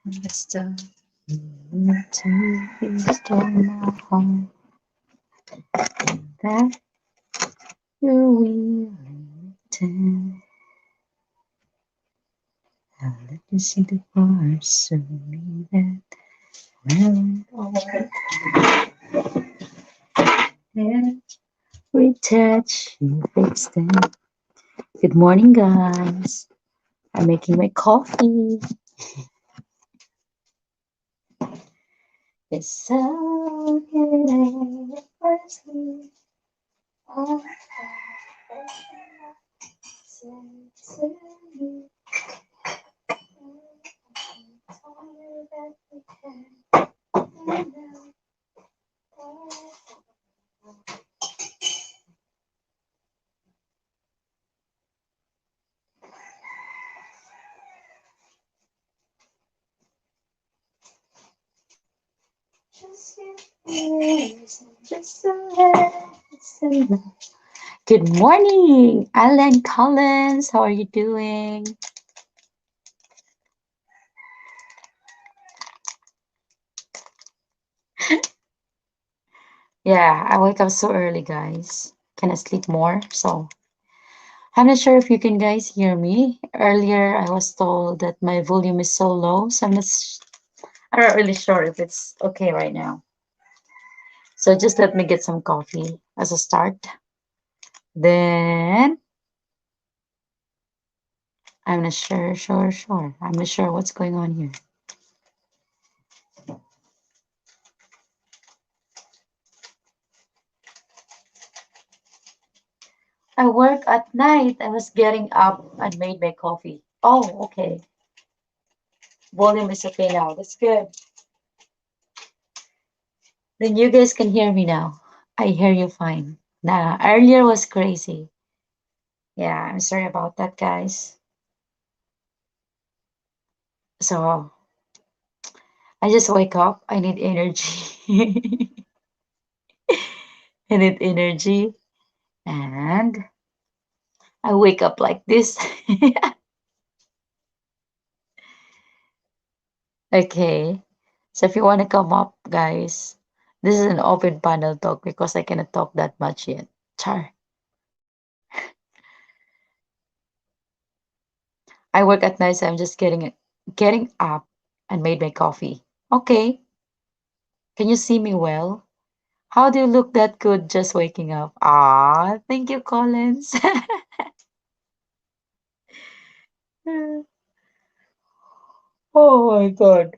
Mr. You stole my home. That you will return. I'll let you see the parts of me that well, every touch you fix them. Good morning, guys. I'm making my coffee. It's so good. Oh, good morning, Alan Collins. How are you doing? Yeah, I wake up so early, guys. Can I sleep more? So I'm not sure if you can guys hear me. Earlier, I was told that my volume is so low, so I'm not really sure if it's okay right now. So just let me get some coffee as a start. Then I'm not sure. I'm not sure what's going on here. I work at night. I was getting up and made my coffee. Oh, okay. Volume is okay now. That's good. Then you guys can hear me now. I hear you fine. Nah, earlier was crazy. Yeah, I'm sorry about that, guys. So I just wake up. I need energy. I need energy. And I wake up like this. Okay. So if you want to come up, guys, this is an open panel talk because I cannot talk that much yet. Char. I work at night, so I'm just getting up and made my coffee. Okay. Can you see me well? How do you look that good just waking up? Ah, thank you, Collins. Oh my God.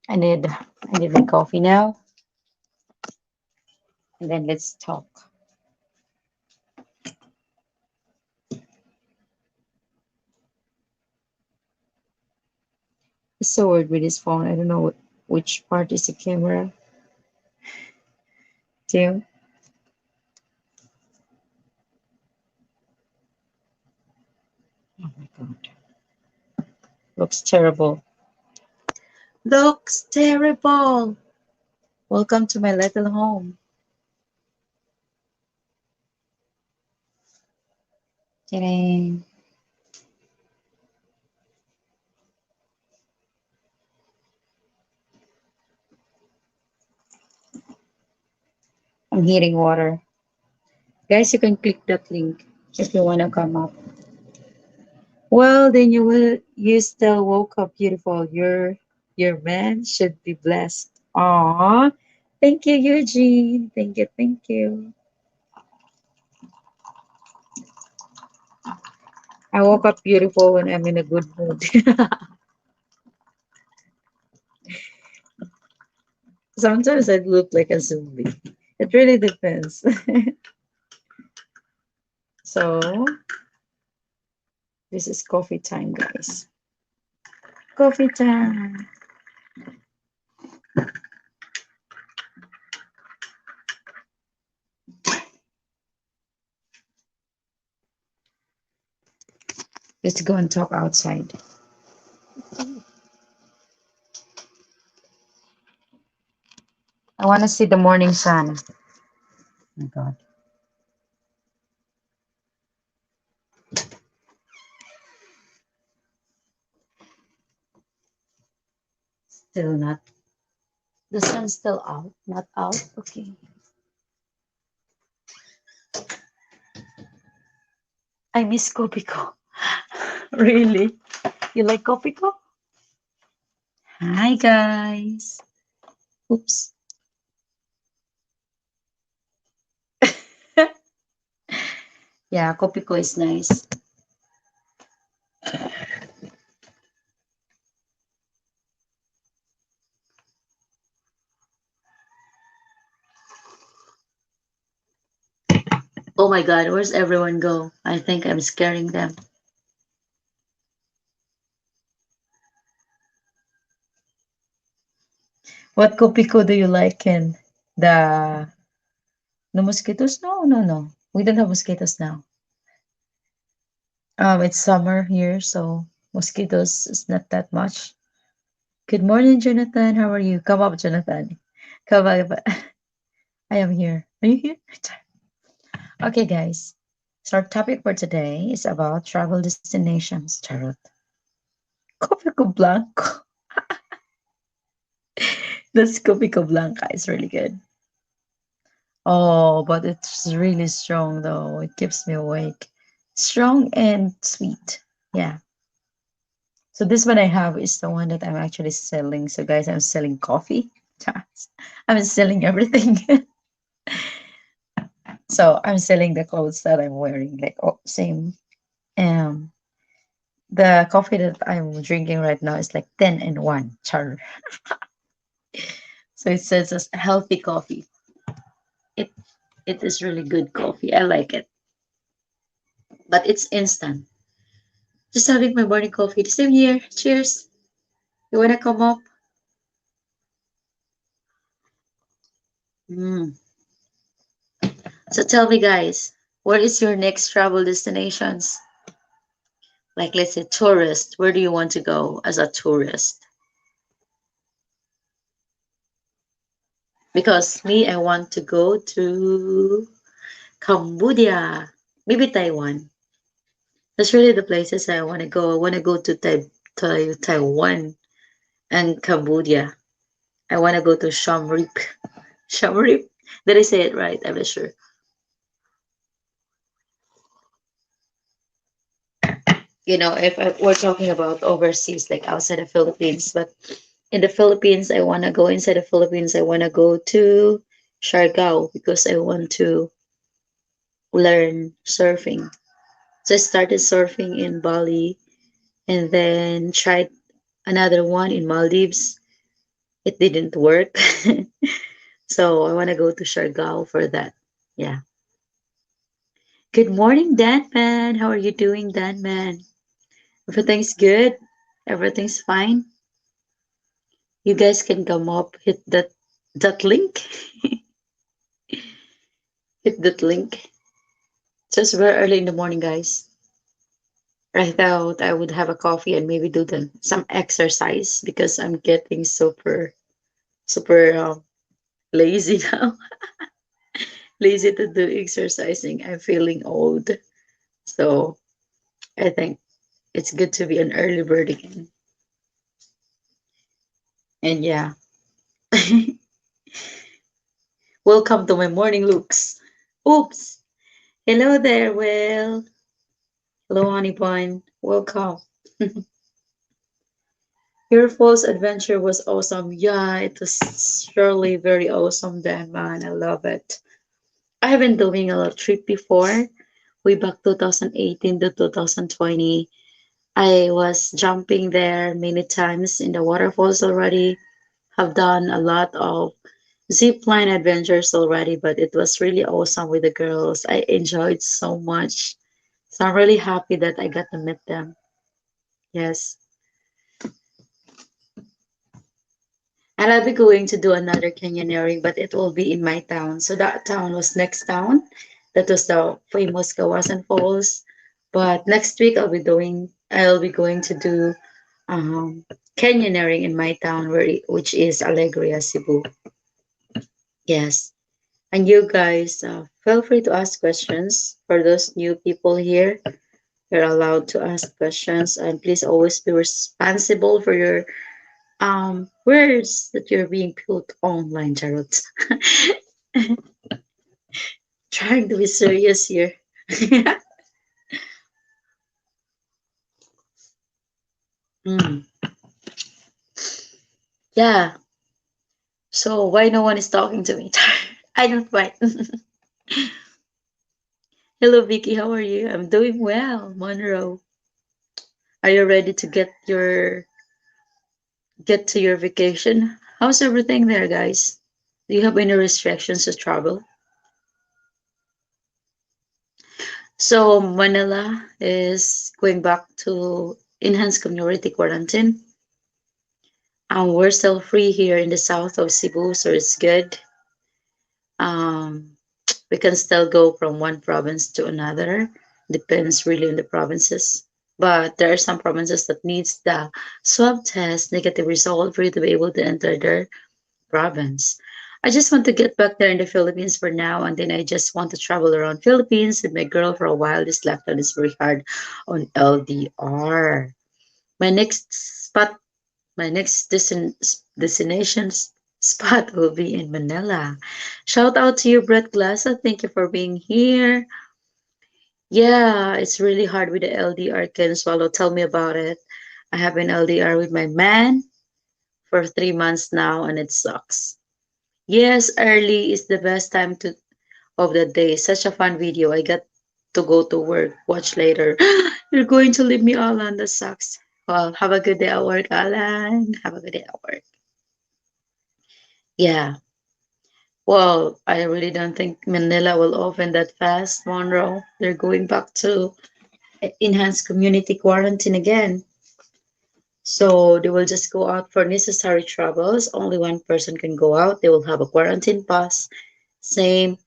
I need my coffee now. And then let's talk. It's so weird with this phone. I don't know which part is the camera. Too. Oh my God. Looks terrible. Looks terrible. Welcome to my little home. Ta-da. I'm heating water. Guys, you can click that link if you want to come up. Well, then you still woke up beautiful. Your man should be blessed. Aw. Thank you, Eugene. Thank you. I woke up beautiful when I'm in a good mood. Sometimes I look like a zombie. It really depends. So this is coffee time, guys. Coffee time. Let's go and talk outside. I want to see the morning sun. Oh my God. Still not. The sun's still out. Not out. Okay. I miss Kopiko. Really? You like Kopiko? Hi guys. Oops. Yeah, Kopiko is nice. Oh my god, where's everyone go? I think I'm scaring them. What Kopiko do you like, Ken? The no mosquitoes? No, no, no. We don't have mosquitoes now. It's summer here, so mosquitoes is not that much. Good morning, Jonathan. How are you? Come up, Jonathan. Come up. I am here. Are you here? Okay, guys. So our topic for today is about travel destinations. Charot. Copico Blanco. That's Copico Blanca. It's really good. Oh, but it's really strong though. It keeps me awake. Strong and sweet. Yeah. So this one I have is the one that I'm actually selling. So guys, I'm selling coffee. I'm selling everything. So I'm selling the clothes that I'm wearing. Like oh, same. Um, the coffee that I'm drinking right now is like 10 and 1. Char. So it says as healthy coffee. It it is really good coffee. I like it. But it's instant. Just having my morning coffee. The same here. Cheers. You wanna come up? Mm. So tell me guys, where is your next travel destinations? Like let's say tourist. Where do you want to go as a tourist? Because me, I want to go to Cambodia, maybe Taiwan. That's really the places I want to go. I want to go to Taiwan and Cambodia. I want to go to Siem Reap. Siem Reap. Did I say it right? I'm not sure. If we're talking about overseas, like outside the Philippines, but in the Philippines, I want to go inside the Philippines. I want to go to Siargao because I want to learn surfing. So I started surfing in Bali and then tried another one in Maldives. It didn't work. So I want to go to Siargao for that. Yeah. Good morning, Dan Man. How are you doing, Dan Man? Everything's good. Everything's fine. You guys can come up, hit that link. Hit that link. Just very early in the morning, guys. I thought I would have a coffee and maybe do some exercise because I'm getting super lazy now. Lazy to do exercising. I'm feeling old. So I think it's good to be an early bird again. And yeah, welcome to my morning looks. Oops. Hello there, Will. Hello, honey bun. Welcome. Your falls adventure was awesome. Yeah, it was surely very awesome then, man. I love it. I have been doing a trip before, way back 2018 to 2020. I was jumping there many times in the waterfalls already. Have done a lot of zip line adventures already, but it was really awesome with the girls. I enjoyed so much. So I'm really happy that I got to meet them. Yes. And I'll be going to do another canyoneering, but it will be in my town. So that town was next town. That was the famous Kawasan Falls. But next week I'll be going to do canyoneering in my town which is Alegria, Cebu. Yes. And you guys feel free to ask questions. For those new people here, you're allowed to ask questions and please always be responsible for your Words that you're being put online, Jarrod. Trying to be serious here. Mm, yeah. So why no one is talking to me? I don't fight. Hello, Vicky. How are you? I'm doing well, Monroe. Are you ready to get to your vacation? How's everything there, guys? Do you have any restrictions to travel? So Manila is going back to enhanced community quarantine. We're still free here in the south of Cebu, so it's good. Um, we can still go from one province to another. Depends really on the provinces. But there are some provinces that needs the swab test negative result for you to be able to enter their province. I just want to get back there in the Philippines for now, and then I just want to travel around Philippines with my girl for a while. This lockdown is very hard on LDR. My next spot, my next destinations spot will be in Manila. Shout out to you, Brett Glassa. Thank you for being here. Yeah, it's really hard with the LDR. Ken Swallow, tell me about it. I have been LDR with my man for 3 months now, and it sucks. Yes, early is the best time to of the day. Such a fun video. I got to go to work. Watch later. You're going to leave me, Alan. That sucks. Well, have a good day at work, Alan. Have a good day at work. Yeah. Well, I really don't think Manila will open that fast, Monroe. They're going back to enhanced community quarantine again. So they will just go out for necessary travels. Only one person can go out. They will have a quarantine pass. Same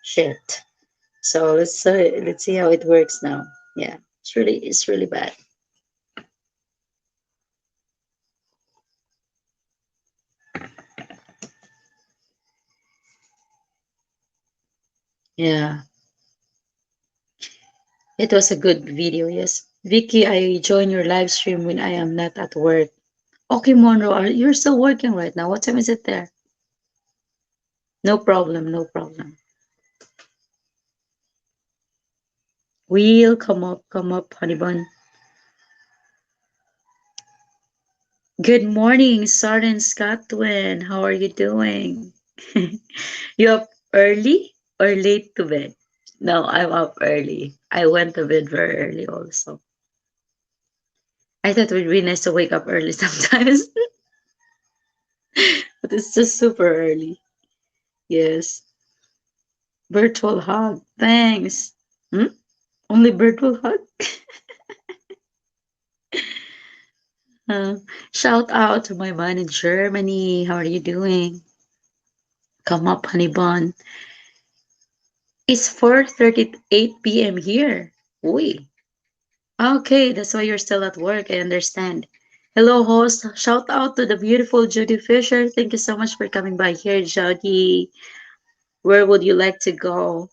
shit. So let's see how it works now. Yeah, it's really bad. Yeah, it was a good video. Yes, Vicky, I join your live stream when I am not at work. Okay, Monroe, you're still working right now? What time is it there? No problem, no problem. We'll come up, honey bun. Good morning, Sardin Scotland. How are you doing? You up early or late to bed? No, I'm up early. I went to bed very early also. I thought it would be nice to wake up early sometimes, but it's just super early. Yes. Virtual hug. Thanks. Hmm? Only virtual hug? Uh, Shout out to my man in Germany. How are you doing? Come up, honey bun. It's 4:38 p.m. here. Oi. Okay, that's why you're still at work. I understand. Hello, host. Shout out to the beautiful Judy Fisher. Thank you so much for coming by here, Judy. Where would you like to go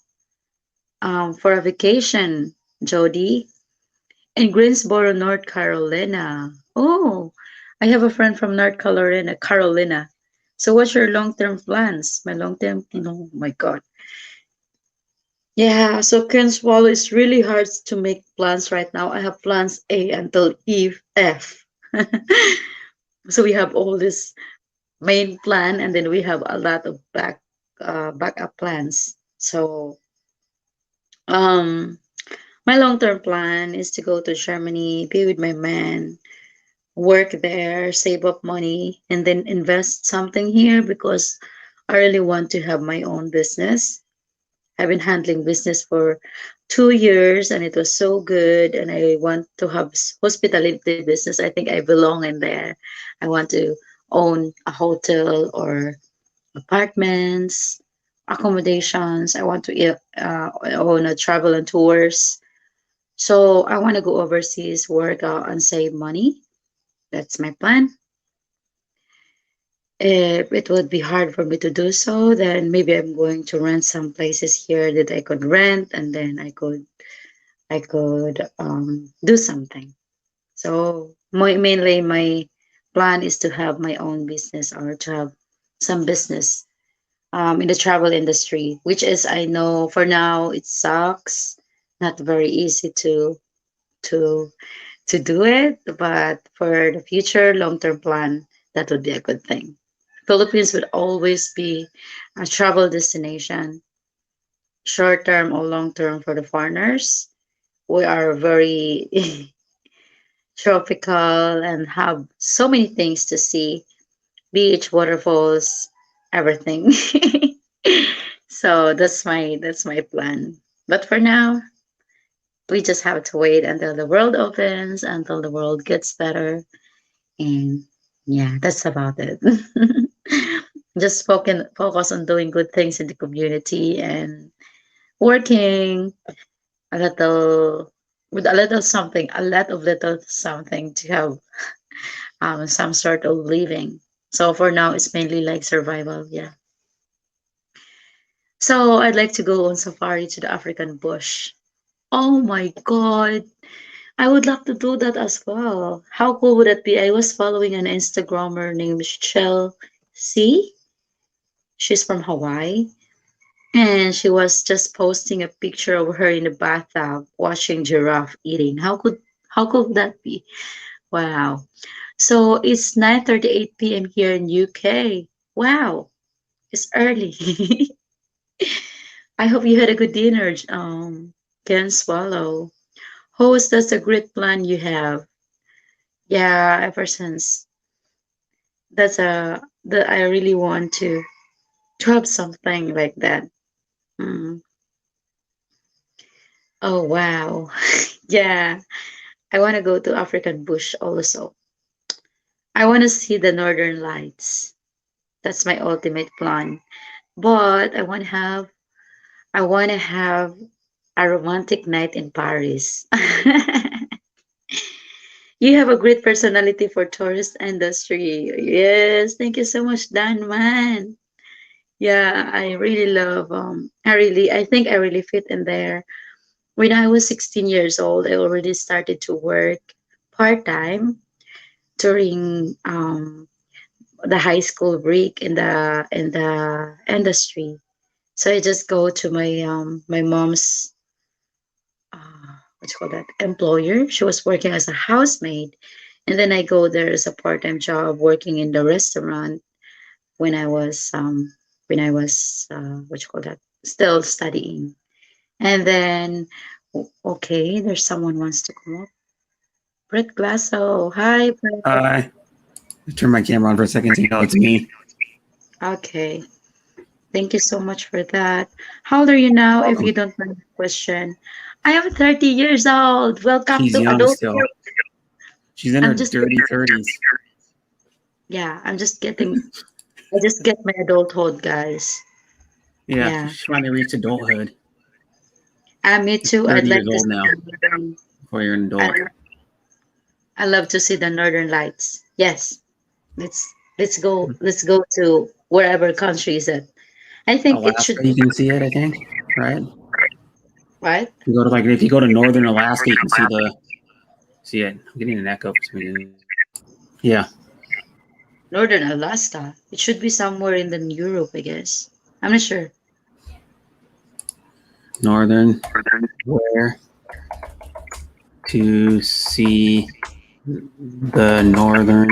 for a vacation, Jody? In Greensboro, North Carolina. Oh, I have a friend from North Carolina. Carolina. So, what's your long-term plans? My long-term, oh my God. Yeah, so Ken Swallow is really hard to make plans right now. I have plans A until F. So we have all this main plan, and then we have a lot of backup plans. So um my long-term plan is to go to Germany, be with my man, work there, save up money, and then invest something here because I really want to have my own business. I've been handling business for 2 years and it was so good. And I want to have hospitality business. I think I belong in there. I want to own a hotel or apartments, accommodations. I want to own a travel and tours. So I want to go overseas, work out, and save money. That's my plan. If it would be hard for me to do so, then maybe I'm going to rent some places here that I could rent, and then I could do something. So mainly my plan is to have my own business or to have some business in the travel industry, which is I know for now it sucks, not very easy to to do it, but for the future long term plan, that would be a good thing. Philippines would always be a travel destination, short term or long term for the foreigners. We are very tropical and have so many things to see, beach, waterfalls, everything. So that's my plan. But for now, we just have to wait until the world opens, until the world gets better, and yeah, that's about it. Just focus on doing good things in the community and working a little with a little something, a lot of little something to have some sort of living. So for now, it's mainly like survival. Yeah. So I'd like to go on safari to the African bush. Oh my God. I would love to do that as well. How cool would it be? I was following an Instagrammer named Shell C. She's from Hawaii. And she was just posting a picture of her in the bathtub watching giraffe eating. How could that be? Wow. So it's 9:38 p.m. here in UK. Wow. It's early. I hope you had a good dinner, Ken Swallow. Host, that's a great plan you have. Yeah, ever since that I really want to have something like that. Mm. Oh wow. Yeah. I want to go to African bush also. I want to see the northern lights. That's my ultimate plan. But I want to have a romantic night in Paris. You have a great personality for tourist industry. Yes, thank you so much, Dan man. Yeah, I really love I think I really fit in there. When I was 16 years old, I already started to work part-time during the high school break in the industry. So I just go to my mom's what you call that employer. She was working as a housemaid, and then I go there as a part-time job working in the restaurant when I was what you call that still studying. And then okay, there's someone wants to come up. Brett Glasso, hi Brett. I turn my camera on for a second so you know it's me. Okay, thank you so much for that. How old are you now, if you Welcome. don't mind the question? I am 30 years old. Welcome She's to young adulthood. still. She's in her I'm just dirty 30s. yeah, I just get my adulthood, guys. Yeah, Yeah. she finally reached adulthood. Me You're too. 30 I'd like years to old see now the northern. before you're an adult. I, I love to see the northern lights. Yes. Let's go to wherever country is it. I think it should Alaska, you can see it, I think, right? right. You go to like if you go to northern Alaska, you can see it. I'm getting an echo for some reason. Yeah, Northern Alaska. It should be somewhere in the Europe, I guess. I'm not sure. northern where to see the northern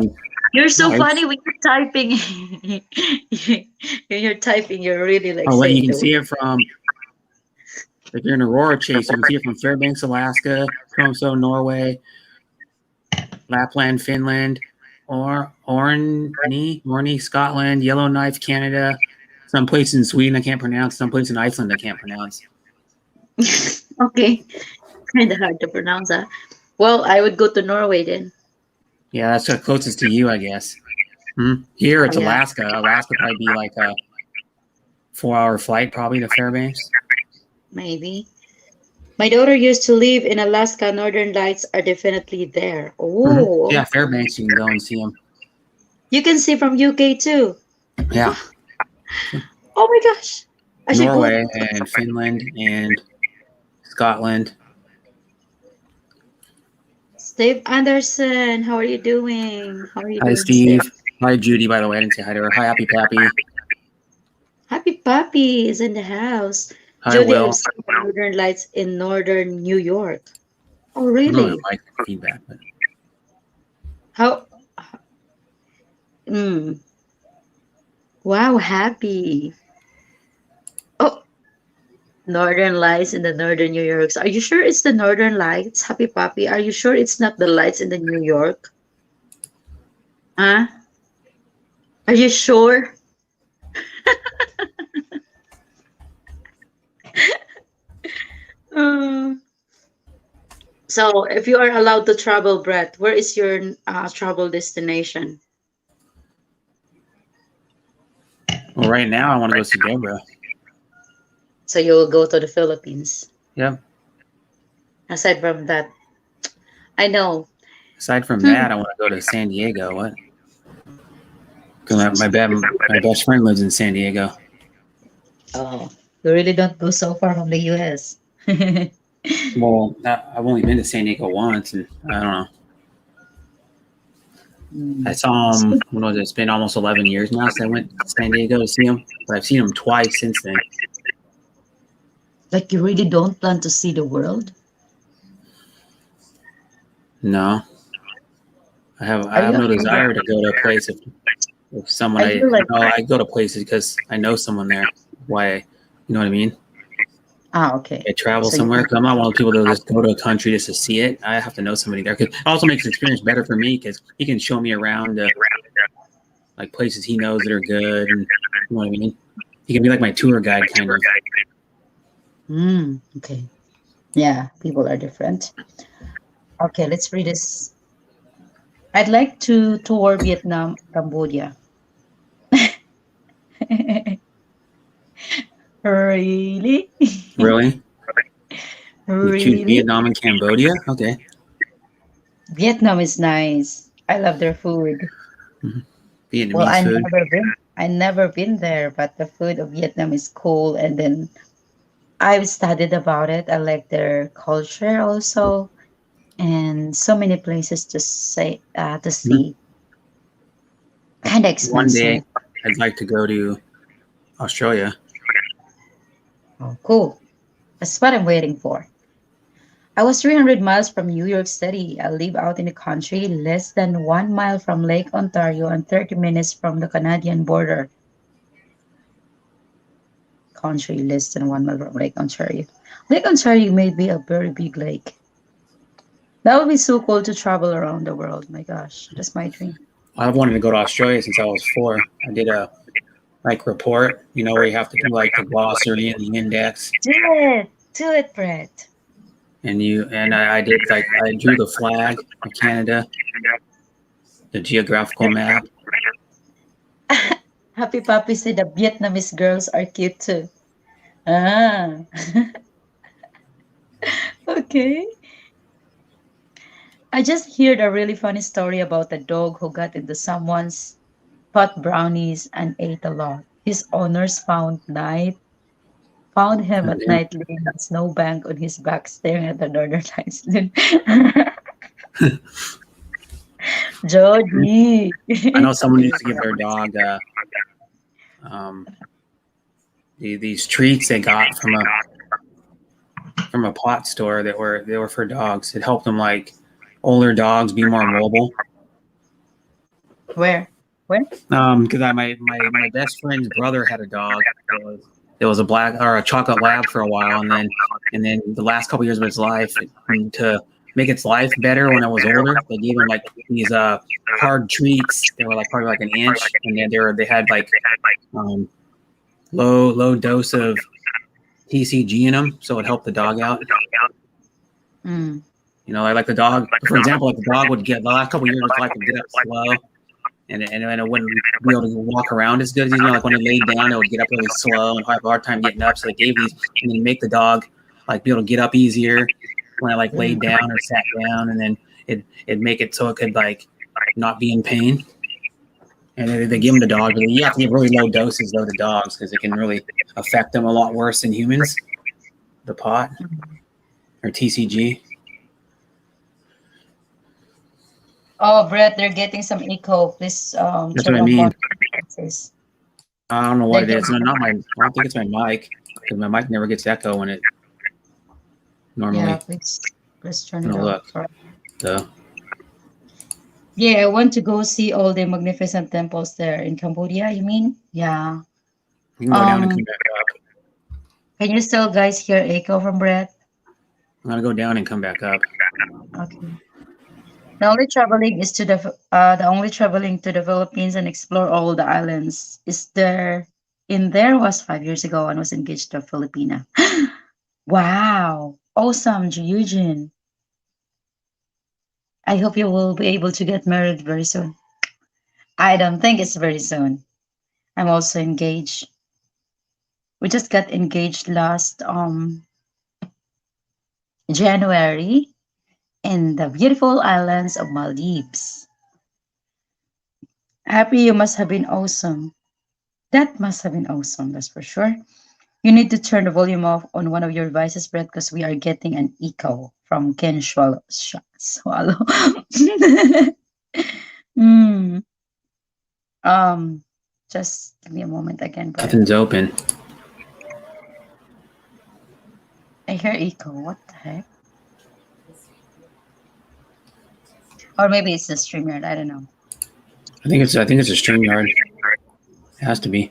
You're so funny lights. when you're typing. When you're typing, you're really like Oh, wait, you saying can the word. see it from if you're in Aurora Chase, you can see it from Fairbanks, Alaska, Tromso, Norway, Lapland, Finland, or Orkney, Scotland, Yellowknife, Canada, some place in Sweden I can't pronounce, some place in Iceland I can't pronounce. Okay, kind of hard to pronounce that. Well, I would go to Norway then. Yeah, that's the closest to you, I guess. Here Oh it's yeah, Alaska. Alaska probably be like a 4 hour flight, probably to Fairbanks. maybe. My daughter used to live in Alaska. Northern Lights are definitely there. Oh, Yeah, Fairbanks you can go and see them. you can see from UK too. Yeah, Oh my gosh, I should go. Norway and Finland and Scotland. Steve Anderson, how are you doing? How are you Hi, doing, Steve? Steve. Hi, Judy, by the way. I didn't say hi to her. Hi, Happy Pappy. Happy Puppy is in the house. Hi, Judy, I've Will. seen the Northern Lights in northern New York. Oh, I don't know really? like feedback, but How? Mm, wow, happy. Oh, Northern Lights in the northern New York. Are you sure it's the Northern Lights, Happy Puppy? Are you sure it's not the lights in the New York? Huh? Are you sure? Uh, so, if you are allowed to travel, Brett, where is your travel destination? well, right now I want to go see Deborah. So you will go to the Philippines. Yep. Aside from that, I know. Aside from Hmm. that, I want to go to San Diego. What? Because my best friend lives in San Diego. Oh, you really don't go so far from the US. Well, I've only been to San Diego once, and I don't know. I Mm. saw him. When was it? It's been almost 11 years now since I went to San Diego to see him, but I've seen him twice since then. Like you really don't plan to see the world? No, I Are have you no afraid? desire to go to a place if someone Are you like I go to places because I know someone there. Why, you know what I mean? okay? I travel So you somewhere because I'm not one of the people that just go to a country just to see it. I have to know somebody there. Cause it also makes the experience better for me because he can show me around like places he knows that are good, and you know what I mean. He can be like my tour guide, kind of. okay. Yeah, people are different. Okay, let's read this. I'd like to tour Vietnam, Cambodia. Really? Really, you choose Really? Vietnam and Cambodia? Okay. Vietnam is nice. I love their food. Mhm. Well, Vietnamese food. I never been there, but the food of Vietnam is cool. And then I've studied about it. I like their culture also, and so many places to Mhm. see. Kind of One day, expensive. I'd like to go to Australia. Oh, cool. That's what I'm waiting for. I was 300 miles from New York City. I live out in the country, less than 1 mile from Lake Ontario and 30 minutes from the Canadian border. Country less than 1 mile from Lake Ontario. Lake Ontario may be a very big lake. That would be so cool to travel around the world. My gosh, that's my dream. I've wanted to go to Australia since I was 4. I did a like report, where you have to do like the glossary and the index, Do it, Brett. I did like I drew the flag of Canada, the geographical map. Happy Papi said the Vietnamese girls are cute too. Ah, okay. I just heard a really funny story about a dog who got into someone's pot brownies and ate a lot. His owners found him And at then, night laying on a snowbank on his back staring at the northern lights. Jody. I know someone Okay. used to give their dog um, these treats they got from a pot store that were for dogs. It helped them like older dogs be more mobile. Where? Where? Because my best friend's brother had a dog that was a black or a chocolate lab for a while, and then the last couple years of its life, to make its life better when it was older, they gave him like these hard treats. They were like probably like an inch, and then they had like um, low dose of TCG in them, so it helped the dog out. Mm. Like the dog, for example, like the dog would get the last couple of years of its life would get up slow, and it wouldn't be able to walk around as good as like when it laid down, it would get up really slow and have a hard time getting up. So they gave these and then make the dog like be able to get up easier when it like Mm. laid down or sat down, and then it'd make it so it could like not be in pain. And they give them to dogs, but you have to give really low doses though to dogs because it can really affect them a lot worse than humans. The pot or TCG. Oh, Brett, they're getting some echo. Please That's what turn I off mean. on devices. I don't know what They're it is. getting No, not my. I don't think it's my mic because my mic never gets echo when it yeah, normally. please turn I'm it gonna off. look. All right. So Yeah, I want to go see all the magnificent temples there in Cambodia, you mean? Yeah. you can go down and Um, come back up. can you still guys hear echo from Brett? I'm gonna go down and come back up. Okay. The only traveling to the Philippines and explore all the islands is there in there was 5 years ago and was engaged to a Filipina. Wow. Awesome, Eugene. I hope you will be able to get married very soon. I don't think it's very soon. I'm also engaged. We just got engaged last January in the beautiful islands of Maldives. Happy you must have been awesome. That must have been awesome, that's for sure. You need to turn the volume off on one of your devices, Brett, because we are getting an echo from Ken Swallow. Hmm. Um, just give me a moment again, Brett. Nothing's open. I hear echo. What the heck? Or maybe it's the StreamYard. I don't know. I think it's a StreamYard. It has to be.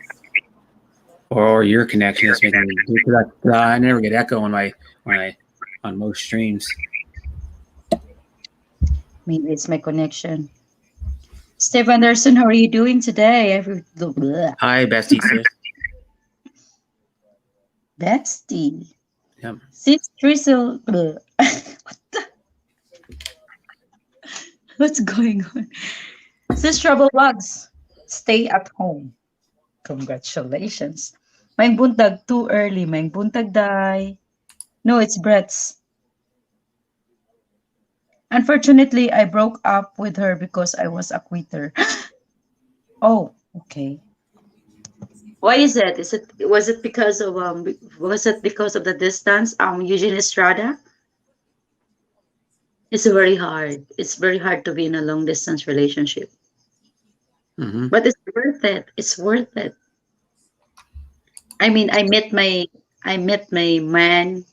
Or your connection is making me because I never get echo when I on most streams. Maybe it's my connection. Steve Anderson, how are you doing today? Hi, bestie sis. Bestie. Yep. Sis Drizzle. What's going on? Sis Trouble Bugs. Stay at home. Congratulations. May buntag too early. May buntag die. No, it's Brett's. Unfortunately, I broke up with her because I was a quitter. Oh, okay. Why is it? Was it because of the distance? Eugene Estrada? It's very hard. It's very hard to be in a long distance relationship. Mm-hmm. But it's worth it. It's worth it. I mean, I met my man.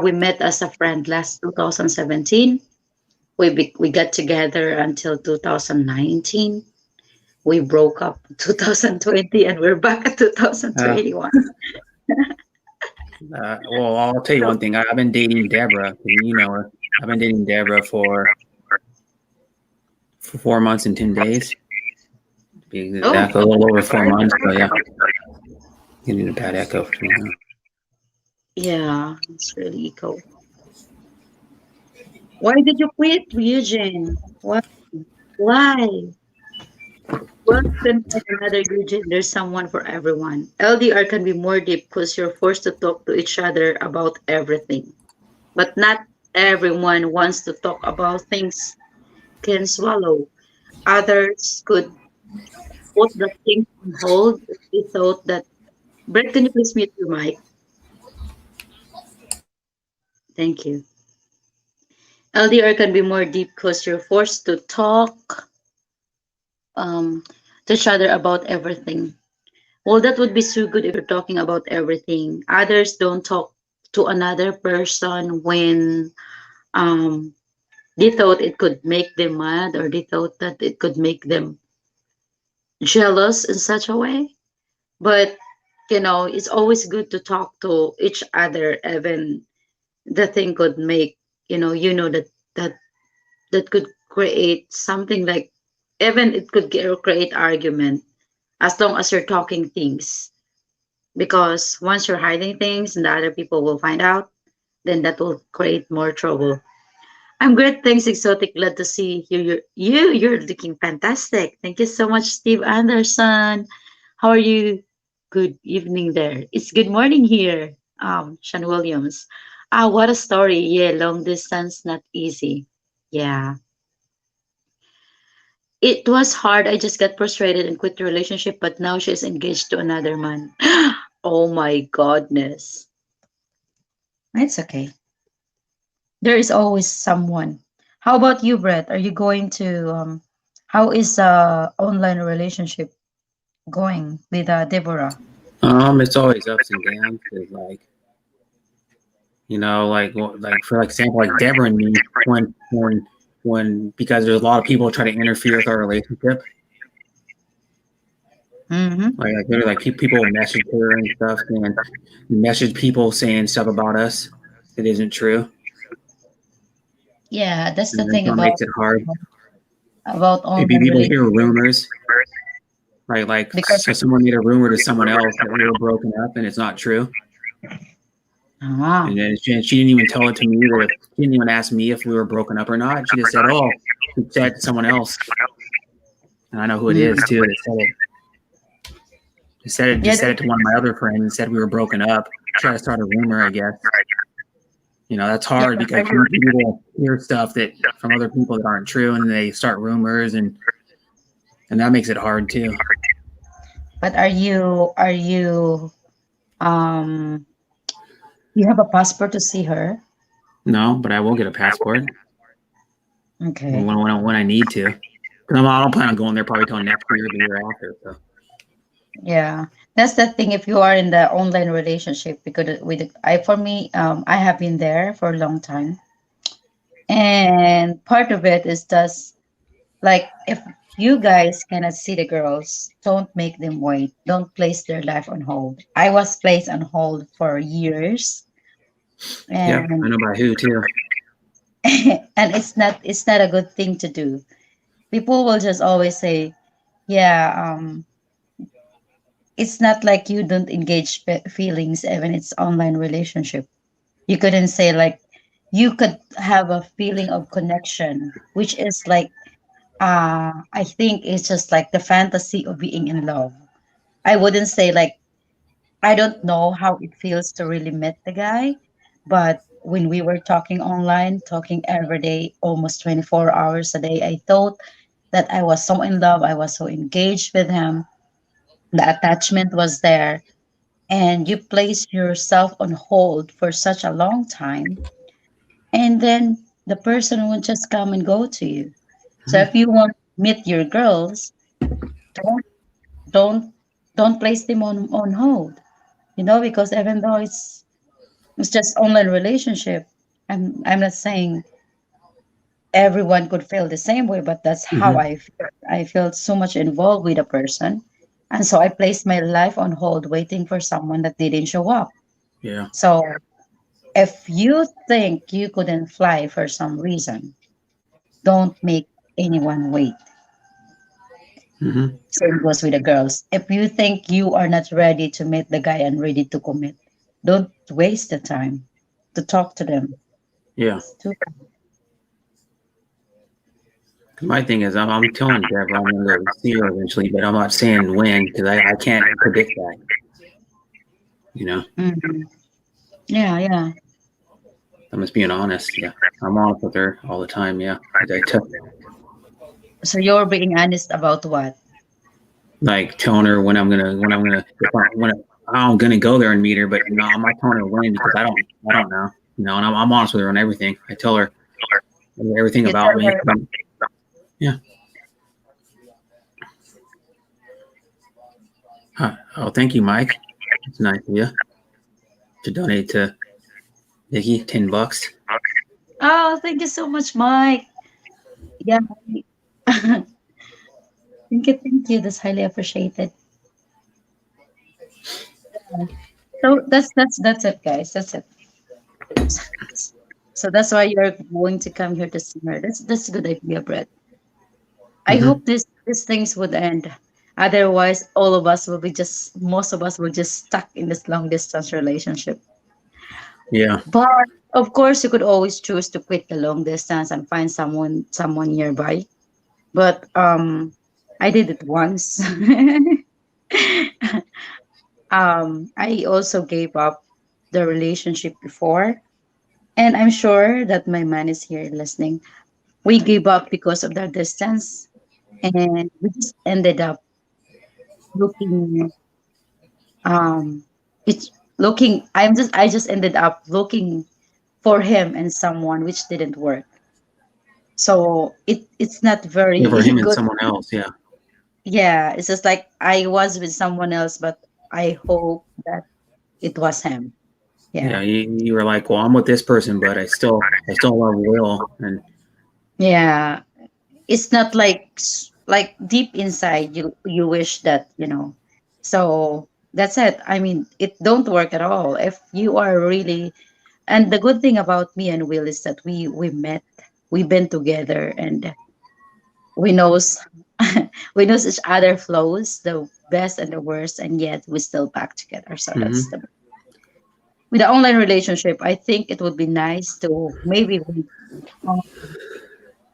We met as a friend last 2017. We got together until 2019. We broke up 2020 and we're back at Uh, 2021. well, I'll tell you one thing. I've been dating Deborah. You know her. I've been dating Deborah for 4 months and 10 days. To be Oh, exact, a little over 4 months. So yeah, getting a bad echo for me now. yeah, it's really cool. Why did you quit, Eugene? Why? Why? Well, you can find another Eugene. There's someone for everyone. LDR can be more deep because you're forced to talk to each other about everything. But not everyone wants to talk about things can swallow. Others could put the things on hold if they thought that. Brett, can you please mute your mic? Thank you. LDR can be more deep because you're forced to talk um, to each other about everything. Well, that would be so good if you're talking about everything. Others don't talk to another person when um, they thought it could make them mad or they thought that it could make them jealous in such a way. But it's always good to talk to each other, even the thing could make that that could create something like even it could create argument as long as you're talking things because once you're hiding things and the other people will find out, then that will create more trouble. I'm great. Thanks, Exotic. Glad to see you. You're looking fantastic. Thank you so much, Steve Anderson. How are you? Good evening there. It's good morning here. Sean Williams. What a story. Yeah, long distance, not easy. Yeah. It was hard. I just got frustrated and quit the relationship, but now she's engaged to another man. Oh my goodness. It's okay. There is always someone. How about you, Brett? Are you going to how is online relationship going with Deborah? It's always ups and downs. 'Cause, like, like for like example, like Deborah and me, when because there's a lot of people try to interfere with our relationship. Mm-hmm. Like literally, like people message her and stuff, and message people saying stuff about us that isn't true, Yeah, that's the and then thing so it makes it hard. about Maybe online people hear relationship rumors, like because so someone made a rumor to someone else that we were broken up, and it's not true. ah And then she didn't even tell it to me. That she didn't even ask me if we were broken up or not. She just said, "Oh, she said it to someone else," and I know who it mm. is too. That said it. Yeah, Just said it to one of my other friends and said we were broken up. Try to start a rumor, I guess. That's yeah, hard because people hear stuff that from other people that aren't true, and they start rumors, and that makes it hard too. but are you um you have a passport to see her? No, but I will get a passport Okay. when I need to. Because I don't plan on going there probably till next year or the year after. So Yeah, that's the thing. If you are in the online relationship, because with I for me, I have been there for a long time, and part of it is just like if you guys cannot see the girls, don't make them wait. Don't place their life on hold. I was placed on hold for years, yep, I and know by who too. and it's not a good thing to do. People will just always say, yeah, it's not like you don't engage feelings even it's online relationship. You couldn't say like you could have a feeling of connection, which is like I think it's just like the fantasy of being in love. I wouldn't say like I don't know how it feels to really meet the guy, but when we were talking online, talking every day, almost 24 hours a day, I thought that I was so in love, I was so engaged with him, the attachment was there, and you place yourself on hold for such a long time, and then the person will just come and go to you. So if you want to meet your girls, don't don't don't place them on hold. Because even though it's just online relationship, I'm not saying everyone could feel the same way, but that's how Mm-hmm. I feel. I felt so much involved with a person, and so I placed my life on hold, waiting for someone that didn't show up. Yeah. So if you think you couldn't fly for some reason, don't make anyone wait. Mm-hmm. Same goes with the girls. If you think you are not ready to meet the guy and ready to commit, don't waste the time to talk to them. Yeah. It's too. My thing is, I'm telling Deborah I'm gonna go see her eventually, but I'm not saying when because I can't predict that. You know, Mhm. Yeah, yeah. I'm just being honest. Yeah, I'm honest with her all the time. Yeah, So you're being honest about what? like telling her when I'm gonna if I'm gonna go there and meet her, but no, I'm not telling her when because I don't know. And I'm honest with her on everything. I tell her everything You about tell me. her. Yeah. Oh, thank you, Mike. It's nice of you to donate to Nikki $10. Oh, thank you so much, Mike. Yeah. Thank you, thank you. That's highly appreciated. So that's it, guys. That's it. So that's why you're going to come here to see her. That's a good idea, Brett. I Mm-hmm. hope these things would end. Otherwise, all of us will be just most of us will just stuck in this long distance relationship. Yeah. But of course, you could always choose to quit the long distance and find someone nearby. But I did it once. I also gave up the relationship before, and I'm sure that my man is here listening. We gave up because of the distance, and we just ended up looking um it's looking I just ended up looking for him and someone which didn't work. So it's not Yeah, for very him and good. someone else. Yeah. Yeah, it's just like I was with someone else, but I hope that it was him. Yeah. Yeah. You were like, well, I'm with this person, but I still love Will. And Yeah. It's not like like deep inside you wish that, So that's it. I mean, it don't work at all. If you are really, and the good thing about me and Will is that we met, we've been together, and we knows we knows each other flows, the best and the worst, and yet we still back together. So that's hmm the with the online relationship. I think it would be nice to maybe um,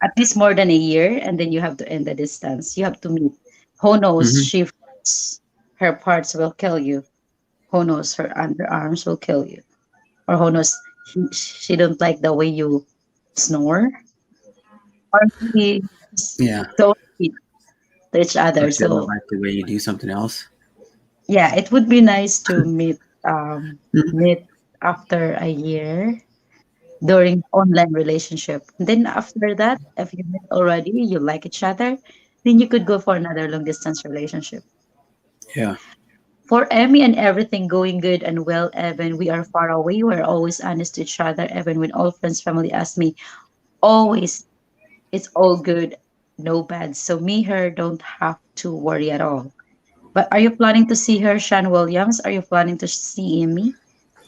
at least more than a year, and then you have to end the distance. You have to meet. Who knows? hmm Her parts will kill you. Who knows? Her underarms will kill you. Or who knows? She don't like the way you snore, or he just Yeah. don't fit to each Or other. she doesn't So like the way you do something else. yeah, it would be nice to Mhm. meet after a year during online relationship. Then after that, if you met already, you like each other, then you could go for another long distance relationship. Yeah. For Emmy and everything going good and well, Evan, we are far away. We're always honest to each other. Evan, when all friends, family ask me, always it's all good, no bad. So me, her don't have to worry at all. But are you planning to see her, Sean Williams? Are you planning to see Emmy?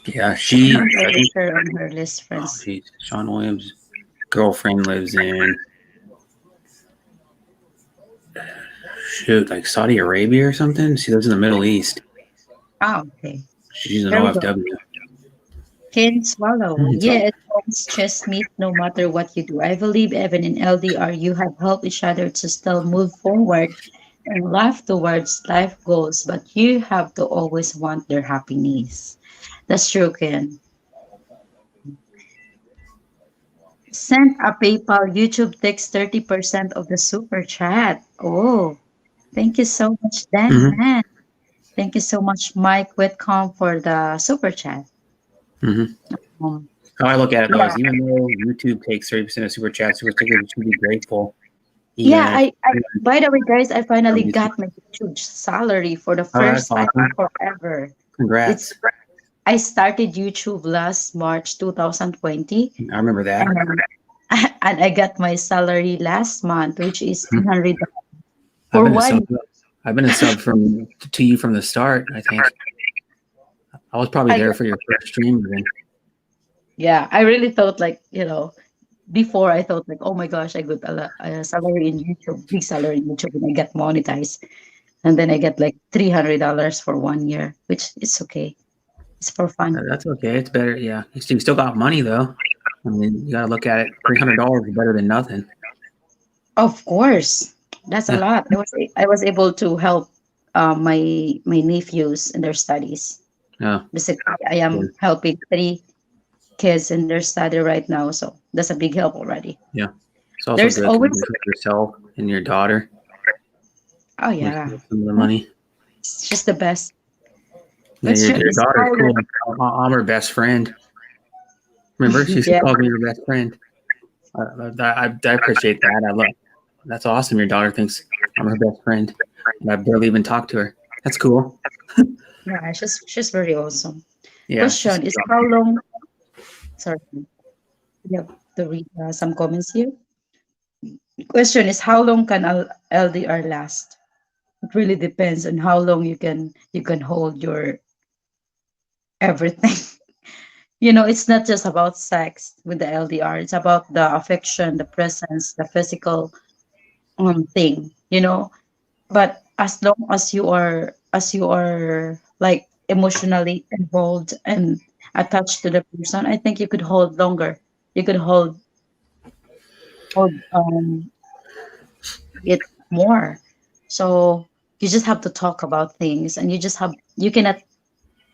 Yeah. I haven't I already think, her on her list, oh, friends. geez, Sean Williams' girlfriend lives in, shoot, like Saudi Arabia or something. She lives in the Middle East. Ah, okay. She's an There we go. OFW. Can swallow. It's all, Yeah, it always just meet no matter what you do. I believe even in LDR, you have helped each other to still move forward and life towards life goals, but you have to always want their happiness. That's true, Ken. Send a PayPal. YouTube takes 30% of the super chat. Oh, thank you so much, Dan hmm Man. Thank you so much, Mike Whitcomb, for the super chat. hmm Um, How I look at it though yeah, is even though YouTube takes 30% of super chats, super stickers should be grateful. Even yeah. if By the way, guys, I finally somebody's, got my YouTube salary for the oh, that's first time awesome. forever. It's Congrats. I started YouTube last March 2020, I remember that. and and I got my salary last month, which is Mhm. 300 I've for been a one. sub. I've been a sub from to you from the start. I think I was probably I there got, for your first stream. Even. yeah, I really thought like before I thought like, oh my gosh, I got a salary in YouTube, big salary in YouTube, and I got monetized, and then I get like $300 for 1 year, which is okay. It's for fun. That's okay. It's better. Yeah, you still got money though. I mean, you got to look at it. $300 is better than nothing. Of course, that's a Yeah. lot. I was able to help my nephews in their studies. Yeah. Basically, I Good. am helping 3 kids in their study right now, so that's a big help already. Yeah. It's also There's good because you always, can help yourself and your daughter oh with yeah, some of the money. it's just the best. Yeah, Question your is daughter's how cool. long? I'm her best friend. Remember, she Yeah, called me her best friend. I appreciate that. I love. That's awesome. Your daughter thinks I'm her best friend, and I barely even talk to her. That's cool. yeah, she's very awesome. Yeah, she's Question is how long? Sorry, you have to read some comments here. Question is how long can LDR last? It really depends on how long you can hold your everything. It's not just about sex with the LDR. It's about the affection, the presence, the physical thing. But as long as you are like emotionally involved and attached to the person, I think you could hold longer. You could hold it more. So you just have to talk about things, and you cannot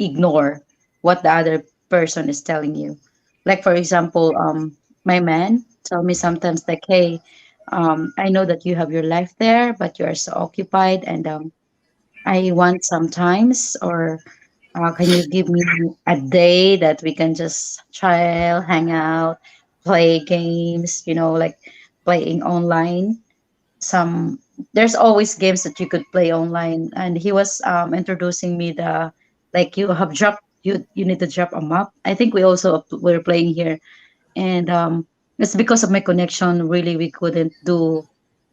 ignore what the other person is telling you. Like for example, my man tell me sometimes like, hey, I know that you have your life there, but you are so occupied, and I want sometimes, or can you give me a day that we can just chill, hang out, play games, like playing online. Some There's always games that you could play online, and he was introducing me the, like, you need to drop a map. I think we also were playing here, and it's because of my connection. Really, we couldn't do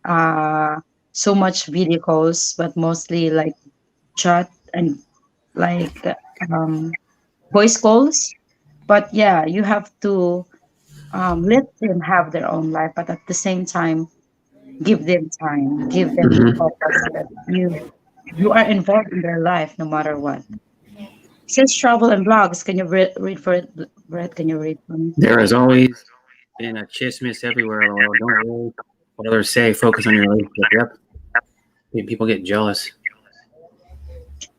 uh so much video calls, but mostly like chat and like voice calls. But yeah, you have to let them have their own life, but at the same time, give them time, give them the Hmm. focus that you are involved in their life no matter what. Since travel and blogs, can you read for it, Brett? Can you read for me? There has always been a chismis everywhere. Lol. Don't worry what others say. Focus on your relationship. Yep. People get jealous.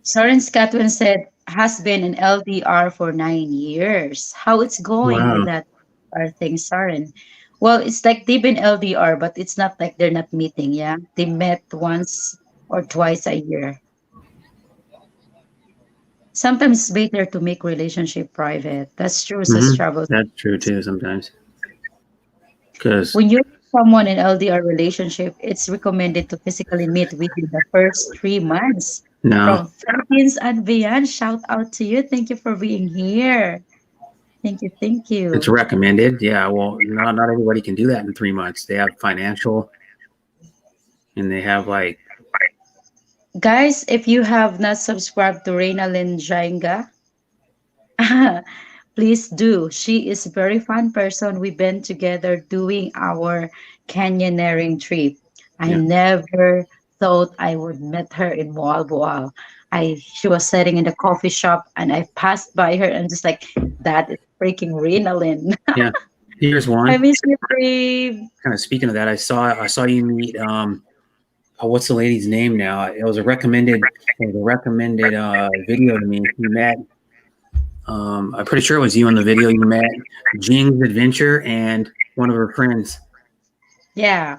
Soren Scatwin said has been in LDR for 9 years. How it's going with Wow. that thing, Soren? Well, it's like they've been LDR, but it's not like they're not meeting. Yeah, they met once or twice a year. Sometimes it's better to make relationship private. That's true, says Hmm. Travel. That's true too sometimes. Because When you're with someone in LDR relationship, it's recommended to physically meet within the first 3 months. no, From Philippines and beyond, shout out to you. Thank you for being here. Thank you, thank it's you. recommended. Yeah. Well, not everybody can do that in 3 months. They have financial and they have like Guys, if you have not subscribed to Reina Linjanga, please do. She is a very fun person. We've been together doing our canyoneering trip. I yeah. never thought I would meet her in Boal Boal. She was sitting in the coffee shop and I passed by her and just like, that is freaking Renalyn. Yeah. Here's I one. miss you, babe. Kind of speaking of that, I saw you meet what's the lady's name now? It was a recommended video to me. You met I'm pretty sure it was you in the video. You met Jing's Adventure and one of her friends. Yeah.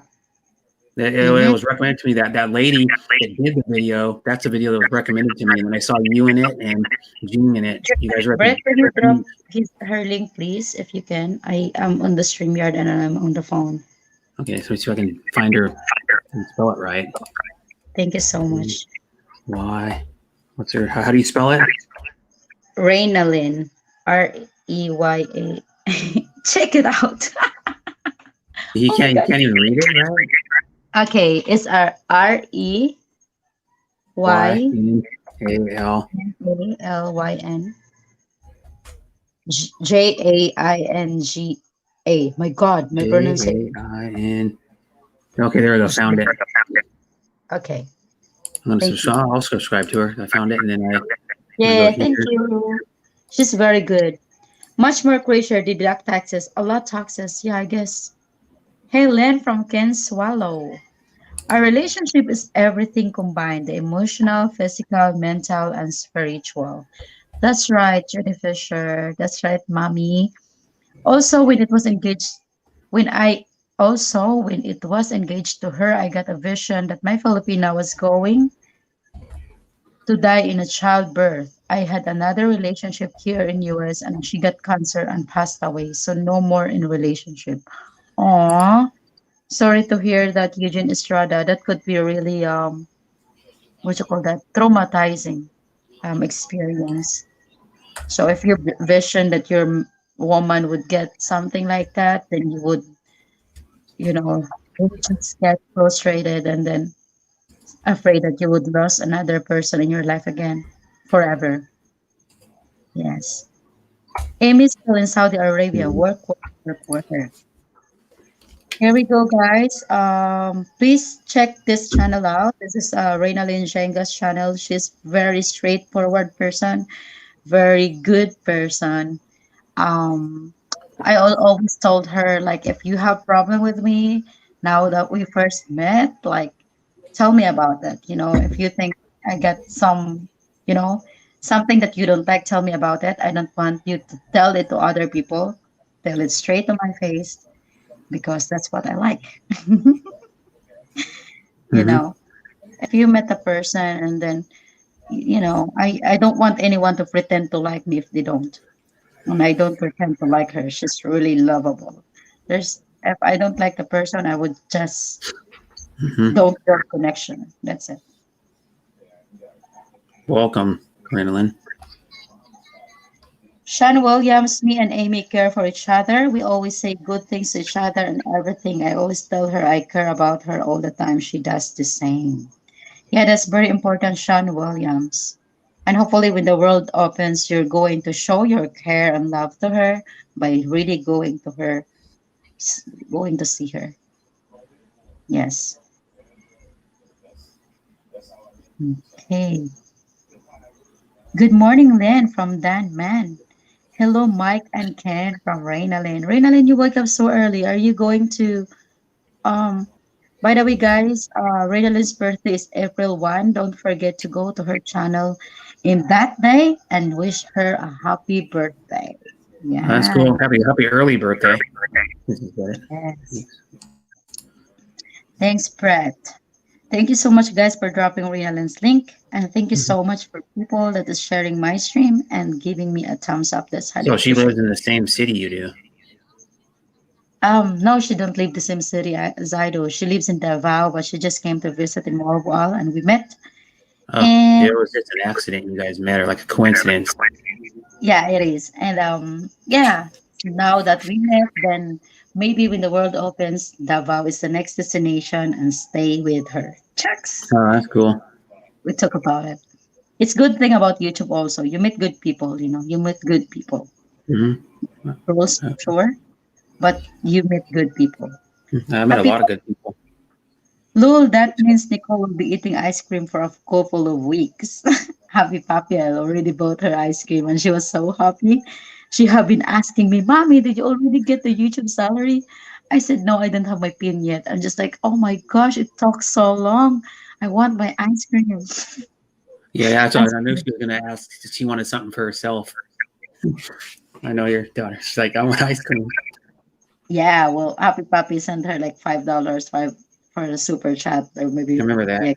It Mm-hmm. was recommended to me that lady that did the video. That's a video that was recommended to me, and then I saw you in it and Jing in it. You guys Brett, can you drop recommend. her link, please, if you can? I am on the StreamYard and I'm on the phone. Okay, so let me see if I can find her and spell it right. Thank you so much. Why? What's her? How do you spell it? Reynalyn, Reya. Check it out. You Oh my can't. You god. can't even read it, right? Okay, it's Reylyn YNAL Jainga. My God, my pronunciation. JAIN. Okay, there we go. Found it. Okay, I'm gonna thank you. subscribe. I'll subscribe to her. I found it, and then I'm gonna go Yeah, here. thank you. She's very good. Much more crazier, deduct taxes. A lot taxes. Yeah, I guess. Hey, Len from Ken Swallow. Our relationship is everything combined, the emotional, physical, mental, and spiritual. That's right, Jenny Fisher. That's right, Mommy. Also, when it was engaged to her, I got a vision that my Filipina was going to die in a childbirth. I had another relationship here in US and she got cancer and passed away. So no more in relationship. Aw. Sorry to hear that, Eugene Estrada. That could be really what you call that, traumatizing experience. So if you vision that your woman would get something like that, then you would, you would just get frustrated and then afraid that you would lose another person in your life again forever. Yes. Amy's still in Saudi Arabia. Mhm. Work, work, work, work. Here we go, guys. Please check this channel out. This is Reina Lynn Shenga's channel. She's very straightforward person, very good person. Um, always told her like, if you have problem with me, now that we first met, like, tell me about that. If you think I got you know, something that you don't like, tell me about it. I don't want you to tell it to other people. Tell it straight to my face because that's what I like. you Mhm. know, if you met a person and then, I don't want anyone to pretend to like me if they don't. And I don't pretend to like her. She's really lovable. There's If I don't like the person, I would just Hmm. don't build connection. That's it. Welcome, Gwendolyn. Sean Williams, me and Amy care for each other. We always say good things to each other and everything. I always tell her I care about her all the time. She does the same. Yeah, that's very important, Sean Williams. And hopefully, when the world opens, you're going to show your care and love to her by really going to her, going to see her. Yes. Okay. Good morning, Lynn from Dan Man. Hello, Mike and Ken from Reina Lynn. Reina Lynn, you wake up so early. Are you going to um by the way, guys, Reina Lynn's birthday is April 1. Don't forget to go to her channel in that day and wish her a happy birthday. That's Yeah. cool. Happy early birthday. This is good. Yes. Thanks, Brett. Thank you so much, guys, for dropping Reina Lynn's link. And thank you Mhm. so much for people that is sharing my stream and giving me a thumbs up. That's highly So she lives appreciated. in the same city you do. No, she don't live the same city as I do. She lives in Davao, but she just came to visit in Morwal and we met. Oh, And it was just an accident. You guys met, or like a coincidence. yeah, it is. And yeah, now that we met, then maybe when the world opens, Davao is the next destination and stay with her. Chucks. Oh, that's cool. We talk about it. It's good thing about YouTube also. You meet good people, you meet good people. Hmm. Rules, sure, but you meet good people. I met a Happy lot of good people. Lul, that means Nicole will be eating ice cream for a couple of weeks. Happy Papi, I already bought her ice cream and she was so happy. She had been asking me, Mommy, did you already get the YouTube salary? I said, No, I don't have my pin yet. I'm just like, oh my gosh, it took so long. I want my ice cream. Yeah, that's And what I knew she was gonna ask. She wanted something for herself. I know your daughter. She's like, I want ice cream. yeah, well, Happy Papi sent her like $5 for the super chat or I maybe remember that. yeah.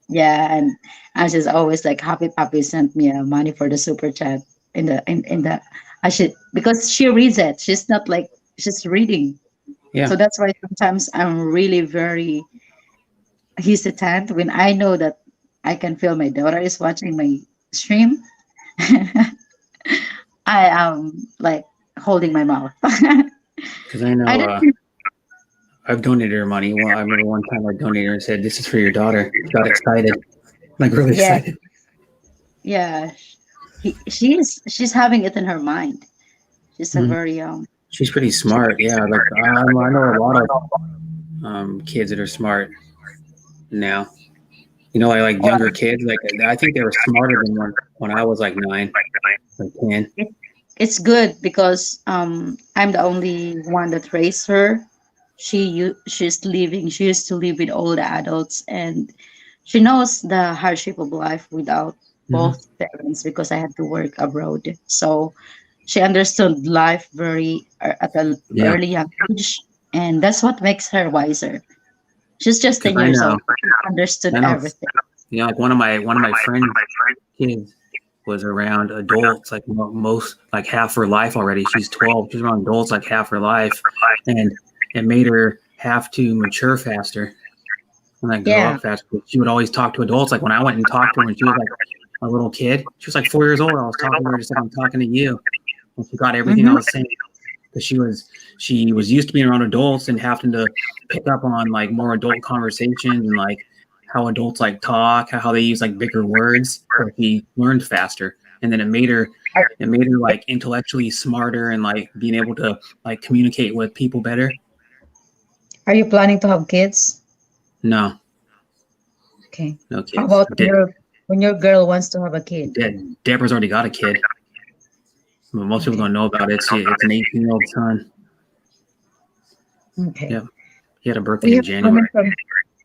Yeah, and I just always like Happy Papi sent me money for the super chat in the I should because she reads it. She's not like she's reading. Yeah. So that's why sometimes I'm really very hesitant when I know that I can feel my daughter is watching my stream. I am like holding my mouth. Because I I know don't think, I've donated her money. Well, I remember one time I donated her and said, "This is for your daughter." She got excited, like really yeah, excited. yeah. She's having it in her mind. She's a Mhm. very She's pretty smart. Yeah, like I know a lot of kids that are smart now. You know, like younger kids. Like I think they were smarter than when I was like 9, like 10. it's good because I'm the only one that raised her. She used to live with all the adults and she knows the hardship of life without Hmm. both parents because I had to work abroad. So she understood life very at an Yeah, early young age, and that's what makes her wiser. She's just because 10 years old, but she understood I know, everything. you know, like one of my friends' kids was around adults like most like half her life already. She's 12. She's around adults like half her life, and it made her have to mature faster and like grow Yeah. up faster. She would always talk to adults. Like when I went and talked to her when she was like a little kid, she was like 4 years old. I was talking to her just like I'm talking to you, and she got everything I Mm-hmm. was saying because she was used to being around adults and having to pick up on like more adult conversations and like how adults like talk, how they use like bigger words. So she learned faster, and then it made her like intellectually smarter and like being able to like communicate with people better. Are you planning to have kids? No, Okay. no How kids. about when your girl wants to have a kid? Deborah's already got a kid, but most people Okay. don't know about it. It's an 18-year-old son. Okay. Yeah, he had a birthday We in have a comment January. from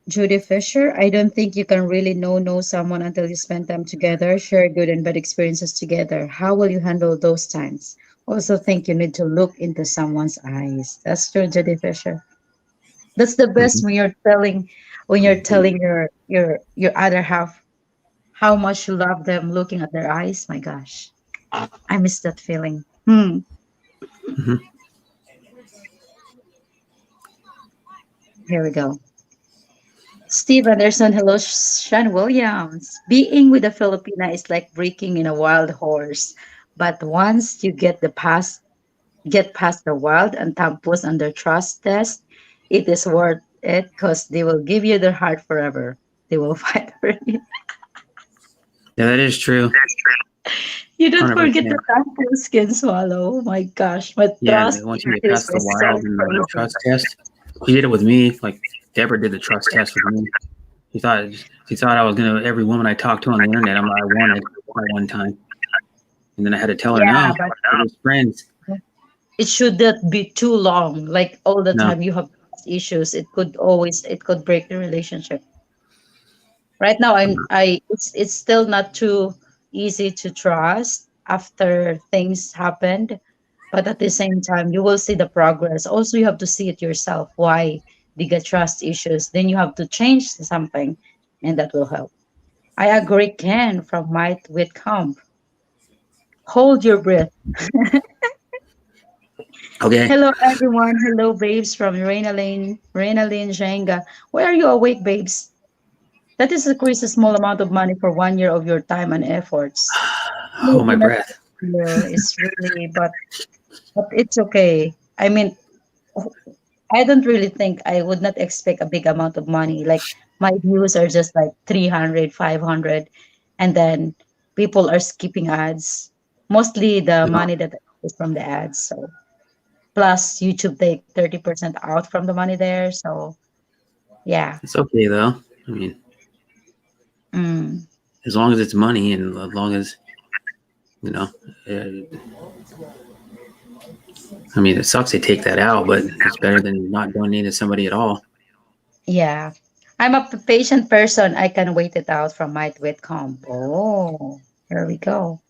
Judy Fisher. I don't think you can really know someone until you spend time together, share good and bad experiences together. How will you handle those times? Also think you need to look into someone's eyes. That's true, Judy Fisher. That's the best Mhm. when you're telling your other half how much you love them looking at their eyes. My gosh. I miss that feeling. Hmm. Mhm. Here we go. Steve Anderson, hello, Sean Williams. Being with a Filipina is like breaking in a wild horse. But once you get past the wild and tampos on their trust test, it is worth it because they will give you their heart forever. They will fight for you. Yeah, that is true. You don't forget the 100%. tampos skin swallow. Oh my gosh, my Yeah, trust once you get issues past were the so wild and the crazy. trust test, she did it with me. Like Deborah did the trust test with me. She thought I was gonna every woman I talked to on the internet I wanted at one time, and then I had to tell her Yeah, no. but We're just friends. it should not be too long. Like all the No, time you have trust issues, it could break the relationship. Right now, it's still not too easy to trust after things happened, but at the same time, you will see the progress. Also, you have to see it yourself why they get trust issues. Then you have to change something, and that will help. I agree, Ken from Might with Comp. Hold your breath. okay. Hello, everyone. Hello, babes from Reynalyn Jenga. Why are you awake, babes? That is a small amount of money for 1 year of your time and efforts. Hold my Filipino breath. here is really, but it's okay. I mean, I don't really think I would not expect a big amount of money. Like my views are just like 300, 500, and then people are skipping ads. Mostly the No, money that is from the ads. So plus YouTube take 30% out from the money there. So yeah. it's okay though. I mean, Mm, as long as it's money and as long as you know, uh, I mean, it sucks they take that out, but it's better than not donating to somebody at all. yeah. I'm a patient person. I can wait it out from my with comp. Oh, here we go.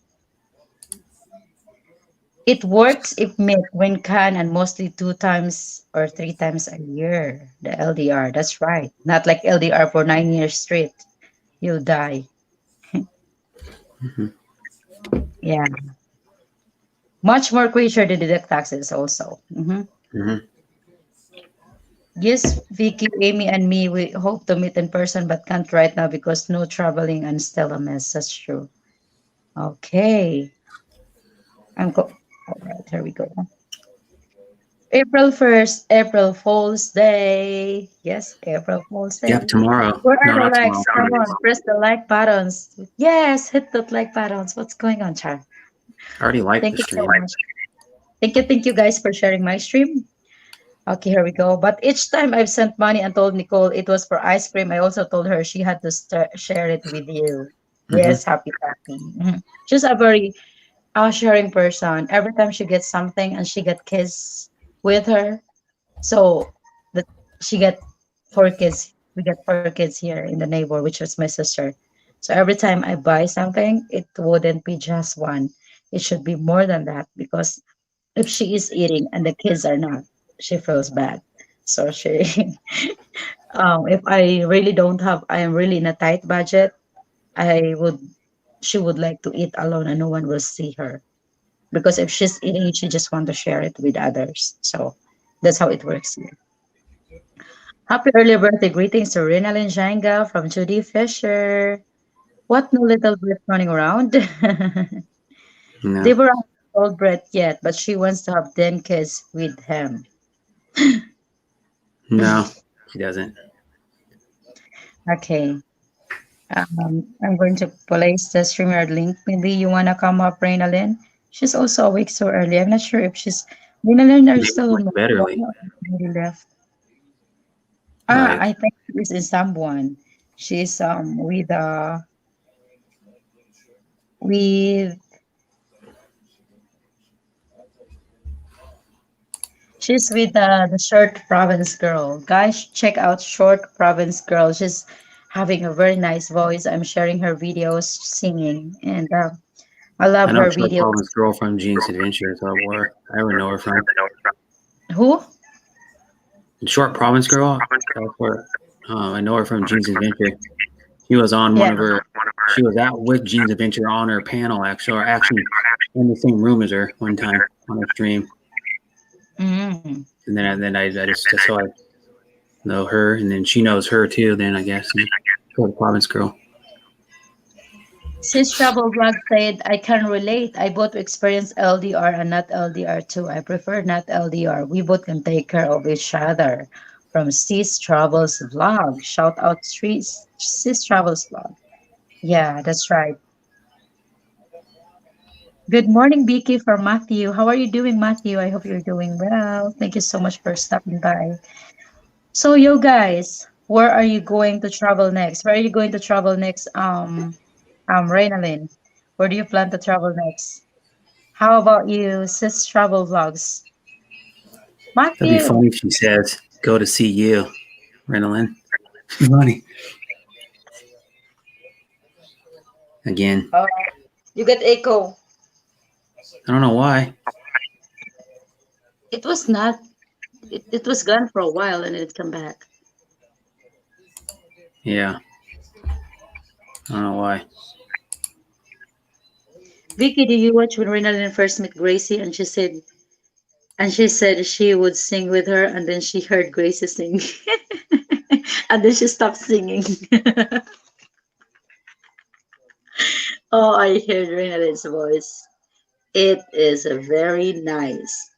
It works if met when can and mostly 2 times or 3 times a year. The LDR. That's right. Not like LDR for 9 years straight. You'll die. Hmm. Yeah. Much more quicker to deduct taxes also. Hmm. Yes, Vicky, Amy, and me, we hope to meet in person but can't right now because no traveling and still a mess. That's true. Okay. All right, here we go. April 1st, April Fool's Day. Yes, April Fool's Yep, Day. tomorrow. Where are No, the not likes? tomorrow. Come on, press the like buttons. Yes, hit that like buttons. What's going on, Char? I already liked the Thank you so stream. much. Thank you guys for sharing my stream. Okay, here we go. But each time I've sent money and told Nicole it was for ice cream, I also told her she had to share it with you. Hmm. Yes, happy, happy. She's a very sharing person. Every time she gets something and she get kids with her, so that she get 4 kids. We get 4 kids here in the neighbor, which was my sister. So every time I buy something, it wouldn't be just one. It should be more than that because if she is eating and the kids are not, she feels bad. So she, if I really don't have, I am really in a tight budget. I would, she would like to eat alone and no one will see her because if she's eating, she just want to share it with others. So that's how it works here. Happy early birthday greetings to Rinalyn Janga from Judy Fisher. What new little Brit running around? No, Deborah hasn't told Brett yet, but she wants to have 10 kids with him. no, she doesn't. Okay. I'm going to place the StreamYard link. Maybe you want to come up, Reynalyn? She's also awake so early. I'm not sure if she's. Reynalyn, are you Maybe still went on the to bed phone early. or already left? Uh, I think she's in someone. She's with she's with the short province girl. Guys, check out short province girl. She's having a very nice voice. I'm sharing her videos singing, and I I love know her Short videos. Paul's girl from Gene's Adventures, or where I would know her from. Who? Short Province girl. That's where I know her from Gene's Adventure. She was on one Yeah. of her. She was out with Gene's Adventure on her panel, actually, or actually in the same room as her one time on her stream. Mm. And then I just saw her. know her, and then she knows her too. Then I guess for the province girl. Sis Travel Vlog said, I can relate. I both experience LDR and not LDR too. I prefer not LDR. We both can take care of each other. From Sis Travels Vlog. Shout out Sis Travels Vlog. Yeah, that's right. Good morning, Vicky, from Matthew. How are you doing, Matthew? I hope you're doing well. Thank you so much for stopping by. So, you guys, where are you going to travel next? Where are you going to travel next? Reynalyn, where do you plan to travel next? How about you, sis travel vlogs? That'd be Matthew. funny if she says, "Go to see you, Renalyn." Funny again. Oh, you get echo. I don't know why. It was not. It was gone for a while and it come back. Yeah, I don't know why. Vicky, do you watch when Reynalyn first met Gracie and she said she would sing with her and then she heard Gracie sing and then she stopped singing. Oh, I heard Reynalyn's voice. It is a very nice.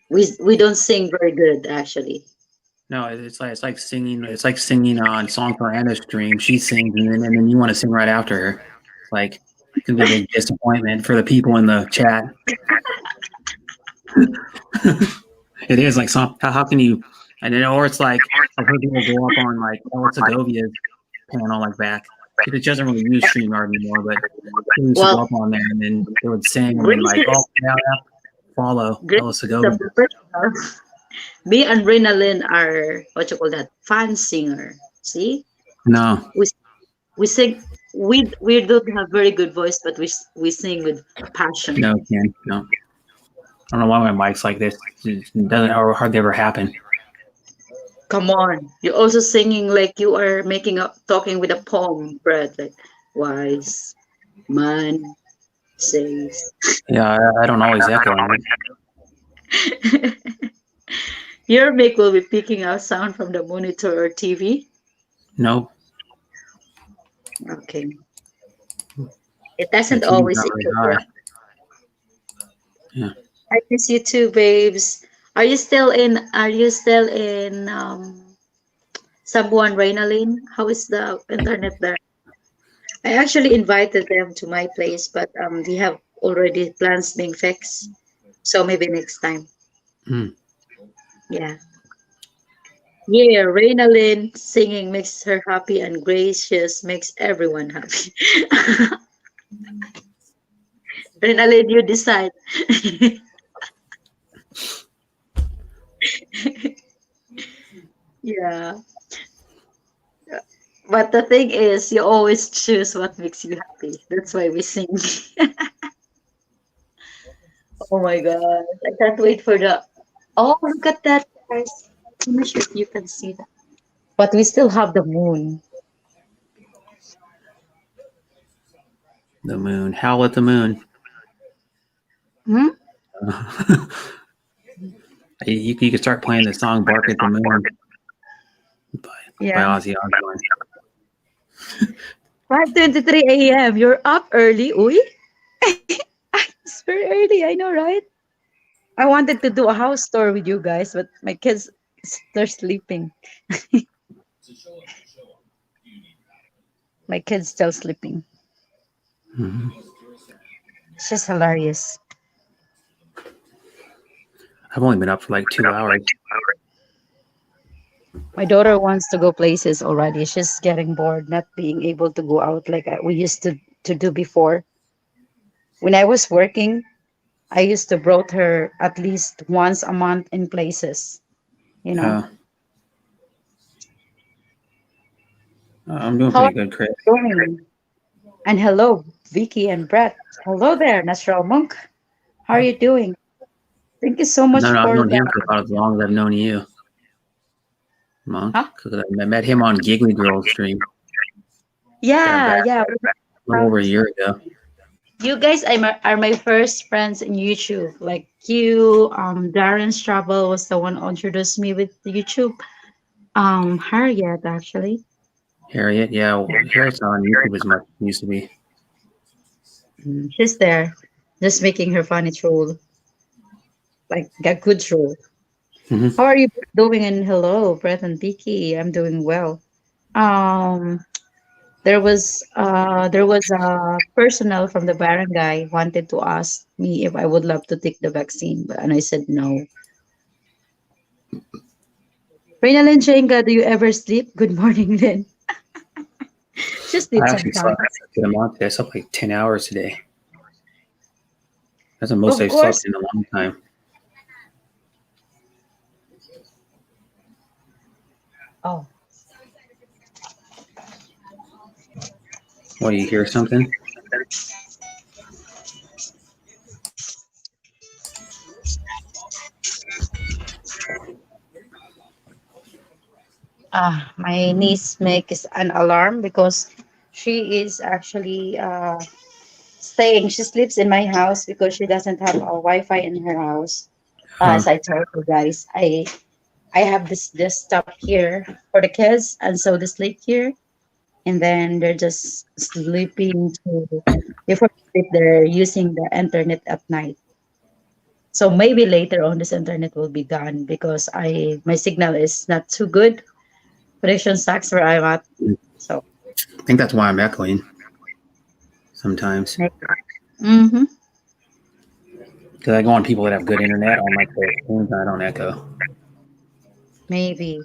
We don't sing very good actually. No, it's like singing. It's like singing on Song for Anna's stream. She sings, and then you want to sing right after her. Like it's gonna be a big disappointment for the people in the chat. It is like some. How can you? And then, or it's like I've heard people go up on like Ella Segovia's panel like back. She doesn't really use StreamYard anymore, but they used to go Well, up on there and then they would sing and then Gracie like, oh, is yeah, follow Gracie Ella is a Segovia. professional. Me and Reynalyn are what you call that fan singer. See, No, we we sing. We don't have very good voice, but we sing with passion. no, Ken, no. I don't know why my mic's like this. It doesn't or hardly ever happen. Come on, you're also singing like you are making up talking with a poem, Brad. Like wise man says. Yeah, I don't always echo on it. Your mic will be picking out sound from the monitor or TV. Nope. Okay, it The doesn't TV's always not really equal. high. Yeah. I miss you too, babes. Are you still in Sabuan Reynalyn? How is the internet there? I actually invited them to my place, but they have already plans being fixed. So maybe next time. Mm. Yeah. Yeah, Reynalyn singing makes her happy and gracious makes everyone happy. Reynalyn, you decide. Yeah. But the thing is, you always choose what makes you happy. That's why we sing. Oh my god. I can't wait for the. Oh, look at that, guys. I'm not sure if you can see that. But we still have the moon. The moon. Howl at the moon. Hmm? You could start playing the song "Bark at the Moon" by Yeah. Ozzy Osbourne. 5:23 a.m. You're up early, uy. It's very early, I know, right? I wanted to do a house tour with you guys, but my kids, they're sleeping. My kids still sleeping. Mhm. It's just hilarious. I've only been up for like 2 hours. My daughter wants to go places already. She's getting bored not being able to go out like we used to do before. When I was working, I used to brought her at least once a month in places, you know. Uh, I'm doing How are pretty good, Chris. you doing? And hello, Vicky and Brett. Hello there, Natural Monk. How are you doing? Thank you so No, much no, I've for known the him for about as long as I've known you, Monk. huh? Because I met him on Giggly Girls stream Yeah, back yeah. a little over a year ago. You guys are my first friends in YouTube. Like you, Darren's Travel was the one who introduced me with YouTube. Harriet actually. Harriet, yeah, Harriet's not on YouTube as much as it used to be. She's there, just making her funny troll, like a good troll. Hmm. How are you doing? And hello, Brett and Vicky. I'm doing well. Um, there was a personnel from the barangay wanted to ask me if I would love to take the vaccine, but and I said no. Reynal and Shenga, do you ever sleep? Good morning, Lynn. She I sleeps actually sometimes. slept a good amount today. I slept like 10 hours today. That's the most Of I've slept course. in a long time. Oh, What, do you hear something? my niece makes an alarm because she is actually staying. She sleeps in my house because she doesn't have a Wi-Fi in her house. Huh. As I told you guys, I have this desktop here for the kids, and so they sleep here, and then they're just sleeping to before they sleep. They're using the internet at night. So maybe later on, this internet will be gone because I my signal is not too good. Connection sucks where I'm at. So I think that's why I'm echoing sometimes. mm-hmm, Because I go on people that have good internet on like their phones and I don't echo. maybe.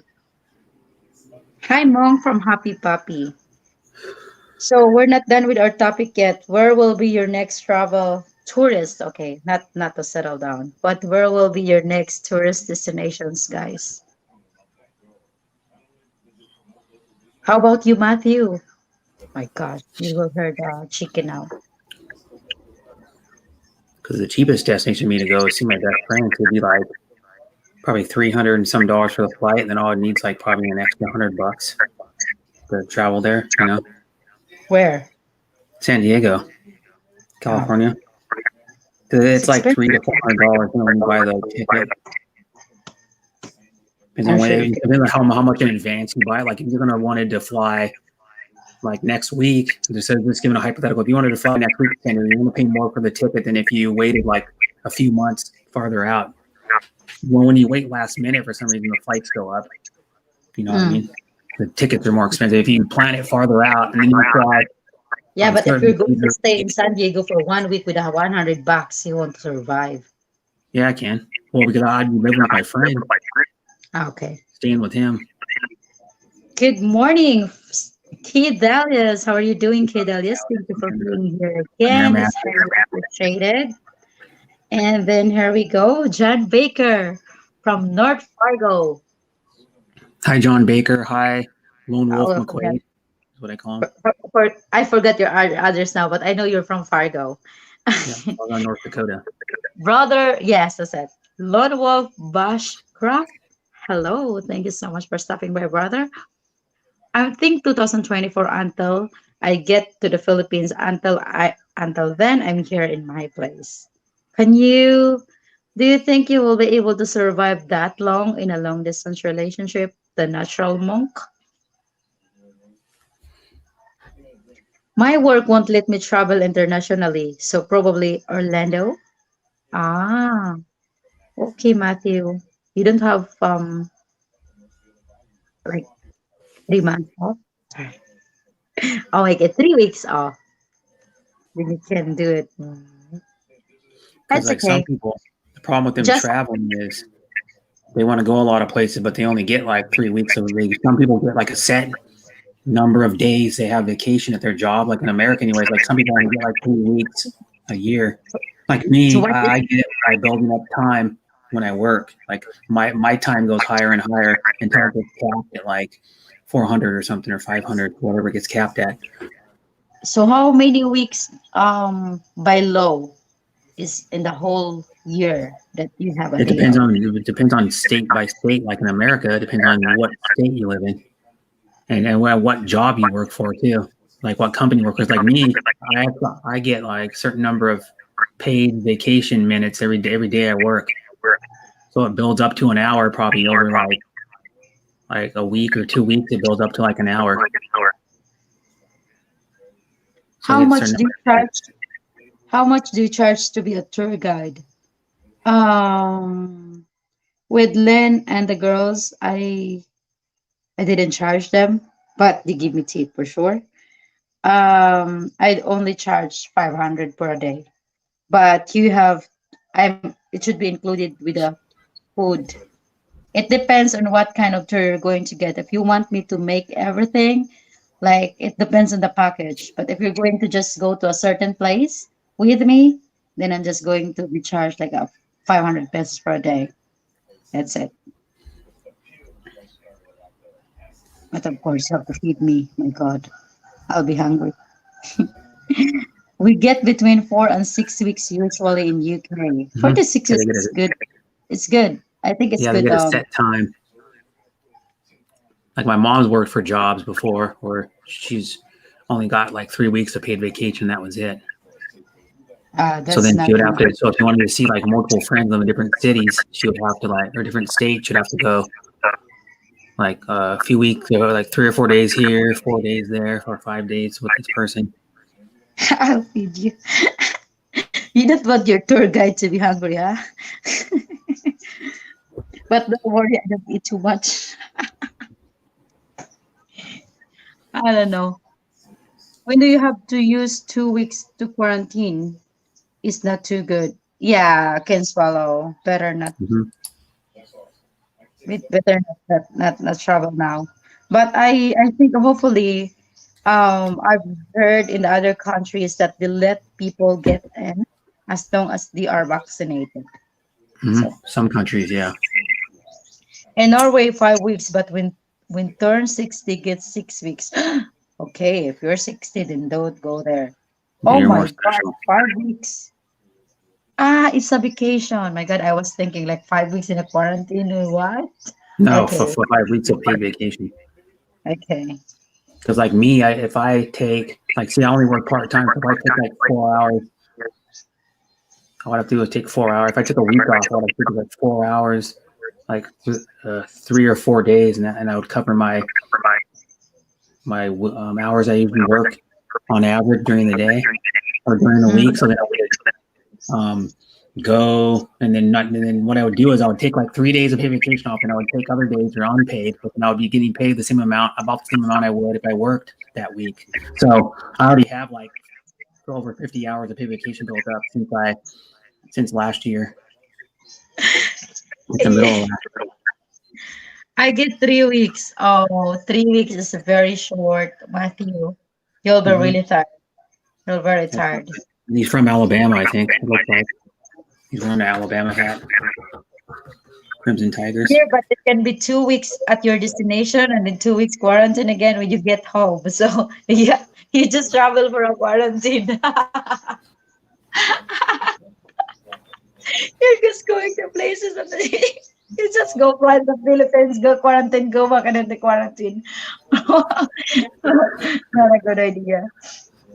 Hi, Mong from Happy Puppy. So we're not done with our topic yet. Where will be your next travel tourist? Okay, not to settle down, but where will be your next tourist destinations, guys? How about you, Matthew? My gosh, you will hear the chicken now. Because the cheapest destination for me to go is see my best friend could be like probably 300 and some dollars for the flight, and then all it needs like probably an extra $100 to travel there. Where? San Diego, Oh, California. it's It's like expensive. $300 to $400 when you buy the ticket. Depends on I'm when, sure. depends on how much in advance you buy. Like if you're gonna wanted to fly like next week, just giving a hypothetical, if you wanted to fly next week, you're going to pay more for the ticket than if you waited like a few months farther out. Well, when you wait last minute, for some reason, the flights go up. You know what I Mm. mean? The tickets are more expensive. If you plan it farther out and then you fly Yeah, on but if you're certain going to major stay in weeks, San Diego for 1 week with a $100, you won't survive. yeah, I can. Well, because I'd be living with my friend, Okay. staying with him. Good morning, Kid Dalius. How are you doing, Kid Dalius? Thank you for being here Air again. It's Master. highly appreciated. And then here we go, John Baker from North Fargo. Hi, John Baker. Hi, Lone Wolf Oh, I forgot. McQuaid is what I call him. I forgot your others now, but I know you're from Fargo. Yeah, I was on North Dakota. Brother, yes, that's it. Lone Wolf Bushcraft. Hello, thank you so much for stopping by, brother. I think 2024 until I get to the Philippines. Until then I'm here in my place. Can you do you think you will be able to survive that long in a long distance relationship? The natural monk? My work won't let me travel internationally, so probably Orlando. Ah, okay, Matthew. You don't have like 3 months off? Oh, I get 3 weeks off. Then you can do it. Because That's like some okay. people, the problem with them Just traveling is they want to go a lot of places, but they only get like 3 weeks of leave. Some people get like a set number of days they have vacation at their job, like in America, anyways. Like some people only get like 3 weeks a year. Like so me, what is I get it by building up time when I work. Like my time goes higher and higher until it gets capped at like 400 or something or 500, whatever it gets capped at. so how many weeks by law is in the whole year that you have a day off? It depends on state by state. Like in America, it depends on what state you live in and what job you work for too. Like what company you work with. Like me, I I get like a certain number of paid vacation minutes every day I work. So it builds up to an hour probably over like like a week or 2 weeks, it builds up to like an hour. So How get much certain. do you charge? How much do you charge to be a tour guide? Um, with Lynn and the girls, I didn't charge them, but they give me tip for sure. I'd only charge 500 per day. But you have, it should be included with the food. It depends on what kind of tour you're going to get. If you want me to make everything, like it depends on the package. But if you're going to just go to a certain place with me, then I'm just going to be charged like a 500 pesos per day. That's it. But of course, you have to feed me. My God, I'll be hungry. We get between 4 and 6 weeks usually in UK. Mm-hmm. 46 Yeah, is good. It's good. I think it's they good. get a set time. Like my mom's worked for jobs before where she's only got like 3 weeks of paid vacation. That was it. So That's then she would have nothing. to. So if you wanted to see like multiple friends in the different cities, she would have to like, or different states, she'd have to go like a few weeks, or like 3 or 4 days here, 4 days there, or 5 days with this person. I'll feed you. You don't want your tour guide to be hungry, huh? But don't worry, I don't eat too much. I don't know. When do you have to use 2 weeks to quarantine? It's not too good. Yeah, can swallow. Better not. Mm-hmm. Better not travel now. But I think hopefully, I've heard in the other countries that they let people get in as long as they are vaccinated. Mm-hmm. So Some countries, yeah, in Norway, 5 weeks, but when turn 60, get 6 weeks. Okay, if you're 60, then don't go there. Oh you're more my God, special. 5 weeks. Ah, it's a vacation. My God, I was thinking like 5 weeks in a quarantine or what? No, Okay, for 5 weeks of paid vacation. okay. Because like me, if I take like, see, I only work part time. So if I take like 4 hours, all I have to do is take 4 hours. If I took a week off, all I have to do is like 4 hours, like 3 or 4 days, and I would cover my hours I usually work on average during the day or during the Mm. week. So that I would go, and then not, and then what I would do is I would take like 3 days of paid vacation off, and I would take other days that are unpaid, but then I would be getting paid the same amount, about the same amount I would if I worked that week. So I already have like over 50 hours of paid vacation built up since last year, like the middle of Yeah, last year. I get 3 weeks. Oh, 3 weeks is very short, Matthew. You'll be Mm-hmm. really tired. You're very tired. And he's from Alabama, I think. It looks like he's wearing an Alabama hat, Crimson Tigers. Yeah, but it can be 2 weeks at your destination and then 2 weeks quarantine again when you get home. So yeah, you just travel for a quarantine. You're just going to places and then you just go fly to the Philippines, go quarantine, go back and then the quarantine. Not a good idea.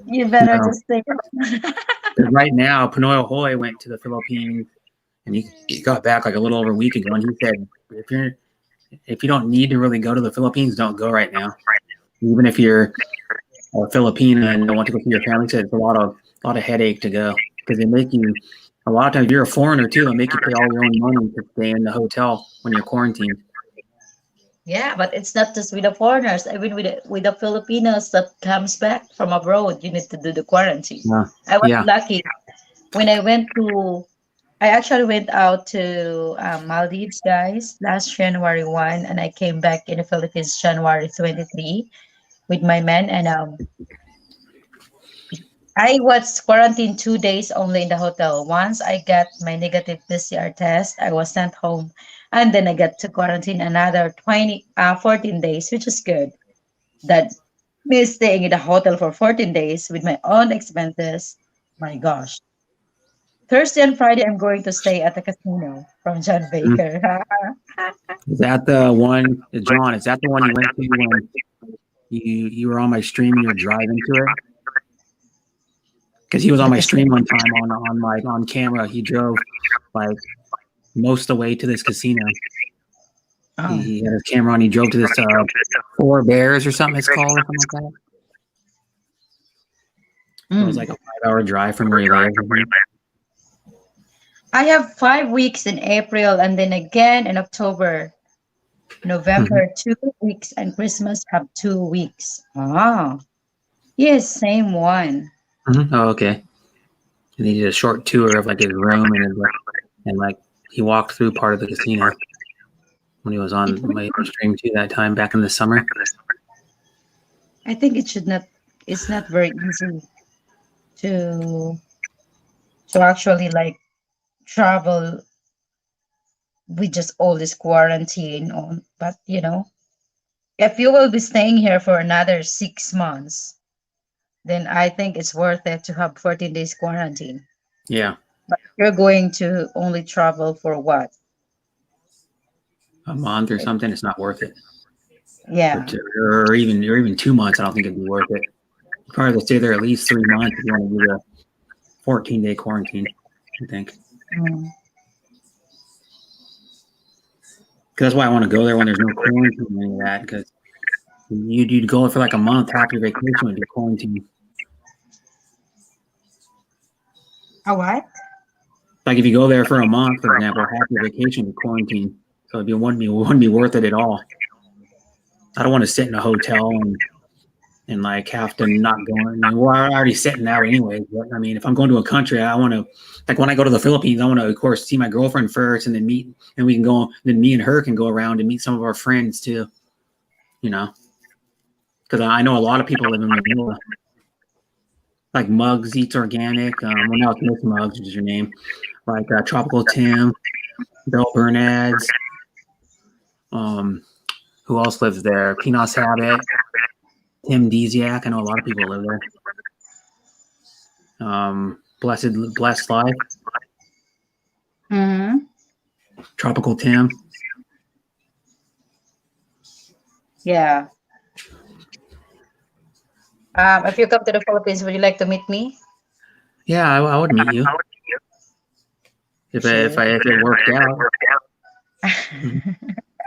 You better No, just stay. because right now Panoy Hoy went to the Philippines, and he got back like a little over a week ago, and he said if you don't need to really go to the Philippines, don't go right now. Even if you're a Filipina and don't want to go see your family, he said it's a lot of headache to go because they make you. A lot of times, if you're a foreigner too, they make you pay all your own money to stay in the hotel when you're quarantined. Yeah, but it's not just with the foreigners. Even with the Filipinos that comes back from abroad, you need to do the quarantine. Yeah, I was yeah. lucky when I went to. I actually went out to Maldives, guys, last January 1, and I came back in the Philippines January 23 with my man, and I was quarantined 2 days only in the hotel. Once I got my negative PCR test, I was sent home, and then I got to quarantine another 14 days, which is good. That me staying in the hotel for 14 days with my own expenses. My gosh. Thursday and Friday, I'm going to stay at the casino from John Mm. Baker. Is that the one, John? Is that the one you went to when you were on my stream and you were driving to it? Because he was on The my casino. stream one time on camera. He drove like most of the way to this casino. Oh. He had his camera on. He drove to this Four Bears or something it's called, or something like that. It was like a 5-hour drive from where he lives. I have 5 weeks in April and then again in October. Mm-hmm. November, 2 weeks, and Christmas have 2 weeks. Ah, yes, same one. Mm-hmm. Oh, okay. And he did a short tour of like his room and like he walked through part of the casino when he was It on would, my stream too that time back in the summer. I think it should not. It's not very easy to actually like travel with just all this quarantine on. But if you will be staying here for another 6 months, then I think it's worth it to have 14 days quarantine. Yeah, But you're going to only travel for what? a month or something. It's not worth it. Or, Yeah. two, or even 2 months. I don't think it'd be worth it. You probably have to stay there at least 3 months if you want to do the 14-day quarantine. I think. Mm. Because that's why I want to go there when there's no quarantine or any of that. Because you'd go for like a month, half your vacation would be quarantine. A what? Like if you go there for a month, for example, half your vacation would be quarantine. So it wouldn't be worth it at all. I don't want to sit in a hotel and like have to not go. I mean, we're already sitting out anyway. But I mean, if I'm going to a country, I want to, like when I go to the Philippines, I want to, of course, see my girlfriend first and then meet, and we can go, then me and her can go around and meet some of our friends too, because I know a lot of people live in Manila. Like Muggs Eats Organic. Well, now it's Miss Muggs, which is your name. Like Tropical Tim, Bill Bernads. Who else lives there? Pinos Habit, Tim Desiak. I know a lot of people live there. Blessed Life, Mm-hmm. Tropical Tim. Yeah. If you come to the Philippines, would you like to meet me? Yeah, I would meet you Sure. if it worked out.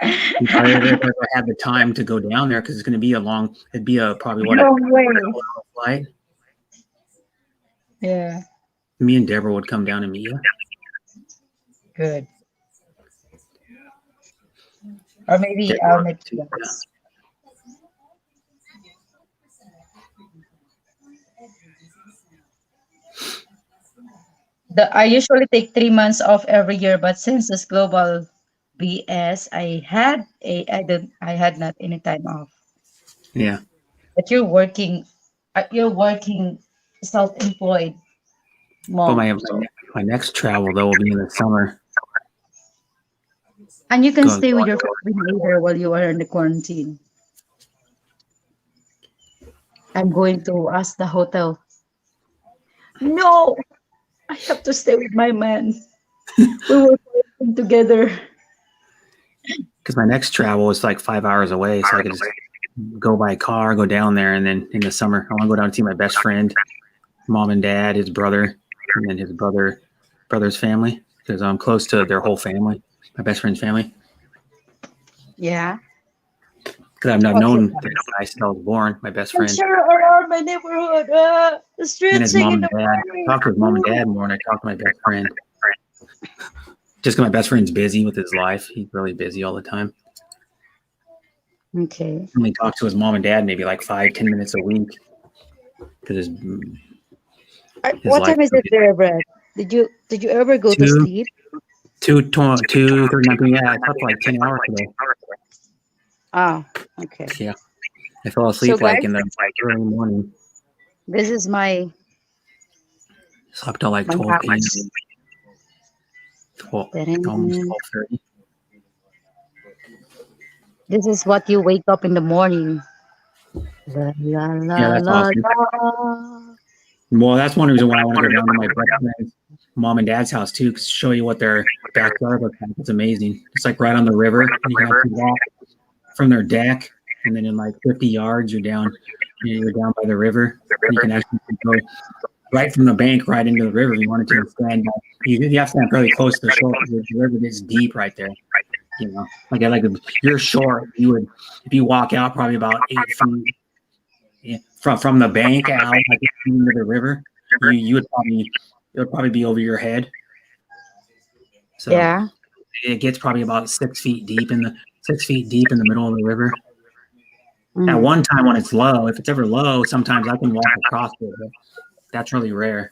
If I ever had the time to go down there, because it's going to be it'd be probably what a No way. flight. Yeah. Me and Deborah would come down and meet you. Good. Or maybe Deborah, I'll meet too, you yeah. guys. I usually take 3 months off every year, but since it's global BS, I had not any time off. Yeah. But you're working self-employed But mom. my next travel though will be in the summer. And you can Going stay with your family later while you are in the quarantine. I'm going to ask the hotel. No, I have to stay with my man. We were working together. because my next travel is like 5 hours away, so I could just go by car, go down there, and then in the summer I want to go down and see my best friend, mom and dad, his brother, and then his brother's family, because I'm close to their whole family, my best friend's family. Yeah. Because I've Okay. known this guy since I was born, my best I'm friend, sure around my neighborhood, and his stretching mom in and the dad. I talk to his mom and morning. dad more than I talk to my best friend. Just because my best friend's busy with his life, he's really busy all the time. Okay. I only talk to his mom and dad maybe like 5-10 minutes a week because his What life. time is it there, Brad? Did you ever go to Two, sleep? 2:39. Yeah, I slept for like 10 hours today. Ah, okay. Yeah, I fell So asleep like guys, in the early morning. this is Slept till like my 12 p.m. house. 12, almost Ta-da. 12:30. This is what you wake up in the morning. La la Yeah, la that's la awesome. la. Well, that's one reason why I want to go down to my best friend's mom and dad's house too, to show you what their backyard looks like. It's amazing. It's like right on the river. You can actually walk from their deck, and then in like 50 yards, you're down by the river. You can actually go right from the bank right into the river if you wanted to stand. You have to stand fairly close to the shore because the river is deep right there. Like you're short. You would if you walk out probably about 8 feet from the bank out like into the river. You would probably it would probably be over your head. So Yeah. it gets probably about 6 feet deep in the 6 feet deep in the middle of the river. At Mm. one time when it's low, if it's ever low, sometimes I can walk across it, but that's really rare.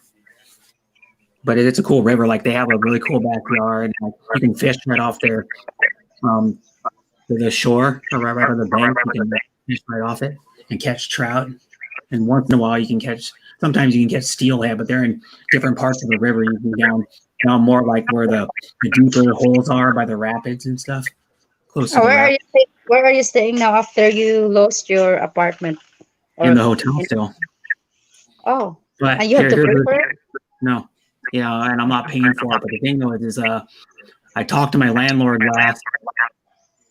But it's a cool river. Like they have a really cool backyard. Like you can fish right off their um the shore or right on the bank. You can fish right off it and catch trout. And once in a while, you can catch. Sometimes you can catch steelhead, but they're in different parts of the river. You can down more like where the deeper holes are by the rapids and stuff, close to the Where are you? rapids. Where are you staying now after you lost your apartment? In Or the hotel in, still. oh, But and you have to here's pay the for it? no, and I'm not paying for it. But the thing though is I talked to my landlord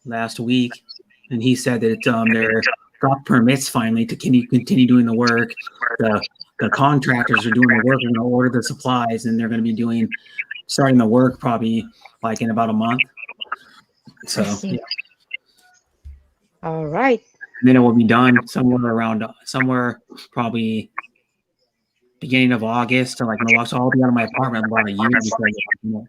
last week, and he said that they're got permits finally to continue doing the work. The the contractors are doing the work. Are going to order the supplies, and they're going to be starting the work probably like in about a month. I So yeah, see. All right. and then it will be done somewhere probably beginning of August or like no, so I'll be out of my apartment in about a year before I get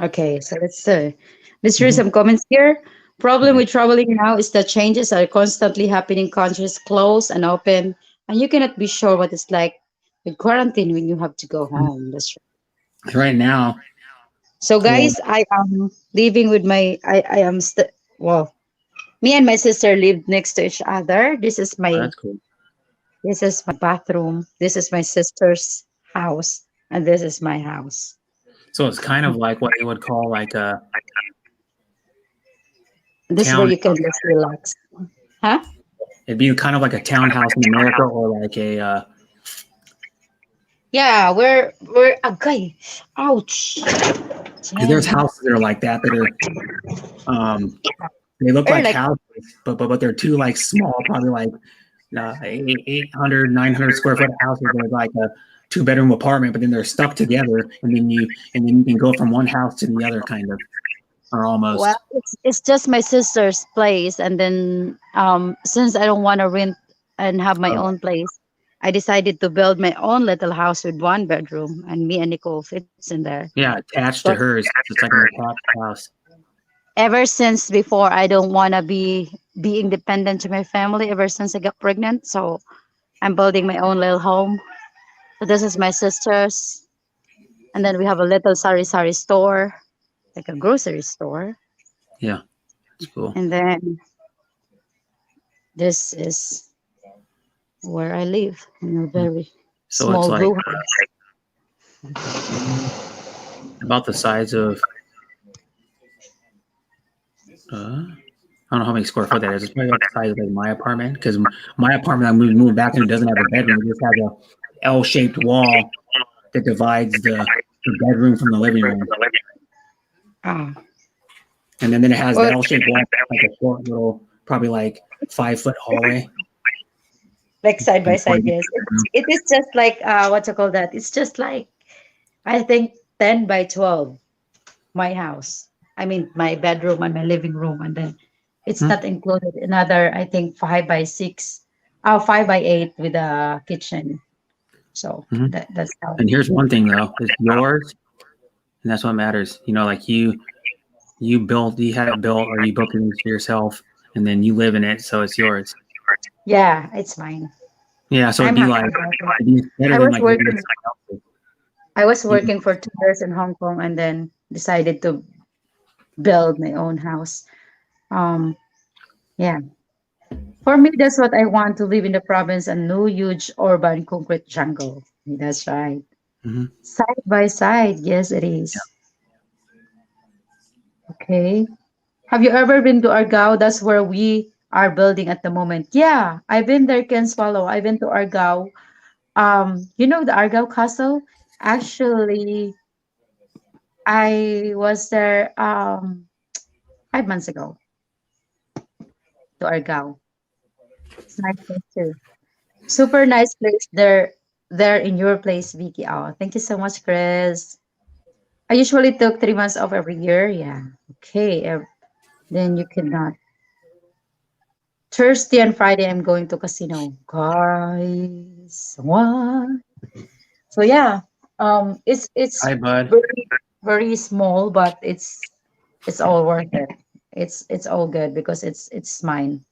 Okay, so let's read mm-hmm. some comments here. Problem Okay. with traveling now is that changes are constantly happening, countries close and open, and you cannot be sure what it's like with quarantine when you have to go home. That's true. Right now, So well, guys, I am living with I am well, me and my sister live next to each other. that's cool. This is my bathroom. This is my sister's house, and this is my house. So it's kind of like what you would call like a This is where town. you can just relax. Huh? It'd be kind of like a townhouse in America or like a Yeah, we're okay. Ouch. because there's Damn. houses that are like that that are um they look We're like like, houses, but they're too like small, probably like 800, 900 square foot houses. They're like a two-bedroom apartment, but then they're stuck together, and then you can go from one house to the other, kind of, or well, almost. it's just my sister's place, and then since I don't want to rent and have my So own place, I decided to build my own little house with one bedroom, and me and Nicole fits in there. yeah, attached But to hers, it's like an attached house. ever since before, I don't want to be independent to my family. Ever since I got pregnant, so I'm building my own little home. So this is my sister's, and then we have a little sari store, like a grocery store, Yeah, it's cool. and then this is where I live in a Hmm. very So it's small like blue house. about the size of I don't know how many square foot that is. It's probably about the size of like my apartment because my apartment I moved back into doesn't have a bedroom. It just has a L-shaped wall that divides the bedroom from the living room, Ah, and then it has the well, L-shaped wall like a short little, probably like 5 foot hallway like side by before side, you get yes. to the bedroom. It is just like what you call that? It's just like I think 10 by 12. My house. I mean my bedroom and my living room, and then it's Hmm? not included another I think 5 by 6, 5 by 8 with a kitchen. So Hmm. that's how. And here's one thing though: it's yours, and that's what matters. Like you had it built, or you built it into yourself, and then you live in it, so it's yours. Yeah, it's mine. Yeah, so I'm happy about it. it'd be better I than was like living in working. someone else's. I was You, working for 2 years in Hong Kong, and then decided to build my own house. Um, yeah. For me, that's what I want to live in the province, a new huge urban concrete jungle. That's right. mhm. Side by side, yes, it is. Okay. Have you ever been to Argao? That's where we are building at the moment. Yeah, I've been there, Can Swallow. I've been to Argao. You know the Argao Castle? Actually, I was there 5 months ago to Argao. It's nice place too. Super nice place there in your place, Vicky. Oh, thank you so much, Chris. I usually took 3 months off every year. Yeah. Okay. Then you cannot. Thursday and Friday, I'm going to casino. Guys, what? So yeah, it's Hi, bud. very very small, but it's all worth it. It's all good because it's mine.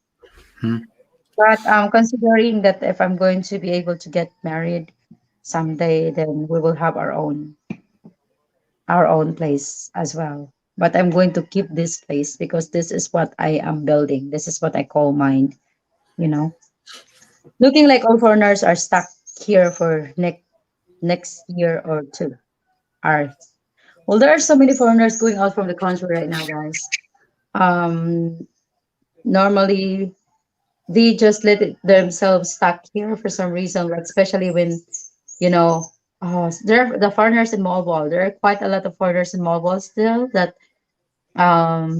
Hmm. But considering that if I'm going to be able to get married someday, then we will have our own place as well. But I'm going to keep this place because this is what I am building. This is what I call mine. You know, looking like all foreigners are stuck here for next year or two. Are well, there are so many foreigners going out from the country right now, guys. Um, Normally they just let themselves stuck here for some reason, like especially when you know, there are the foreigners in Malbol. There are quite a lot of foreigners in Malbol still that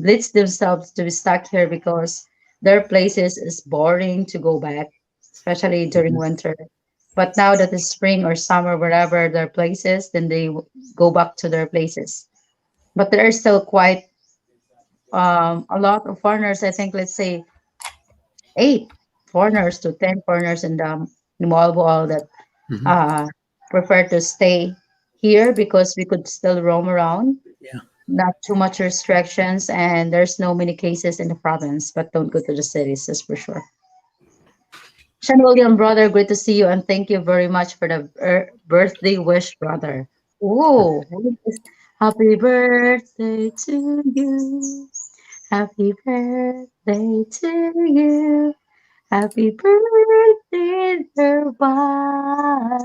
leads themselves to be stuck here because their places is boring to go back, especially during winter. But now that it's spring or summer, wherever their places, then they go back to their places. But there are still quite a lot of foreigners. I think let's say 8 foreigners to 10 foreigners in the Malbol that Hmm. uh, prefer to stay here because we could still roam around, Yeah. not too much restrictions, and there's no many cases in the province, but don't go to the cities, that's for sure. Sean William, brother, great to see you, and thank you very much for the birthday wish, brother. Oh, happy birthday to you. Happy birthday to you. Happy birthday, dear Bob.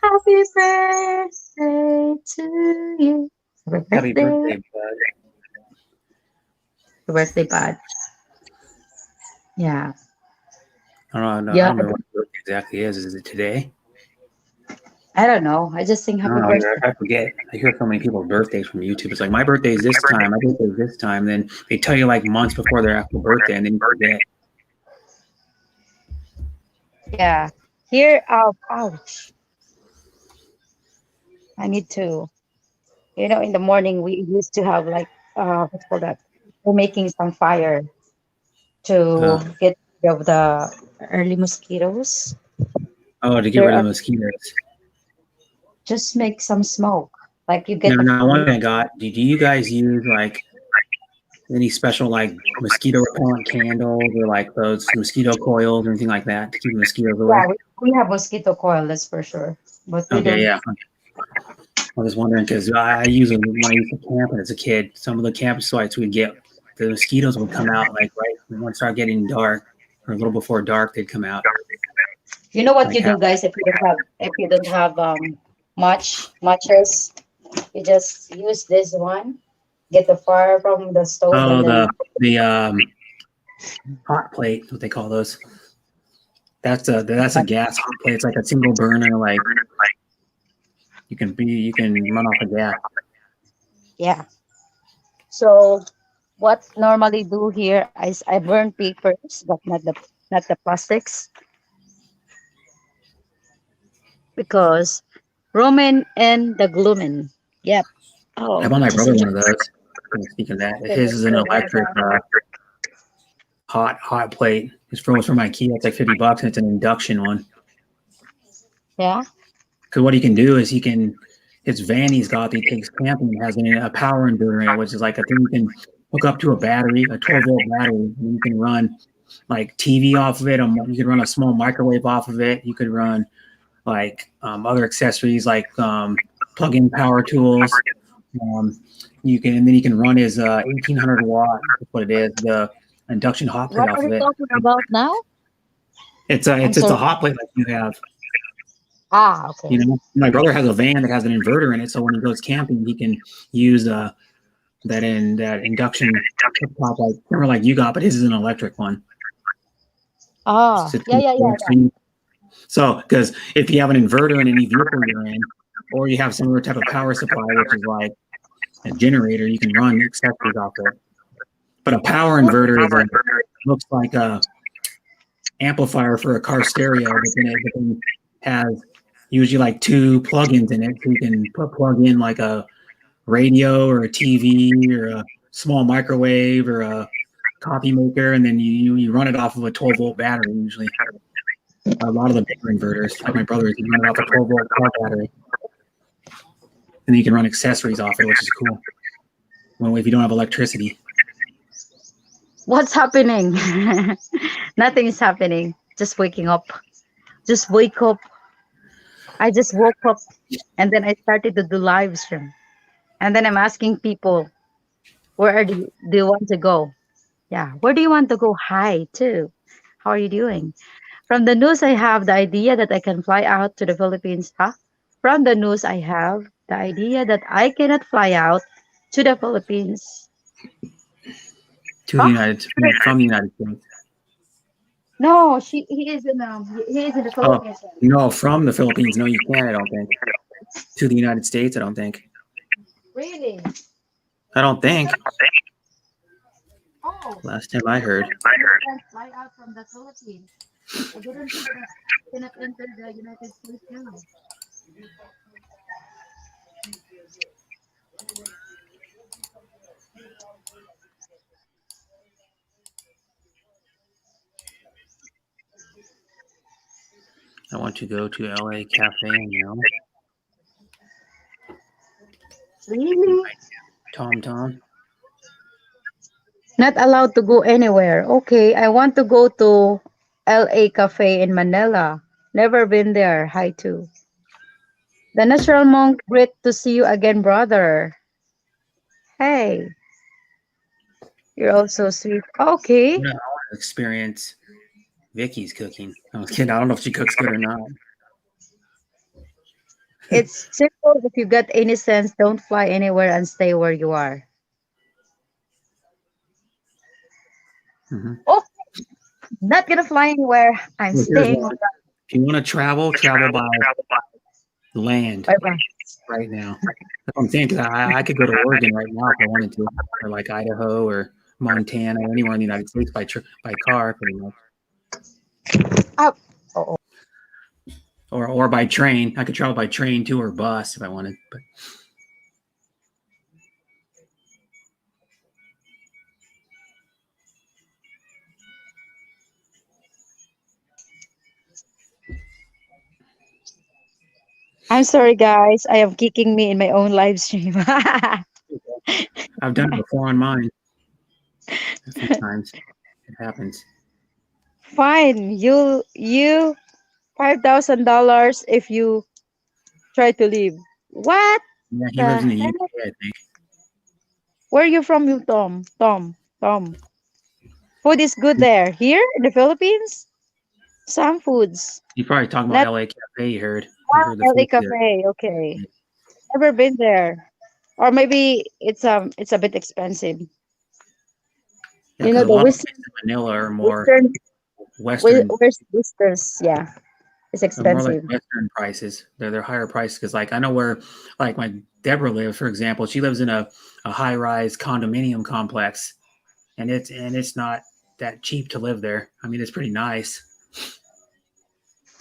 Happy birthday to you. Happy Happy birthday. birthday, bud. Happy birthday, Bud. Yeah. I don't know. I Yeah. don't remember what the birthday exactly is. Is it today? I don't know. I just sing I happy don't know either. birthday. I forget. I hear so many people's birthdays from YouTube. It's like my birthday is this time. My birthday is this time. Then they tell you like months before their actual birthday, and then you forget. Yeah. Here, ouch. I need to, in the morning we used to have like, what's called that? We're making some fire to Uh, get rid of the early mosquitoes. oh, to get There rid of are the mosquitoes. just make some smoke. Like you No, get the no. One thing I got. Do you guys use like any special like mosquito repellent candles or like those mosquito coils or anything like that to keep the mosquitoes yeah, away? we have mosquito coil, that's for sure. But we Okay, don't. yeah. I was wondering because I use it when I used to camp as a kid. Some of the campsites we'd get, the mosquitoes would come out like right when it started getting dark or a little before dark, they'd come out You know what like you how. do, guys, if you don't have much matches, you just use this one, get the fire from the stove, and Oh, then the hot plate, what they call those. That's a gas hot plate. It's like a single burner. Like you can run off a gas. yeah. So what normally do here is I burn papers, but not the plastics, because Roman and the glumin. Yep. I Oh, bought my just brother enjoy. one of those. Speaking of that, his is an electric hot plate. It's from IKEA. It's like $50, and it's an induction one. Yeah. Because what he can do is his van he's got that he takes camping has a power inverter in it, which is like a thing you can hook up to a battery, a 12-volt battery, and you can run like TV off of it. You could run a small microwave off of it. You could run like other accessories like plug-in power tools. Um, and then you can run his 1800 watt. That's what it is. The induction hot plate What are off of you it. talking about now? It's a I'm it's a sorry. hot plate like you have. Ah, okay. My brother has a van that has an inverter in it, so when he goes camping, he can use that induction cooktop like camera like you got, but his is an electric one. Ah, So, yeah, yeah, yeah, yeah. because if you have an inverter in any vehicle you're in, or you have some other type of power supply, which is like a generator, you can run accessories off it. But a power What? inverter looks like a amplifier for a car stereo, but then has usually like two plugins in it, so you can plug in like a radio or a TV or a small microwave or a coffee maker, and then you run it off of a 12-volt battery usually. A lot of the bigger inverters, like my brother's, you run it off a 12-volt car battery, and then you can run accessories off it, which is cool. Well, if you don't have electricity. What's happening? Nothing is happening. Just waking up. Just wake up. I just woke up and then I started to do live stream. And then I'm asking people, where do you want to go? Yeah, where do you want to go? Hi, too. How are you doing? From the news, I have the idea that I can fly out to the Philippines. Huh? From the news, I have the idea that I cannot fly out to the Philippines. To the Huh? United from the United States. No, he is in the Oh Philippines. no, from the Philippines. No, you can't. I don't think. To the United States, I don't think. Really? I don't think. Oh, Last time I heard. I can fly out from the Philippines. I didn't think that I cannot enter the United States now. I want to go to LA Cafe now. Really? Tom Tom. Not allowed to go anywhere. Okay, I want to go to LA Cafe in Manila. Never been there. Hi too. The natural monk, great to see you again, brother. Hey, you're also sweet. Okay, I want to experience Vicky's cooking. I was kidding. I don't know if she cooks good or not. it's simple. If you got any sense, don't fly anywhere and stay where you are. Mm-hmm. Oh, not gonna fly anywhere. I'm Well, here's staying. one. If you want to travel by land Bye bye. right now. That's what I'm saying, because I could go to Oregon right now if I wanted to, or like Idaho or Montana, or anywhere in the United States by car, pretty much, Up. Oh, or by train. I could travel by train too, or bus if I wanted. But I'm sorry, guys. I am kicking me in my own live stream. I've done it before on mine a few times. It happens. Fine. You $5,000 if you try to leave. What Yeah, he the lives in the heck? UK, I think. Where are you from, you Tom? Tom. Food is good there. Here in the Philippines, some foods. You probably talking about Not LA Cafe. You heard. You heard the LA food there. Cafe. Okay, never been there. Or maybe it's a bit expensive. Yeah, You because know a the lot of places in Manila are more Western Western. Where's Whisters? Yeah, it's They're more like expensive. Western prices. They're higher prices because, like, I know where, like, my Deborah lives, for example. She lives in a high rise condominium complex, and it's not that cheap to live there. I mean, it's pretty nice.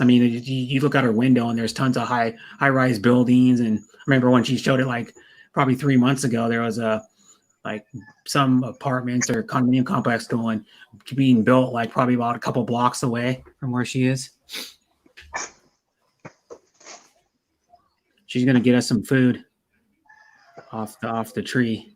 I mean, you look out her window and there's tons of high rise buildings. And I remember when she showed it, like probably 3 months ago, there was a like some apartments or condominium complex going being built like probably about a couple blocks away from where she is. She's gonna get us some food off the tree.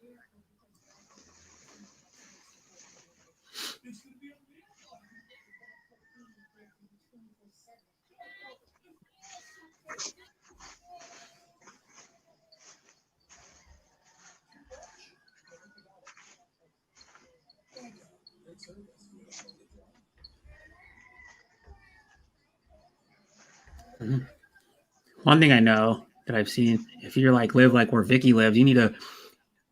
Mhm. One thing I know that I've seen, if you're like live like where Vicky lives, you need a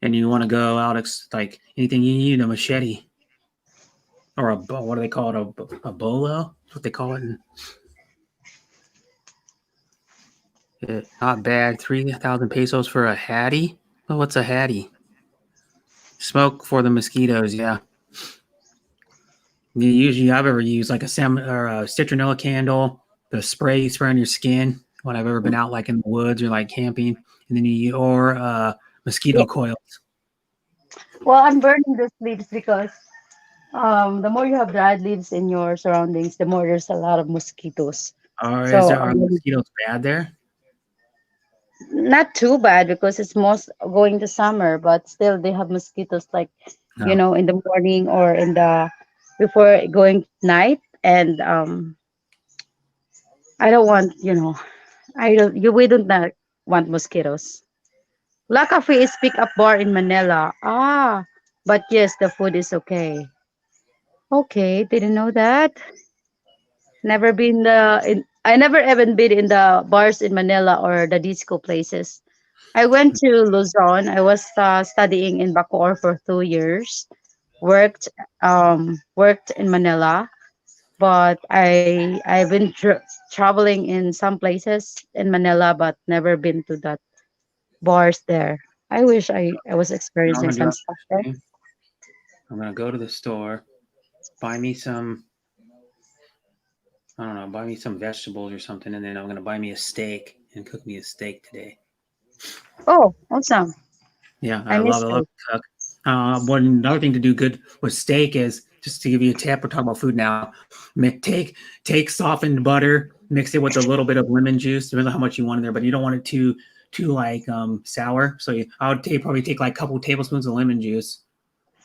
and you want to go out like anything, you need a machete or what do they call it, a bolo? That's what they call it. Not bad. 3,000 pesos for a hattie. Well, what's a hattie? Smoke for the mosquitoes. Yeah. Usually, I've ever used like a citronella candle, the spray you spray on your skin when I've ever been out like in the woods or like camping, and then you or mosquito Yeah. coils. Well, I'm burning those leaves because the more you have dried leaves in your surroundings, the more there's a lot of mosquitoes. Or is So there are mosquitoes bad there? not too bad because it's most going to summer, but still they have mosquitoes like No. in the morning or in the before going night. And I don't want I don't you we don't not want mosquitoes. La Cafe is pick up bar in Manila. Ah, but yes, the food is okay. Okay, didn't know that. Never been I never even been in the bars in Manila or the disco places. I went to Luzon. I was studying in Bacoor for 2 years. Worked in Manila, but I've been traveling in some places in Manila, but never been to that bars there. I wish I was You know what I'm experiencing gonna do some after stuff there. stream? I'm gonna go to the store, buy me some, I don't know, buy me some vegetables or something, and then I'm gonna buy me a steak and cook me a steak today. Oh, awesome! Yeah, I I miss love it. to cook. One another thing to do good with steak is just to give you a tip. We're talking about food now. Take softened butter, mix it with a little bit of lemon juice, depends on how much you want in there, but you don't want it too like sour. So I would probably take like a couple tablespoons of lemon juice,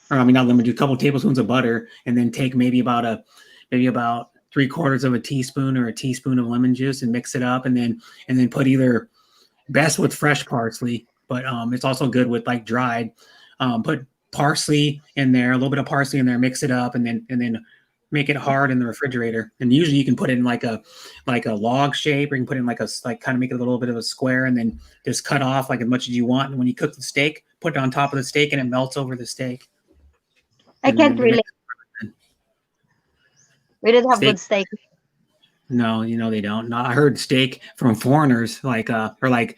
or I mean not lemon juice, a couple tablespoons of butter, and then take maybe about 3/4 of a teaspoon or a teaspoon of lemon juice and mix it up, and then put either best with fresh parsley, but it's also good with like dried. Put parsley in there, a little bit of parsley in there, mix it up, and then make it hard in the refrigerator. And usually you can put it in like a log shape, or you can put it in like kind of make it a little bit of a square, and then just cut off like as much as you want. And when you cook the steak, put it on top of the steak, and it melts over the steak. I And can't then it relate. makes We didn't have steak. good steak. No, they don't. No, I heard steak from foreigners or like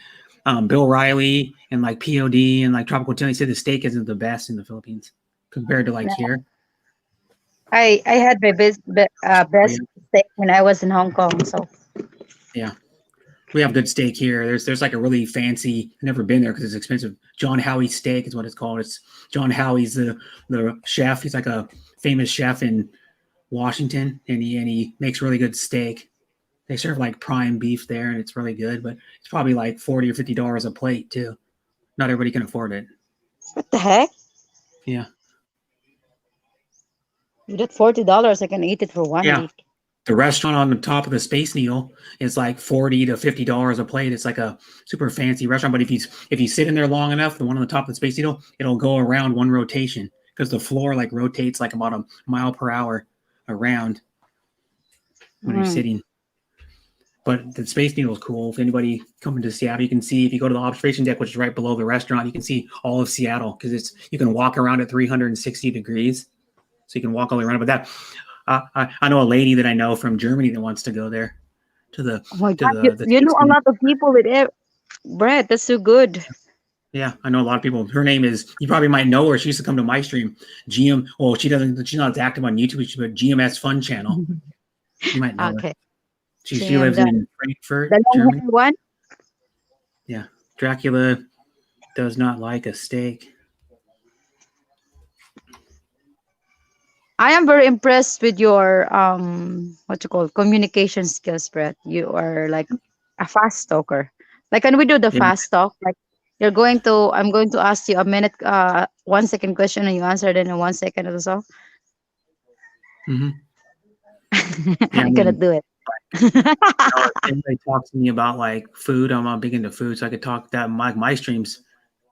Bill Riley and like POD and like Tropical Chili said the steak isn't the best in the Philippines compared to like No. here. I had my Oh yeah, best steak when I was in Hong Kong. So yeah. We have good steak here. There's like a really fancy. I've never been there because it's expensive. John Howie Steak is what it's called. It's John Howie's the chef. He's like a famous chef in Washington, and he makes really good steak. They serve like prime beef there, and it's really good. But it's probably like $40 or $50 a plate too. Not everybody can afford it. what the heck? Yeah, With that $40, I can eat it for one yeah. week. The restaurant on the top of the Space Needle is like $40 to $50 a plate. It's like a super fancy restaurant. But if you sit in there long enough, the one on the top of the Space Needle, it'll go around one rotation because the floor like rotates like about a mile per hour around when you're Mm. sitting. But the Space Needle is cool. If anybody coming to Seattle, you can see if you go to the observation deck, which is right below the restaurant, you can see all of Seattle because you can walk around at 360 degrees, so you can walk all the way around. But that I know a lady that I know from Germany that wants to go there to the Oh my to God, you, the you know Space a Needle. lot of people with bread. That's so good. Yeah, I know a lot of people. Her name is, you probably might know her. She used to come to my stream. GM. Well, she doesn't. She's not as active on YouTube, but GMS Fun Channel. You might know her. Okay. She And lives in Frankfurt, the long Germany. hair one. Yeah, Dracula does not like a steak. I am very impressed with your what you call communication skills, Brett. You are like a fast talker. Like, can we do the Yeah. fast talk? Like, I'm going to ask you a minute, 1 second question, and you answer it in 1 second or so. Mm-hmm. Yeah, I I cannot mean, do it. if anybody talks to me about like food, I'm not big into food, so I could talk that my streams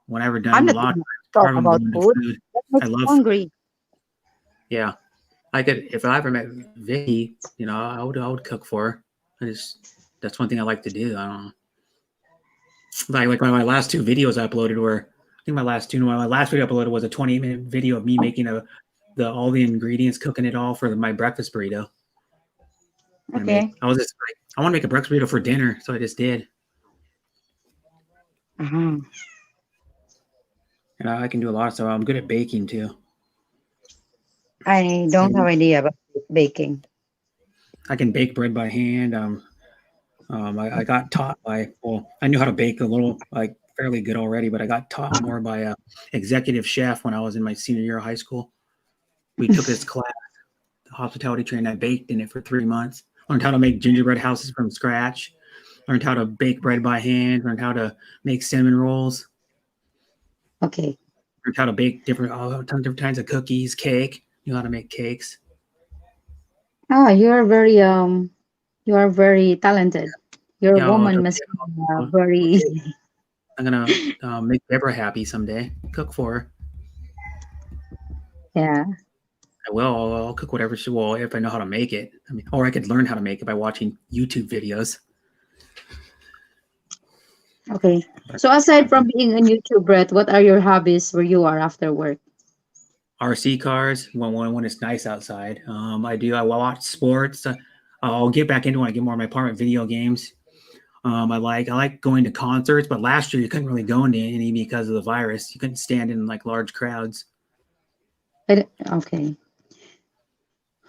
whenever I'm done. A not lot of going to times, talk part of them go about into food. food. That I makes me love food. hungry. Yeah, I could if I ever met Vicky, I would cook for her. That's one thing I like to do. I don't know. Like my last two videos I uploaded were, I think my last video I uploaded was a 20-minute video of me making all the ingredients, cooking it all for my breakfast burrito. Okay. I was just like, I want to make a breakfast burrito for dinner, so I just did. Uh-huh. And I can do a lot of stuff. I'm good at baking too. I I don't have can, idea about baking. I can bake bread by hand. I got taught I knew how to bake a little, like fairly good already, but I got taught more by a executive chef when I was in my senior year of high school. We took this class, hospitality training. I baked in it for 3 months. Learned how to make gingerbread houses from scratch. Learned how to bake bread by hand. Learned how to make cinnamon rolls. Okay. Learned how to bake different kinds of cookies, cake. Knew how to make cakes. Ah, you are very talented. Your woman Okay, must be very, okay. I'm gonna make Deborah happy someday. Cook for her. yeah. I will. I'll cook whatever she will if I know how to make it. I mean, or I could learn how to make it by watching YouTube videos. Okay. But So aside from being on YouTube, Brett, what are your hobbies where you are after work? RC cars when it's nice outside. I watch sports. I'll get back into when I get more in my apartment. Video games. I like going to concerts, but last year you couldn't really go into any because of the virus. You couldn't stand in like large crowds. Okay.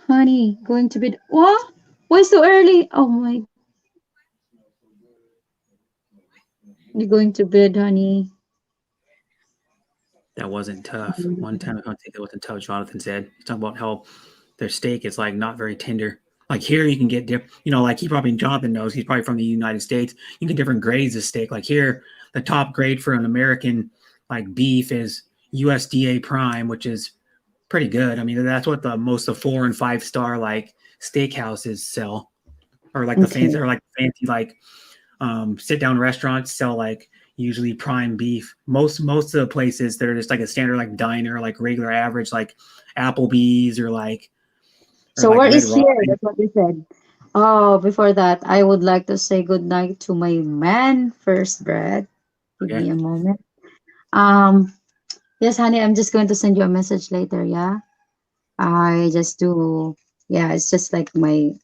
Honey, going to bed. What? Why so early? Oh my, you're going to bed, honey. That wasn't tough. One time I don't think it wasn't tough. Jonathan said, he's talking about how their steak is like not very tender. Like here, you can get like he probably Jonathan knows he's probably from the United States. You get different grades of steak. Like here, the top grade for an American like beef is USDA Prime, which is pretty good. I mean, that's what the most of 4 and 5 star like steakhouses sell, or like the fancy Okay. or like fancy like sit down restaurants sell like usually prime beef. Most of the places that are just like a standard like diner, like regular average, like Applebee's or So like where Red is here? Robin. That's what you said. Oh, before that, I would like to say good night to my man first, Brett. Give Okay, me a moment. Um, yes, honey, I'm just going to send you a message later, yeah? I just do, yeah, it's just like I'm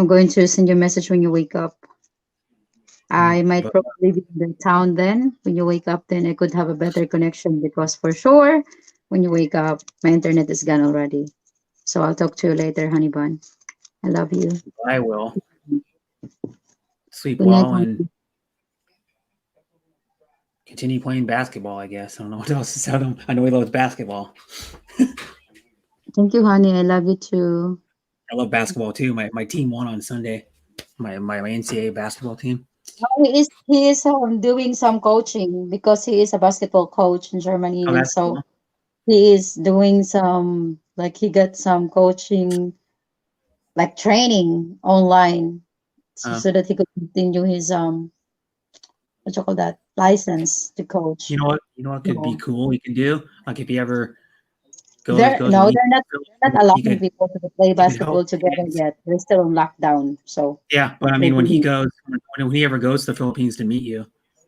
going to send you a message when you wake up. I might but probably be in the town then. When you wake up, then I could have a better connection because for sure, when you wake up, my internet is gone already. So I'll talk to you later, honey bun. I love you. I will sleep Good night, well and honey. continue playing basketball. I guess I don't know what else to tell them. I know he loves basketball. Thank you, honey. I love you too. I love basketball too. My team won on Sunday. My NCAA basketball team. He is doing some coaching because he is a basketball coach in Oh, Germany, and that's so cool. he is doing some like he got some coaching like training online Uh, so that he could continue his what you call that license to you coach. know what? You know what could be So cool. You can do like if he ever they're goes no, elite, they're not he allowing could people to play he could help basketball together kids. yet. They're still on lockdown. So Yeah, but I they're mean, doing when he ever goes to the Philippines to meet you,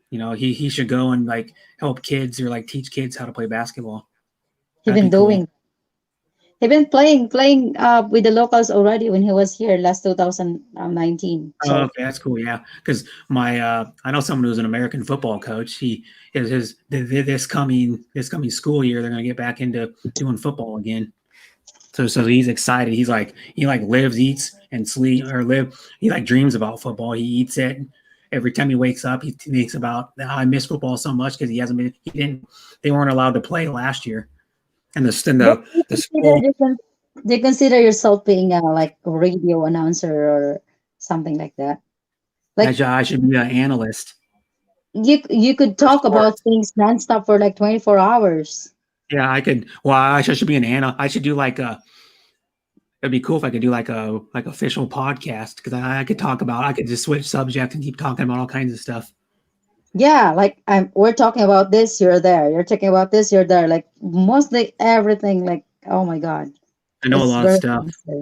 he should go and like help kids or like teach kids how to play basketball. he That'd been be cool. doing he been playing with the locals already when he was here last 2019. Oh, So okay, that's cool. Yeah, because my I know someone who's an American football coach. He is this coming school year they're going to get back into doing football again. So he's excited. He lives, eats, and sleep or live. He like dreams about football. He eats it. Every time he wakes up, he thinks about I miss football so much because he hasn't been. He didn't. They weren't allowed to play last year, and but you the consider school. do you consider yourself being a like a radio announcer or something like that? Like I should be an analyst you could for talk about sports. things nonstop for like 24 hours. Yeah, I could. Well, I should be an anal. I should do like a. It'd be cool if I could do like official podcast because I could talk about. I could just switch subjects and keep talking about all kinds of stuff. Yeah, like we're talking about this, you're there. You're talking about this, you're there. Like mostly everything. Like oh my god, I know a it's lot of very stuff. faster.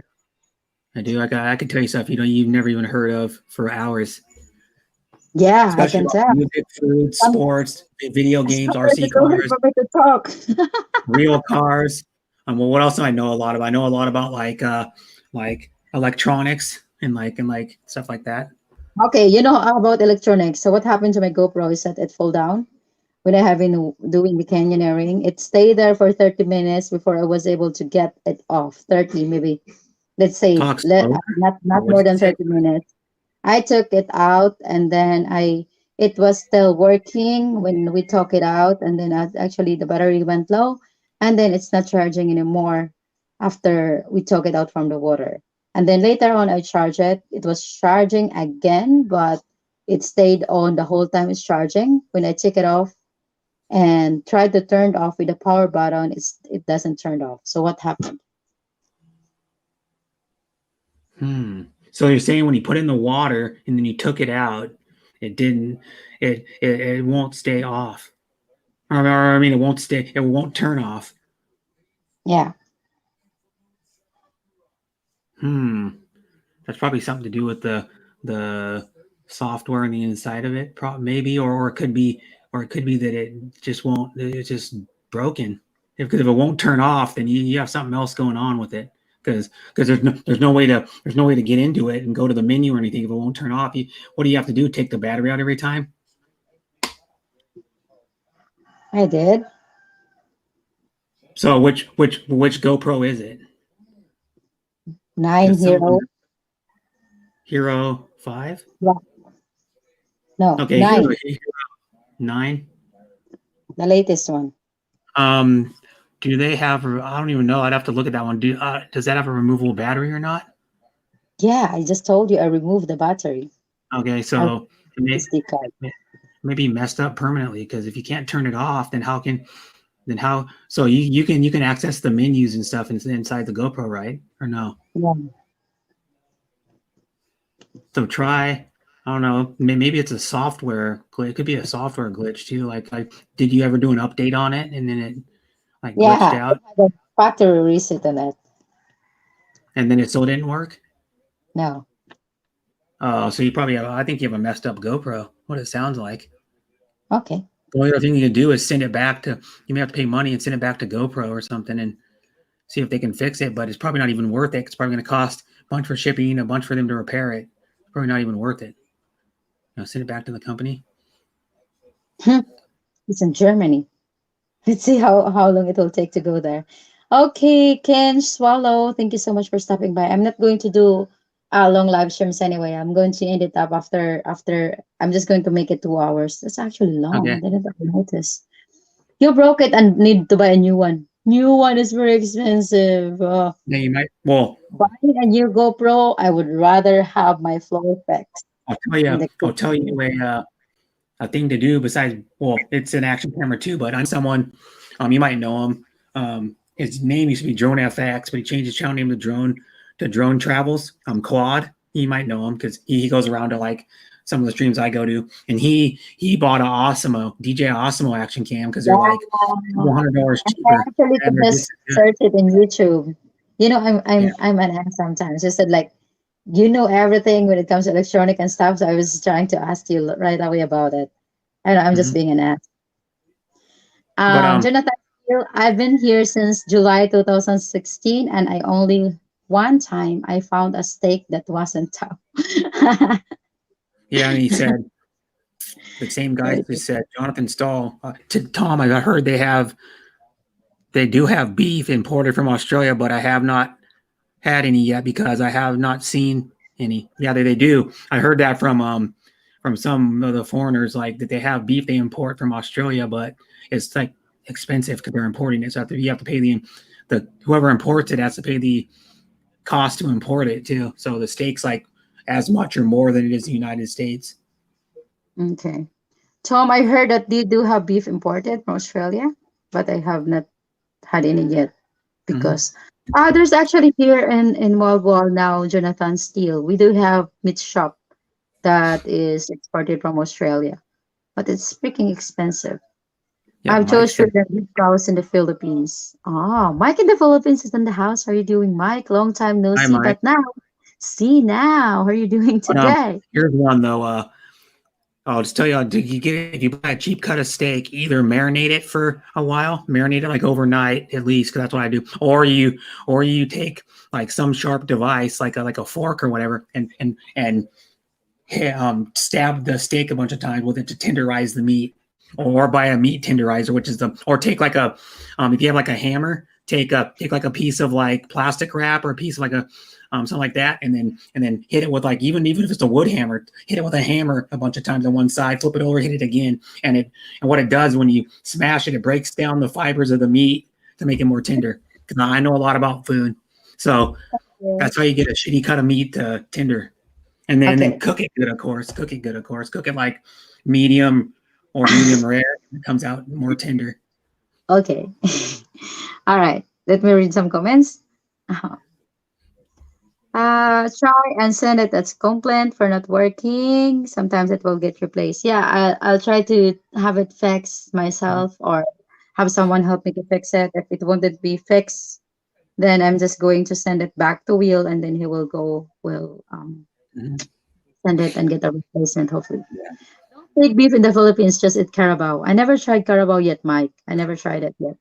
I do. I can tell you stuff you've never even heard of for hours, Yeah, I especially can about tell. music, food, Some sports, video games, sometimes RC it's only cars, for me to talk. real cars. Well, what else do I know a lot of? I know a lot about like electronics and stuff like that. Okay, you know about electronics. So what happened to my GoPro is that it fall down when I have been doing the canyoneering. It stayed there for 30 minutes before I was able to get it off. 30 maybe. Let's say Talk slower. not Or not what'd more you than say? 30 minutes. I took it out and then I it was still working when we took it out, and then actually the battery went low, and then it's not charging anymore after we took it out from the water. And then later on, I charged it. It was charging again, but it stayed on the whole time it's charging. When I took it off and tried to turn it off with the power button, it doesn't turn off. So what happened? So you're saying when you put it in the water and then you took it out, it didn't, it won't stay off. Or I mean, it won't stay, it won't turn off. Yeah. Hmm. That's probably something to do with the software on the inside of it, maybe, or it could be that it just won't. It's just broken. Because if it won't turn off, then you have something else going on with it. Because there's no way to get into it and go to the menu or anything if it won't turn off. What do you have to do? Take the battery out every time? I did. So which GoPro is it? Nine Because some of them hero. are Hero 5. Yeah. No, Okay, nine. Hero 9. The latest one. Um, do they have? I don't even know. I'd have to look at that one. Does that have a removable battery or not? Yeah, I just told you I removed the battery. Okay, I so removed it the SD card. maybe messed up permanently because if you can't turn it off, then how? So you can access the menus and stuff inside the GoPro, right? Or no? Yeah. So try. I don't know. Maybe it's a software glitch. It could be a software glitch too. Like, did you ever do an update on it and then it like glitched Yeah, out I had a factory reset on it. and then it still didn't work? No. Oh, so you probably have. I think you have a messed up GoPro. What it sounds like. Okay. The only other thing you can do is send it back to. You may have to pay money and send it back to GoPro or something and see if they can fix it. But it's probably not even worth it. It's probably going to cost a bunch for shipping, a bunch for them to repair it. It's probably not even worth it. Send it back to the company. It's in Germany. Let's see how long it will take to go there. Okay, Ken Swallow, thank you so much for stopping by. I'm not going to do long live streams anyway. I'm going to end it up after. I'm just going to make it 2 hours. That's actually long. I Okay. didn't even notice. You broke it and need to buy a new one. New one is very expensive. Yeah, you might. Well, Buying a new GoPro, I would rather have my flow effects I'll tell you. in the I'll tell you a thing to do besides. Well, it's an action camera too, but I'm someone. You might know him. His name used to be Drone FX, but he changed his channel name to Drone Travels. Claude. You might know him because he goes around to like some of the streams I go to, and he bought a Osmo DJI Osmo action cam because they're like $100 I cheaper, actually and could they're just just as good. search it in YouTube. You know, I'm Yeah. I'm I'm an ass sometimes. Just said like, you know everything when it comes to electronic and stuff. So I was trying to ask you right away about it. And I'm just Mm-hmm. being an ass. But Jonathan, I've been here since July 2016, and I only one time I found a steak that wasn't tough. yeah, and he said the same guy just said Jonathan Stahl to Tom. I heard they do have beef imported from Australia, but I have not had any yet because I have not seen any. Yeah, they do. I heard that from some of the foreigners like that they have beef they import from Australia, but it's like expensive because they're importing it. So you have to pay the whoever imports it has to pay the cost to import it too. So the steak's like as much or more than it is in the United States. Okay. Tom, I heard that they do have beef imported from Australia, but I have not had any yet Mm-hmm. because there's actually here in Wall now, Jonathan Steele. We do have meat shop that is exported from Australia, but it's freaking expensive. Yeah, I've Mike chose for said. the beef house in the Philippines. Ah, Mike in the Philippines is in the house. How are you doing, Mike? Long time no Hi, see, Mike. but now see now. How are you doing But today? here's one though. I'll just tell you, if you buy a cheap cut of steak, either marinate it for a while, marinate it like overnight at least, because that's what I do, or you take like some sharp device like a fork or whatever, and stab the steak a bunch of times with it to tenderize the meat, or buy a meat tenderizer, which is or take like if you have like a hammer, take like a piece of like plastic wrap or a piece of like a something like that, and then hit it with like even if it's a wood hammer, hit it with a hammer a bunch of times on one side, flip it over, hit it again, and what it does when you smash it, it breaks down the fibers of the meat to make it more tender. Because I know a lot about food, so Yeah. that's how you get a shitty cut of meat to tender, and then Okay. cook it good, of course. Cook it good, of course. Cook it like medium or medium rare. It comes out more tender. Okay. All right. Let me read some comments. Try and send it as complaint for not working. Sometimes it will get replaced. Yeah, I'll try to have it fixed myself or have someone help me to fix it. If it won't be fixed, then I'm just going to send it back to Will, and then he will Mhm. send it and get a replacement. Hopefully, don't take beef in the Philippines. Just eat carabao. I never tried carabao yet, Mike. I never tried it yet.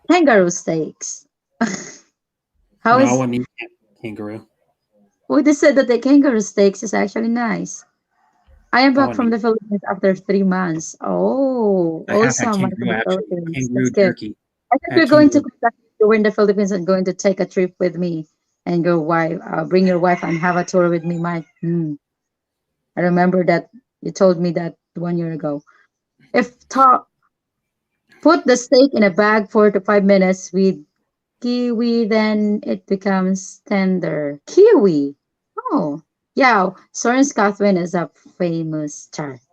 Kangaroo steaks. How No, I is wouldn't eat kangaroo. Who they said that the kangaroo steaks is actually nice? I am I back wouldn't from eat. the Philippines after 3 months. Oh, I have had awesome. I'm from kangaroo the actually. Philippines. Kangaroo That's good. jerky. I think I you're had going to kangaroo. contact you in the Philippines and going to take a trip with me and your wife. Bring your wife and have a tour with me, Mike. I remember that you told me that 1 year ago. If ta- Put the steak in a bag 4 to 5 minutes with kiwi, then it becomes tender. Kiwi. Oh, yeah. Soren Scothwin is a famous chef.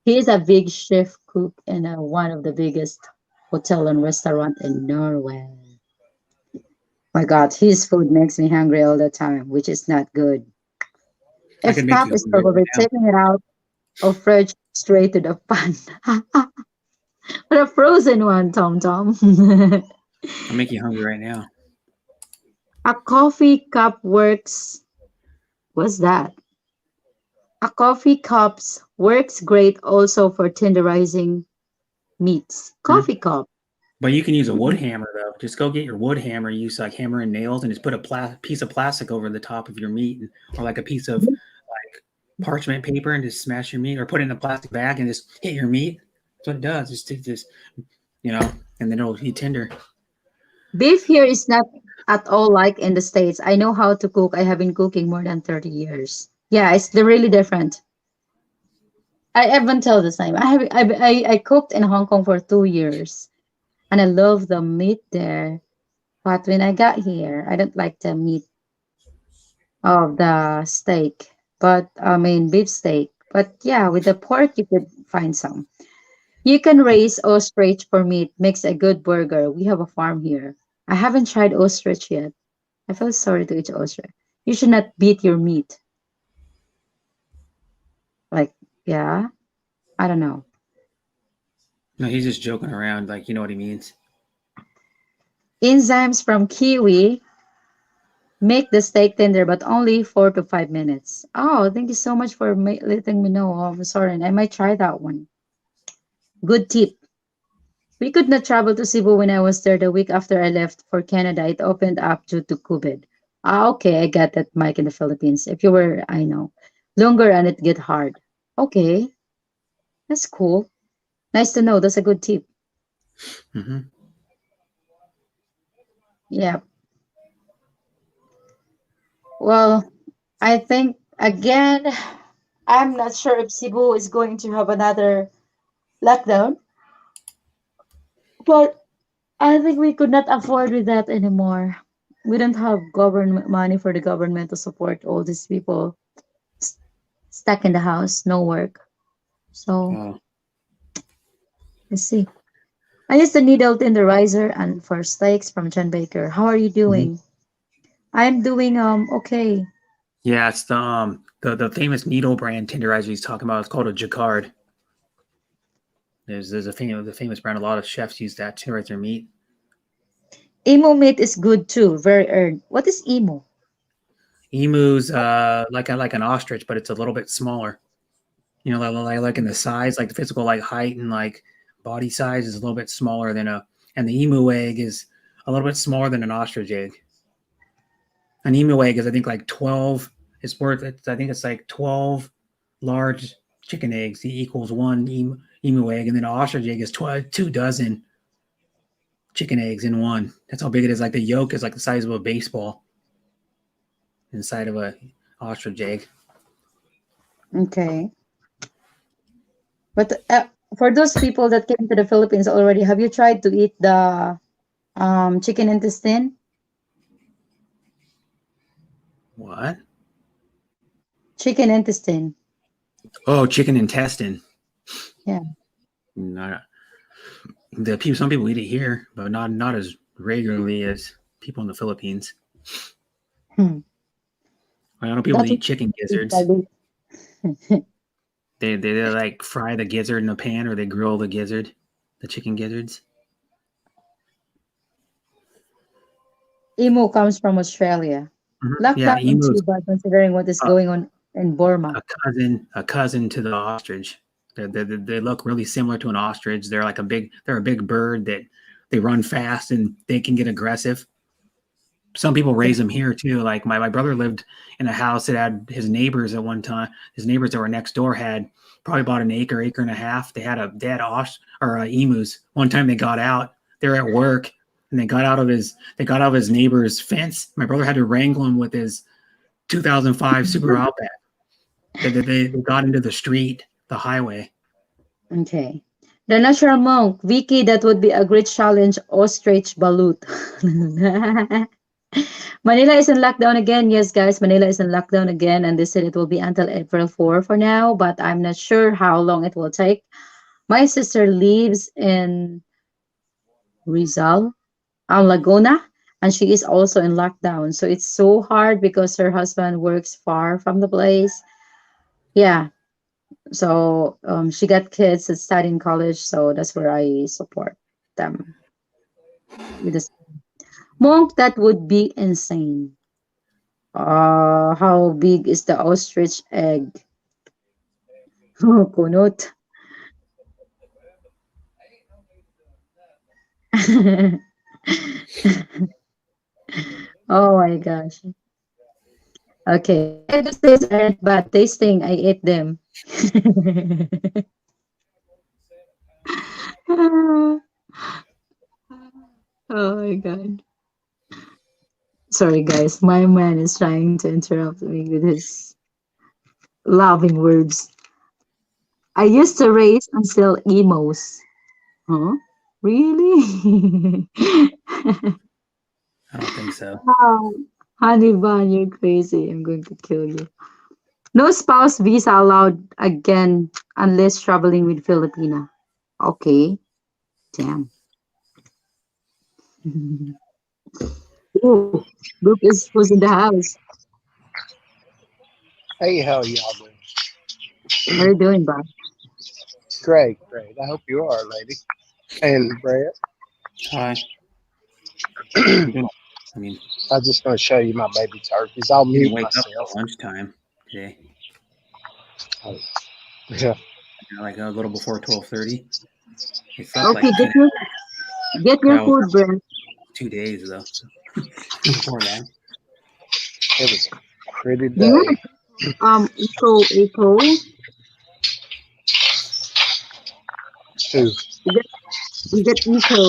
He is a big chef cook in one of the biggest hotel and restaurant in Norway. My God, his food makes me hungry all the time, which is not good. I could If make top you is hungry probably right now. taking it out of fridge straight to the pan. But a frozen one, Tom Tom. I'll make you hungry right now. A coffee cup works. What's that? A coffee cups works great also for tenderizing meats. Mhm. Coffee cup. But you can use a wood Mm. hammer though. Just go get your wood hammer. Use like hammer and nails, and just put a piece of plastic over the top of your meat, or like a piece of like parchment paper, and just smash your meat, or put it in a plastic bag and just hit your meat. That's what it does. Just you know, and then it'll be tender. Beef here is not at all like in the States. I know how to cook. I have been cooking more than 30 years. Yeah, it's really different. I even tell the same. I cooked in Hong Kong for 2 years and I love the meat there. But when I got here, I don't like the meat of the steak. But I mean beef steak. But yeah, with the pork you could find some. You can raise ostrich for meat. Makes a good burger. We have a farm here. I haven't tried ostrich yet. I feel sorry to each ostrich. You should not beat your meat. Like, yeah, I don't know. No, he's just joking around. Like you know what he means. Enzymes from kiwi make the steak tender, but only 4 to 5 minutes. Oh, thank you so much for letting me know. Oh, I'm sorry. I might try that one. Good tip. We could not travel to Cebu when I was there the week after I left for Canada. It opened up due to COVID. Ah, okay, I got that, Mike, in the Philippines. If you were, I know, longer and it get hard. Okay, that's cool. Nice to know. That's a good tip. Hmm. Yeah. Well, I think again, I'm not sure if Cebu is going to have another lockdown, but I think we could not afford with that anymore. We don't have government money for the government to support all these people s- stuck in the house, no work. So Oh, let's see. I used the needle tenderizer and for steaks from John Baker. How are you mhm. doing? I'm doing okay. Yeah, it's the famous needle brand tenderizer he's talking about. It's called a Jacquard. There's a famous brand. A lot of chefs use that to tenderize their meat. Emo meat is good too. Very earned. What is emo? Emu's like an ostrich, but it's a little bit smaller. You know, like in the size, like the physical like height and like body size is a little bit smaller than a, and the emu egg is a little bit smaller than an ostrich egg. An emu egg is I think like 12. It's worth it. I think it's like 12 large chicken eggs equals one emu egg, and then an ostrich egg is 2 dozen chicken eggs in one. That's how big it is. Like the yolk is like the size of a baseball inside of a ostrich egg. Okay. But for those people that came to the Philippines already, have you tried to eat the chicken intestine? What? Chicken intestine. Oh, chicken intestine. Yeah. Not, the people. Some people eat it here, but not as regularly as people in the Philippines. Hmm. I know people That eat would chicken be gizzards. balut. They like fry the gizzard in a pan or they grill the gizzard, the chicken gizzards. Emu comes from Australia. Yeah, Lockdown ain't emus. too bad considering what is Uh, going on in Burma. a cousin to the ostrich. They look really similar to an ostrich. They're a big bird that they run fast and they can get aggressive. Some people raise them here too. Like my brother lived in a house that had his neighbors at one time. His neighbors that were next door had probably about an acre and a half. They had emus. One time they got out. They were at work and they got out of his neighbor's fence. My brother had to wrangle him with his 2005 Super Outback. They got into the street, the highway. Okay. The natural monk, Vicky, that would be a great challenge. Ostrich balut. Manila is in lockdown again. Yes, guys, Manila is in lockdown again, and they said it will be until April 4 for now, but I'm not sure how long it will take. My sister lives in Rizal, Laguna, and she is also in lockdown. So it's so hard because her husband works far from the place. Yeah, so she got kids that study in college, so that's where I support them with this. Monk, that would be insane. How big is the ostrich egg? Kunot. Oh my gosh. Okay, why those days aren't bad tasting? I ate them. Oh my god. Sorry guys, my man is trying to interrupt me with his loving words. I used to race and sell emos. Huh? Really? I don't think so. Wow. Honey bun, you're crazy. I'm going to kill you. No spouse visa allowed again unless traveling with Filipina. Okay. Damn. Ooh, Brooke is who's in the house. Hey, how y'all doing? What are you doing, Bob? Great, great. I hope you are, lady. And Brad, Hi. I'm I'm doing, I mean, just going to show you my baby turkeys. I'll didn't mute wake up myself. till lunchtime today. Oh, yeah. Like a little before 12:30. I slept Okay, like get 10 your That was food, Brent. 2 days though. Before that. It was a pretty Do you day. want eco? Too. You get eco.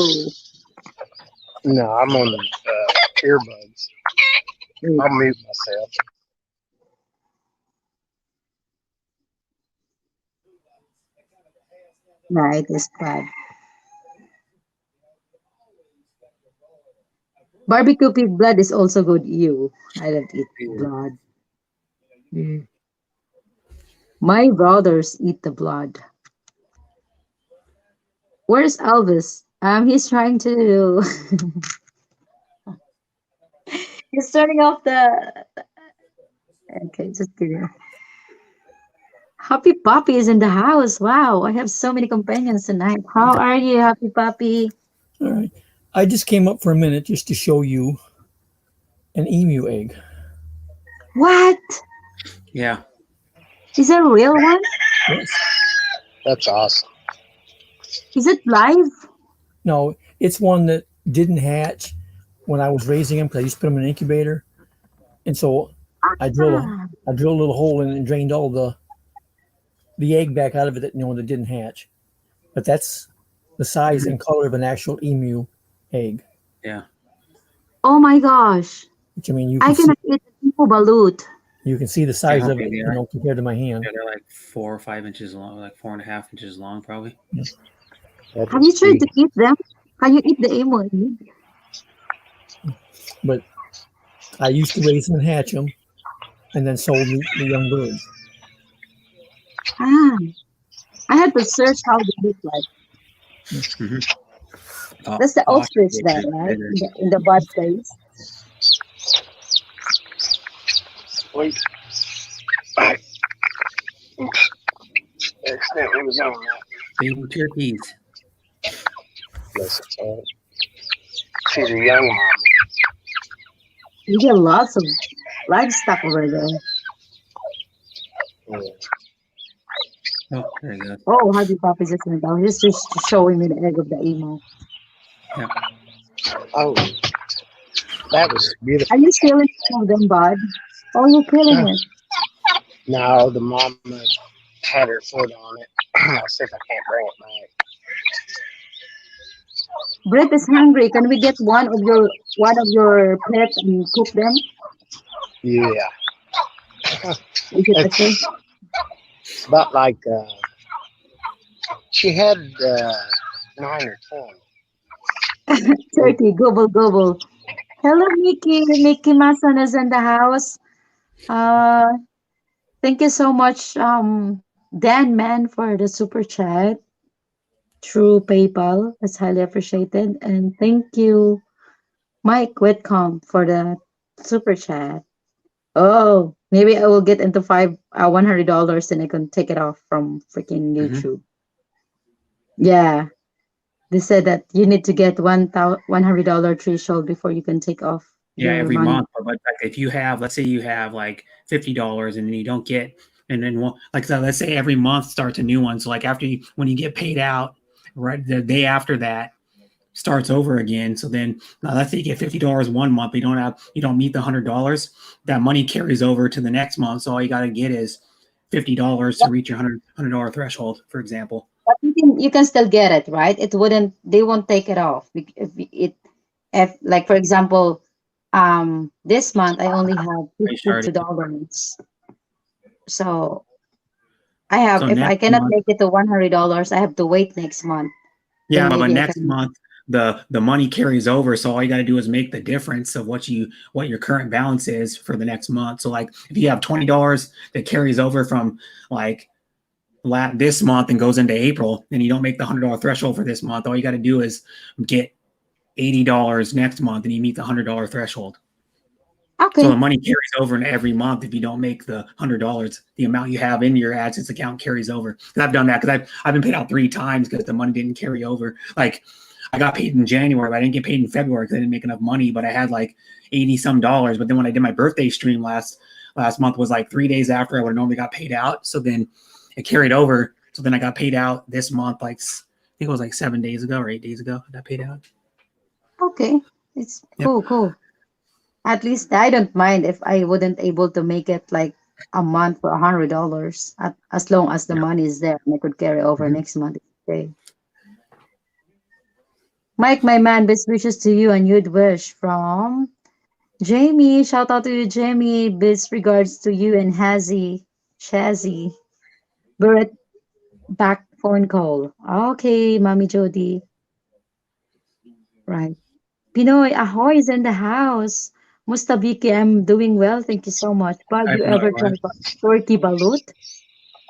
No, I'm on earbuds. Wait, I'll mute myself. nah, it is bad. Barbecue pig blood is also good. Ew, I love to eat blood. Mm. My brothers eat the blood. Where's Elvis? He's trying to. He's turning off the. Okay, just kidding. Happy Puppy is in the house. Wow, I have so many companions tonight. How are you, Happy Puppy? All right. I just came up for a minute just to show you an emu egg. What? Yeah. Is that a real one? Yes. That's awesome. Is it live? No, it's one that didn't hatch when I was raising them because I used to put them in an incubator. And so Ah, I drilled a little hole in it and drained all the egg back out of it that that didn't hatch. But that's the size and color of an actual emu. egg. Yeah. Oh my gosh. Which I mean, I cannot eat the balut. you can see the Yeah, size how of it, big they are. compared to my hand. Yeah, they're like 4 or 5 inches long, like 4.5 inches long, probably. That Have you is tried big. to eat them? Can you eat the emo? But I used to raise them and hatch them, and then sold the young birds. Ah, I had to search how they look like. Mm-hmm. That's the ostrich Ostriches there, are right? bigger. In the bud place. Wait. Accidentally was on that. Baby turkeys. Bless its heart. She's a young mom. You get lots of livestock over there. Yeah. Oh, there you go. Oh, Harvey Pop is just in down. He's just showing me the egg of the emo. Yeah. Oh, that was Are beautiful. you stealing some of them, bud? Oh, you're killing it. Now the mama had her foot on it. I'll see if I can't bring it back. Brett is hungry. Can we get one of your pets and cook them? Yeah, Is it okay? it's about like she had 9 or 10. They, Turkey, gobble gobble. Hello, Mickey. Mickey Mason is in the house. Uh, thank you so much, Dan Man, for the super chat through PayPal. That's highly appreciated. And thank you, Mike Whitcomb, for the super chat. Oh, maybe I will get into $100 and I can take it off from freaking Mm-hmm. YouTube. Yeah, they said that you need to get $100 threshold before you can take off Yeah, your every money. month. But like, if you have, let's say you have like $50, and then you don't get, and then like so, let's say every month starts a new one. So like when you get paid out, right, the day after that starts over again. So then let's say you get $50 one month, but you don't meet the $100. That money carries over to the next month. So all you got to get is $50 to reach your $100 threshold, for example. But you can still get it, right? They won't take it off. If like for example, this month I only have I started. $52. So I have So if I next cannot month, make it to $100, I have to wait next month. Then yeah, but maybe I next can. month the money carries over. So all you got to do is make the difference of what your current balance is for the next month. So like if you have $20 that carries over from like this month and goes into April, and you don't make the $100 threshold for this month, all you got to do is get $80 next month, and you meet the $100 threshold. So Okay. the money carries over in every month. If you don't make the $100, the amount you have in your AdSense account carries over. Because I've done that because I've been paid out 3 times because the money didn't carry over. Like I got paid in January, but I didn't get paid in February because I didn't make enough money. But I had like 80 some dollars. But then when I did my birthday stream last month was like 3 days after I would have normally got paid out. So then it carried over. So then I got paid out this month, like I think it was like 7 days ago or 8 days ago. I got paid out. Okay. It's Yep. cool. At least I don't mind if I wouldn't able to make it like a month for $100. As long as the Yeah. money is there and I could carry over Mhm. next month. Okay. Mike, my man, best wishes to you and you'd wish from Jamie. Shout out to you, Jamie. Best regards to you and Shazzy. Barrett back phone call. Okay, Mommy Jody. Right. Pinoy, Ahoy is in the house. Mustabiki, I'm doing well. Thank you so much. But I you have no ever try turkey balut?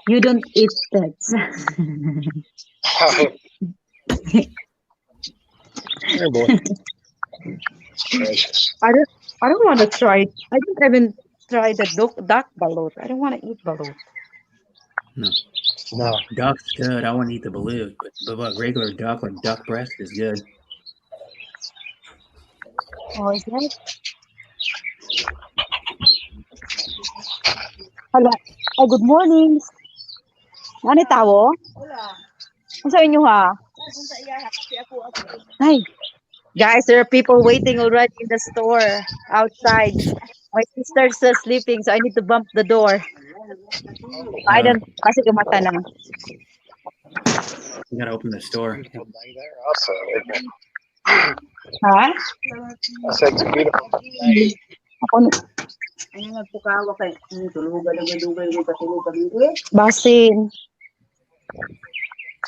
You don't eat pets. oh boy, precious. I don't want to try it. I didn't even try the duck balut. I don't want to eat balut. No. No, Duck's good. I want to eat the balut, but regular duck, like duck breast, is good. Oh, is that? Hala. Ay, good morning. Ano tawo? Ano sa inyo ha? Ay, guys, there are people waiting already in the store outside. My sister's still sleeping, so I need to bump the door. I Uh, don't, kasi kumata na. you gotta open the store. beautiful day there also, isn't it? Ha? I said it's a beautiful day. Ako, Ano nagpukawa kay tulugan na dugay mo patulugan dito eh. basin.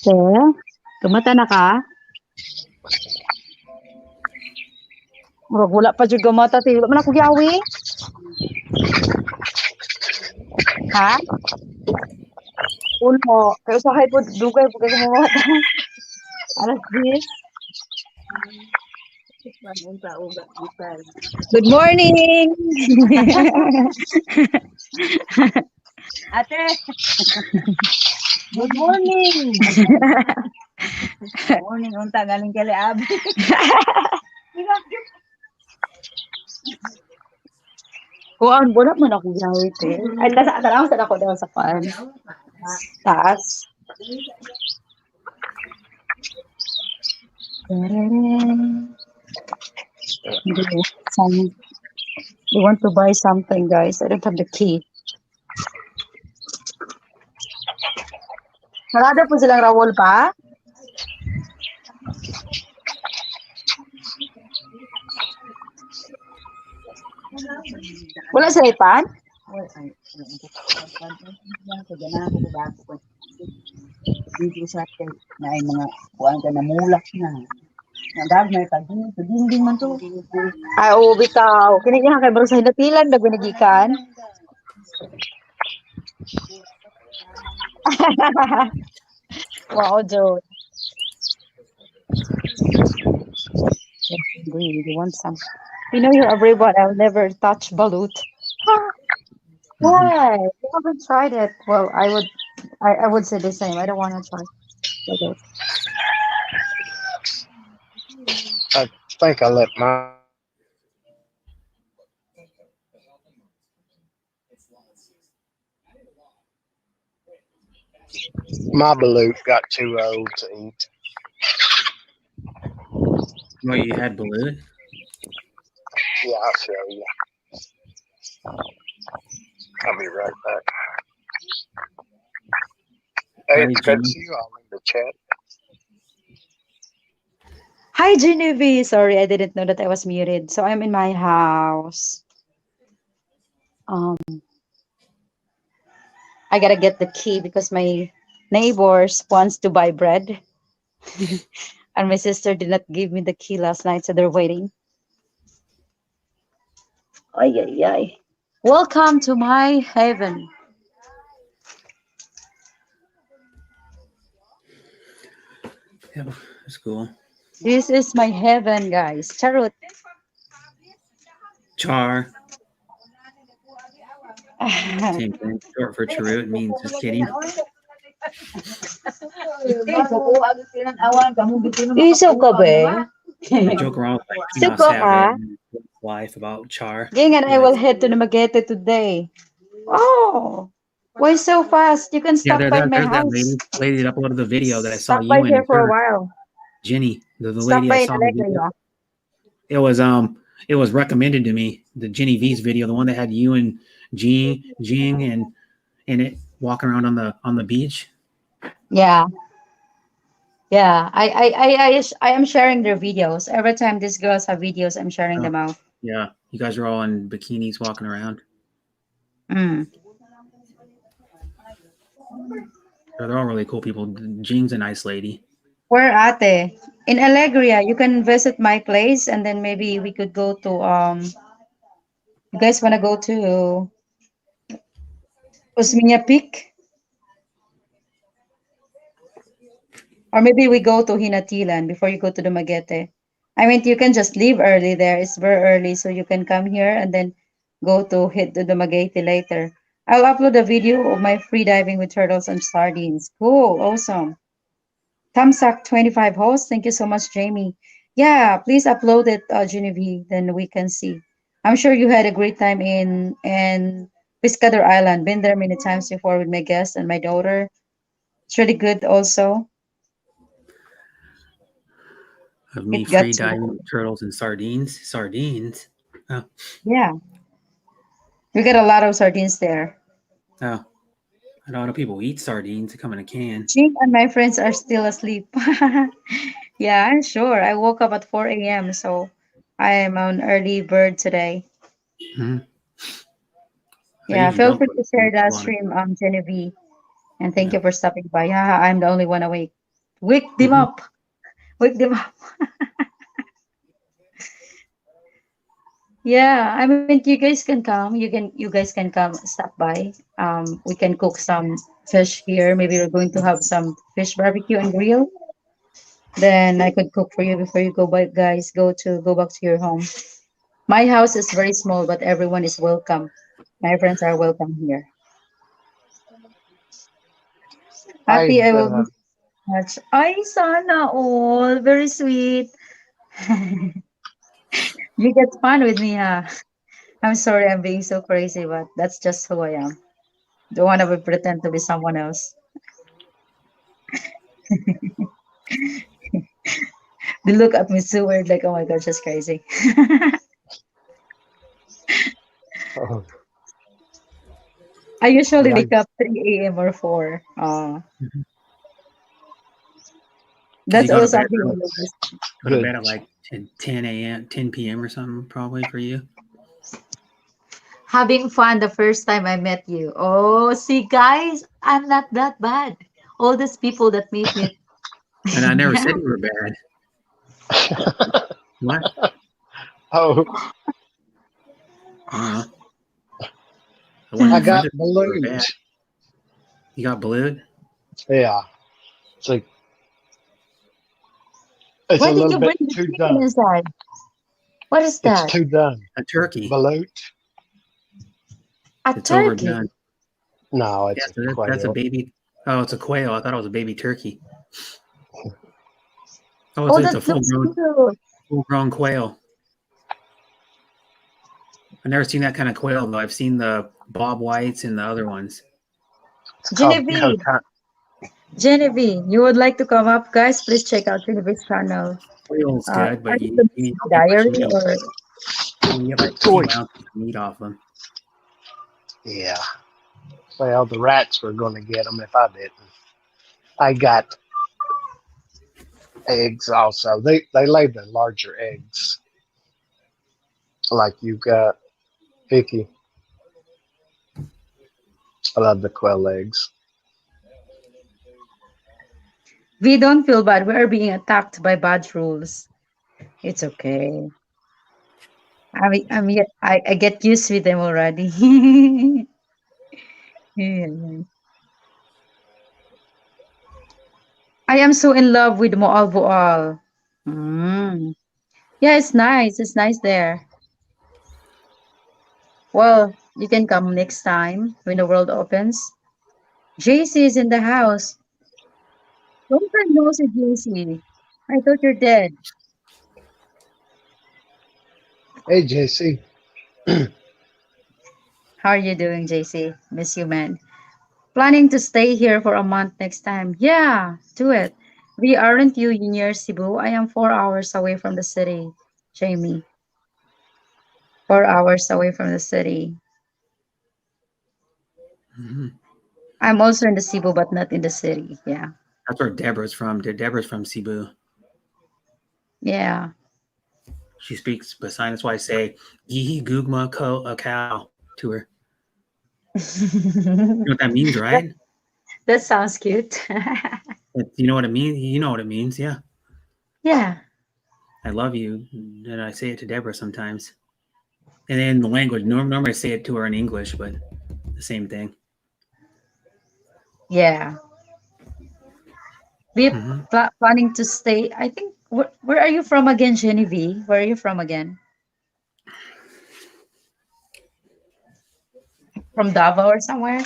Te, kumata na ka? Murag wala pa jud gamata te. Wala man ako giawi. Ha? Uno. Kaya usahay po dugay po kay kumamata. Alas 10. Unta uga bisay. Good morning. Ate. Good morning. Morning unta galing kay abi. Kuan wala man ako giawi te. Ay tanaw sa ako daw sa kuan. Taas. Some, they want to buy something, guys. I don't have the key. Sarado po silang rawol pa? Wala sa ipan? Oy ay. Sa ganahan ko bago ko. Dito sa atin na ay mga kuan ka na mulak na. Nagag may pagding dinding man to. Ay, oo, bitaw. Kinikihan kay baro sa hinatilan, nagwinigikan. Wow, Joe. You want some? You know you're a robot. I'll never touch balut. Why? You haven't tried it. Well, I would say the same. I don't want to try balut. I think I let my balut got too old to eat. What, you had balut? Yeah, I'll show you. I'll be right back. Hey, Hi, it's good to Jimmy. see you all in the chat. Hi, Genevieve. Sorry, I didn't know that I was muted. So I'm in my house. I gotta get the key because my neighbors wants to buy bread, and my sister did not give me the key last night, so they're waiting. Ay, ay, ay. Welcome to my heaven. Yeah, that's cool. This is my heaven, guys. Charot. Char, same thing. Short for Charut means just kidding. Isaw ka ba? I joke around with like Pina Suko ka? Savage and his wife about Char. Ging and Be I will like, head to Namaguete today. Oh, why so fast? You can yeah, stop by my there's that house. lady that uploaded the video that I saw Stop by you in here and for a her, while. Jenny, the Stop lady by I in saw in the video. Alegria. It was recommended to me, the Jenny V's video, the one that had you and Jing and it walking around on the beach. Yeah. Yeah, I am sharing their videos. Every time these girls have videos, I'm sharing Oh, them out. yeah, you guys are all in bikinis walking around. Mm. They're all really cool people. Jing's a nice lady. Where ate? In Alegria, you can visit my place and then maybe we could go to you guys wanna go to Usminya Peak? Or maybe we go to Hinatilan before you go to the Magete. I mean you can just leave early there. It's very early, so you can come here and then go to hit the Magete later. I'll upload a video of my free diving with turtles and sardines. Cool, awesome. Thumbsuck 25 hosts. Thank you so much, Jamie. Yeah, please upload it, Genevieve, then we can see. I'm sure you had a great time in Piscador Island. Been there many times before with my guests and my daughter. It's really good also. Of me It got free to diving with turtles and sardines. Sardines. Oh, yeah. We got a lot of sardines there. oh. I don't know people eat sardines. They come in a can. Jing and my friends are still asleep. Yeah, I'm sure. I woke up at 4 a.m., so I am an early bird today. Mhm. I Yeah, usually feel don't free go to to share sleep that till I'm, stream, Genevieve. And thank yeah. you for stopping by. Yeah, I'm the only one awake. Wake them Mhm. up. Wake them up. Yeah, I mean, you guys can come. You guys can come, stop by. We can cook some fish here. Maybe we're going to have some fish barbecue and grill. Then I could cook for you before you go by, guys. Go back to your home. My house is very small, but everyone is welcome. My friends are welcome here. Happy, I I'd will miss you much. Ay, sana all. Very sweet. You get fun with me, huh? I'm sorry I'm being so crazy, but that's just who I am. Don't want to pretend to be someone else. They look at me so weird, like, oh my god, she's crazy. oh, I usually yeah, wake up 3 a.m. or 4. Because you That's go to also bed a bit early, that's go to good. bed at like 10 a.m., 10 p.m. or something, probably for you. having fun the first time I met you. Oh, see, guys, I'm not that bad. All these people that meet me. And I never said you were bad. What? Oh, I don't know. I wouldn't I have got friended you if you were bad. balloons. You got balloon? Yeah, it's like it's Why a did little you bit bring the too chicken done. inside? What is It's that? too done. A turkey. Balut? A It's turkey. overdone. No, Yeah, it's a so that's a quail. baby. Oh, it's a quail. I thought it was a baby turkey. Oh, Oh, it's a that full looks grown cute. quail. I've never seen that kind of quail though. I've seen the bob whites and the other ones. It's called Genevieve, coconut. Genevieve, you would like to come up, guys? Please check out Genevieve's channel. Quail's good, Are but you you, the you need too much diary meat. or You get like a Oi. few ounces of meat off them. Yeah. Well, the rats were going to get them if I didn't. I got eggs also. They lay the larger eggs, like you got Vicky. I love the quail eggs. we don't feel bad? We are being attacked by bad rules. It's okay. I get used with them already. Yeah. I am so in love with Moal Boal. Mm. Yeah, it's nice. It's nice there. Well, you can come next time when the world opens. JC is in the house. Long time no see, JC. I thought you're dead. Hey, JC. How are you doing, JC? Miss you, man. Planning to stay here for a month next time. Yeah, do it. We aren't you near Cebu? I am 4 hours away from the city, Jamie. 4 hours away from the city. Hmm. I'm also in the Cebu, but not in the city. Yeah. That's where Deborah's from. Deborah's from Cebu. Yeah. She speaks Basine. That's why I say Yihi Gugma Ko a cow to her. You know what that means, that, right? that sounds cute. You know what it means? You know what it means, yeah. Yeah. I love you. And I say it to Deborah sometimes. And then the language, normally I say it to her in English, but the same thing. Yeah. We Hmm. planning to stay. I think, where are you from again, Genevieve? Where are you from again? From Davao or somewhere?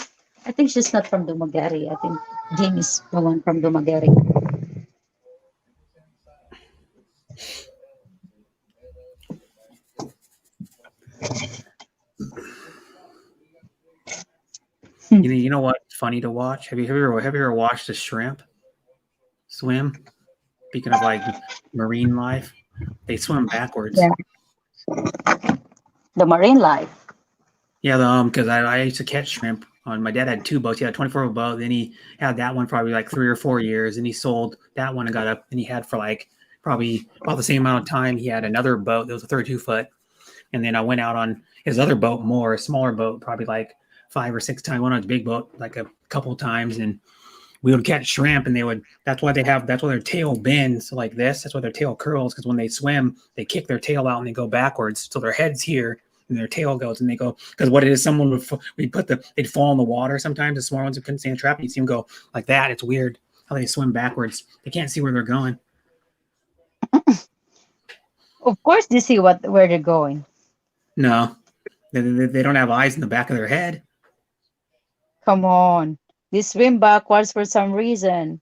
I think she's not from Dumaguete. I think Jane is the one from Dumaguete. You know what's funny to watch? Have you ever watched a shrimp swim? Speaking of like marine life, they swim backwards. Yeah. The marine life. Yeah, because I used to catch shrimp. On my dad had two boats. He had a 24 boat. Then he had that one for probably like 3 or 4 years, and he sold that one and got up. And he had for like probably about the same amount of time, he had another boat that was a 32 foot. And then I went out on his other boat more, a smaller boat, probably like 5 or 6 times. Went on his big boat like a couple of times, and we would catch shrimp, and they would. That's why their tail bends like this. That's why their tail curls, because when they swim, they kick their tail out and they go backwards. So their head's here and their tail goes, and they go, because what it is, someone would they'd fall in the water sometimes. The small ones who couldn't stand trap, you see them go like that. It's weird how they swim backwards. They can't see where they're going. Of course, they see where they're going. No, they don't have eyes in the back of their head. Come on, they swim backwards for some reason,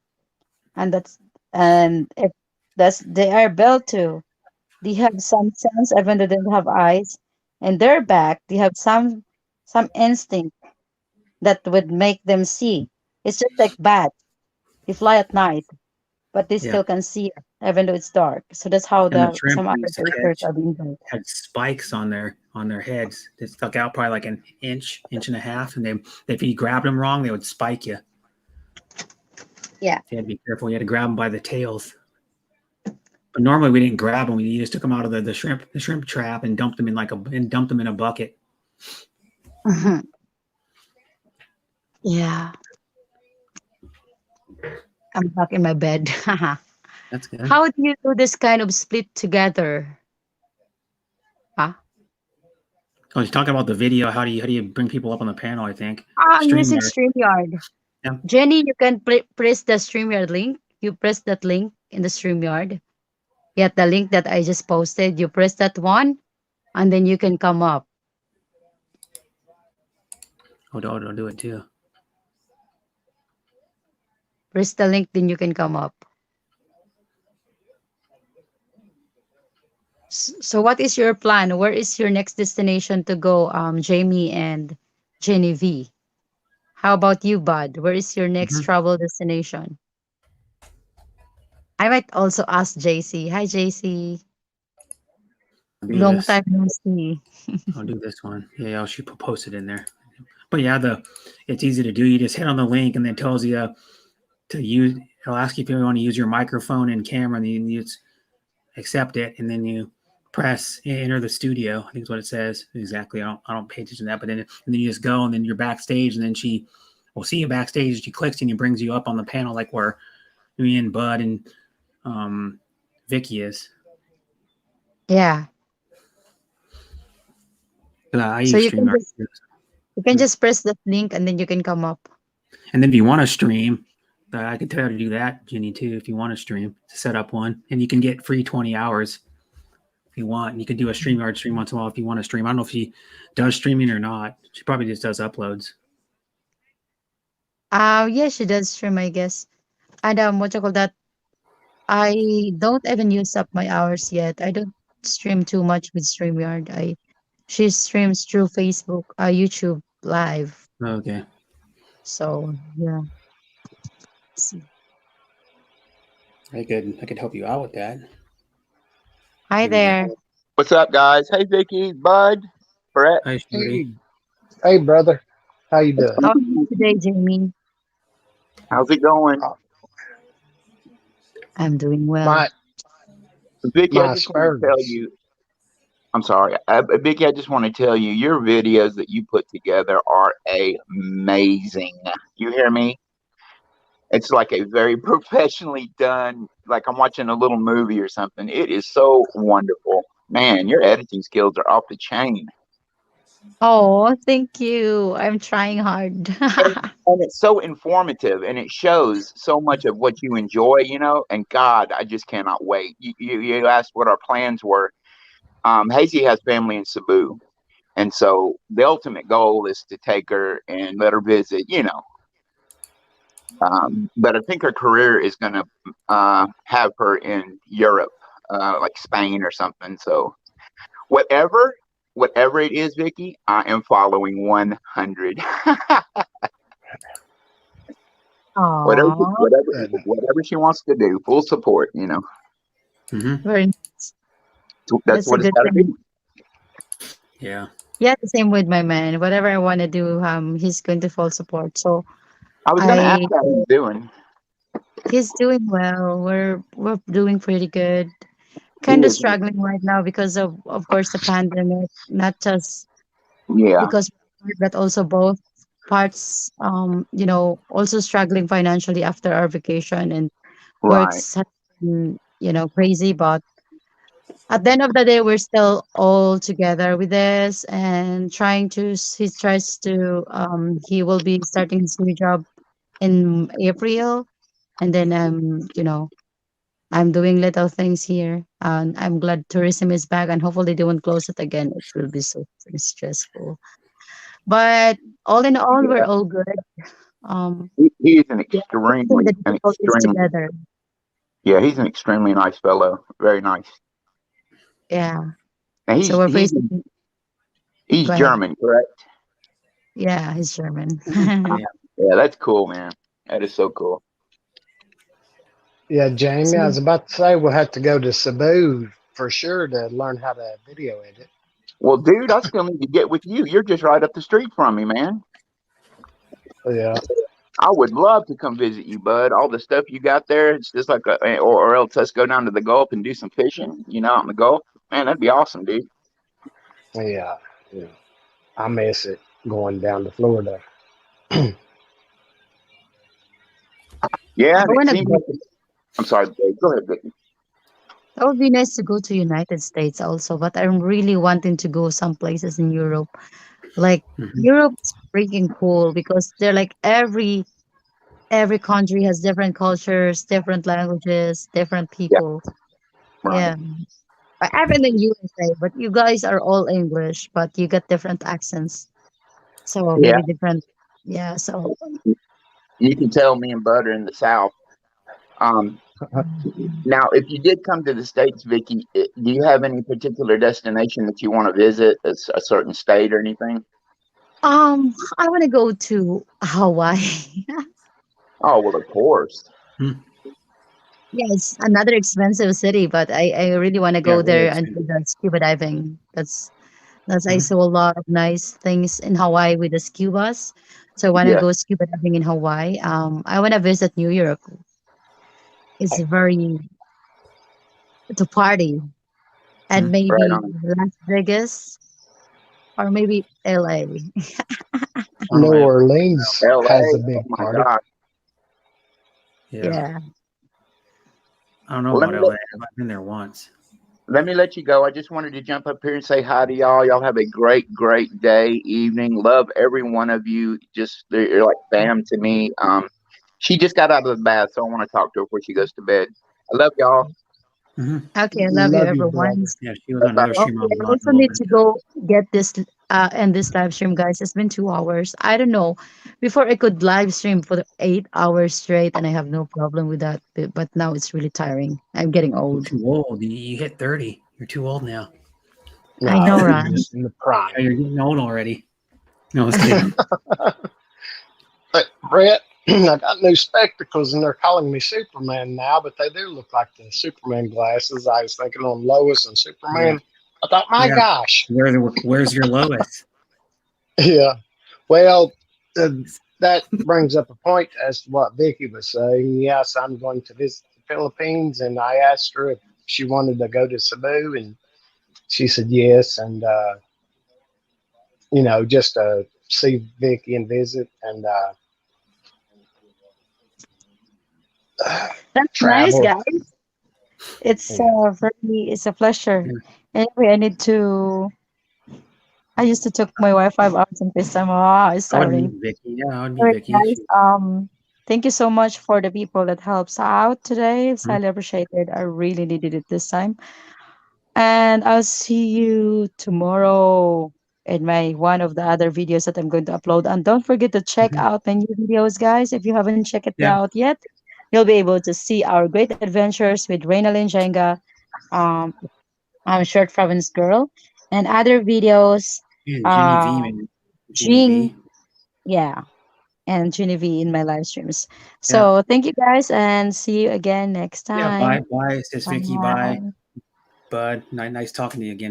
and if they are built to. They have some sense, even though they don't have eyes. And their back, they have some instinct that would make them see. It's just like bats. They fly at night, but they Yeah. still can see even though it's dark. So that's how And the the shrimp some we other used to creatures catch are being built. had spikes on their heads. They stuck out probably like an inch and a half, and if you grabbed them wrong, they would spike you. Yeah. So you had to be careful. You had to grab them by the tails. But normally we didn't grab them. We just took them out of the shrimp trap and dumped them in a bucket. Yeah. I'm back in my bed. That's good. How do you do this kind of split together? Huh? I was talking about the video. How do you bring people up on the panel? I think I'm using StreamYard. StreamYard. Yeah. Jenny, you can press the StreamYard link. You press that link in the StreamYard. Yeah, the link that I just posted. You press that one, and then you can come up. Oh, don't do it too. Press the link, then you can come up. So what is your plan? Where is your next destination to go, Jamie and Jenny V? How about you, Bud? Where is your next travel destination? I might also ask JC. Hi, JC. Long time no see. I'll do this one. Yeah, I'll post it in there. But yeah, it's easy to do. You just hit on the link, and then it tells you to use. It'll ask you if you want to use your microphone and camera, and then you accept it, and then you press enter the studio. I think is what it says exactly. I don't pay attention to that, but then you just go, and then you're backstage, and then she will see you backstage. She clicks and he brings you up on the panel, like where me and Bud and Vicky is. Yeah. So you can just press the link, and then you can come up. And then if you want to stream, I could tell you how to do that, Jenny, too. If you want to stream, set up one, and you can get free 20 hours if you want. And you can do a StreamYard stream once in a while if you want to stream. I don't know if she does streaming or not. She probably just does uploads. Yeah, she does stream, I guess. And what you call that? I don't even use up my hours yet. I don't stream too much with StreamYard. She streams through Facebook, YouTube Live. Okay. So yeah. I could help you out with that. Hi there. What's up, guys? Hey, Vicky, Bud, Brett. Hi, Shorty. Hey, brother. How you doing? How are you today, Jamie? How's it going? I'm doing well. Vicky, I just want to tell you. I'm sorry, Vicky. I just want to tell you, your videos that you put together are amazing. You hear me? It's like a very professionally done, like I'm watching a little movie or something. It is so wonderful. Man, your editing skills are off the chain. Oh, thank you. I'm trying hard. And it's so informative, and it shows so much of what you enjoy, and God, I just cannot wait. You asked what our plans were. Hazy has family in Cebu, and so the ultimate goal is to take her and let her visit, but I think her career is going to have her in Europe, like Spain or something. So whatever it is, Vicky, I am following 100. Whatever she wants to do, full support, Very nice. That's what it's got to be. Yeah. Yeah, the same with my man. Whatever I want to do, he's going to full support. So I was going to ask how he's doing. He's doing well. We're doing pretty good. He Kind of is. struggling right now because of course the pandemic, not just Yeah. because but also both parts also struggling financially after our vacation, and Right. works has been crazy, but at the end of the day we're still all together with this and trying to he tries to he will be starting his new job in April, and then I'm doing little things here, and I'm glad tourism is back, and hopefully they won't close it again. It will be so stressful. But all in all, we're Yeah. all good. Um, He is an yeah, facing extremely, the an difficulties extremely, together. yeah, he's an extremely nice fellow. Very nice. Yeah. And So he's we're he's facing. he's Go ahead. German, correct? Yeah, he's German. Yeah. Yeah, that's cool, man. That is so cool. Yeah, Jamie, I So, was about to say we'll have to go to Cebu for sure to learn how to video edit. Well, dude, I still need to get with you. You're just right up the street from me, man. Yeah, I would love to come visit you, bud. All the stuff you got there, it's just like or else let's go down to the Gulf and do some fishing, out in the Gulf. Man, that'd be awesome, dude. yeah, yeah. I miss it going down to Florida. Yeah, I and it want to seems go. like I'm sorry, Dave. Go ahead, Vicky. That would be nice to go to United States also, but I'm really wanting to go some places in Europe. Like Mhm. Europe's freaking cool because they're like every country has different cultures, different languages, different Yeah, people. right. Yeah. I've been in USA, but you guys are all English, but you get different accents. So Yeah, maybe different. Yeah. So you can tell me and Bud are in the South. Um, Now, if you did come to the States, Vicky, do you have any particular destination that you want to visit, a certain state or anything? I want to go to Hawaii. Oh, well, of course. Hmm. Yeah, it's another expensive city, but I really want to Yeah, go really there and do expensive. the scuba diving. That's I Mhm. saw a lot of nice things in Hawaii with the scubas. So I want to Yeah, go scuba diving in Hawaii. I want to visit New York. It's very to party, and Mhm. right maybe on. Las Vegas or maybe LA. I don't New know what Orleans has a LA. Oh big my party. God. yeah. Yeah. I don't know Well, about LA. I've been there once. let me let you go. I just wanted to jump up here and say hi to y'all. Y'all have a great, great day, evening. Love every one of you. Just you're like fam to me. She just got out of the bath, so I want to talk to her before she goes to bed. I love y'all. Hmm. Okay, I love you, Love you, everyone. brother. Yeah, she was Bye on bye. another stream Okay, I was I on a also little need bit. to go get this end this live stream, guys. It's been 2 hours. I don't know. Before I could live stream for 8 hours straight, and I have no problem with that. But now it's really tiring. I'm getting You're old. too old. You hit 30. You're too old now. I No, know, you're right? just in the prime. Yeah, you're getting old already. No, I was kidding. But Brett, I got new spectacles and they're calling me Superman now, but they do look like the Superman glasses. I was thinking on Lois and Yeah. Superman. I thought, my Yeah. gosh. Where's your Lois? Yeah. Well, uh, that brings up a point as to what Vicky was saying. Yes, I'm going to visit the Philippines, and I asked her if she wanted to go to Cebu, and she said yes. And, just to see Vicky and visit and That's nice, travel. guys. It's Yeah. it's a pleasure. Yeah. Anyway, I need to. I used to took my Wi-Fi out and this time. Oh, I would sorry. meet Vicky. Yeah, I would All meet right, Vicky. guys. Thank you so much for the people that helps out today. It's Mhm. highly appreciated. I really needed it this time. And I'll see you tomorrow in my one of the other videos that I'm going to upload. And don't forget to check Mhm. out my new videos, guys. If you haven't checked it Yeah. out yet, you'll be able to see our great adventures with Reynalyn Jenga, um, Short Province Girl, and other videos. And Ginny V, Um, man. Ginny Jing, V. yeah, and Genevieve in my live streams. Yeah. So thank you guys and see you again next Yeah. Bye. time. Bye. It says Vicky. Bye. Bye. Bud. Nice talking to you again.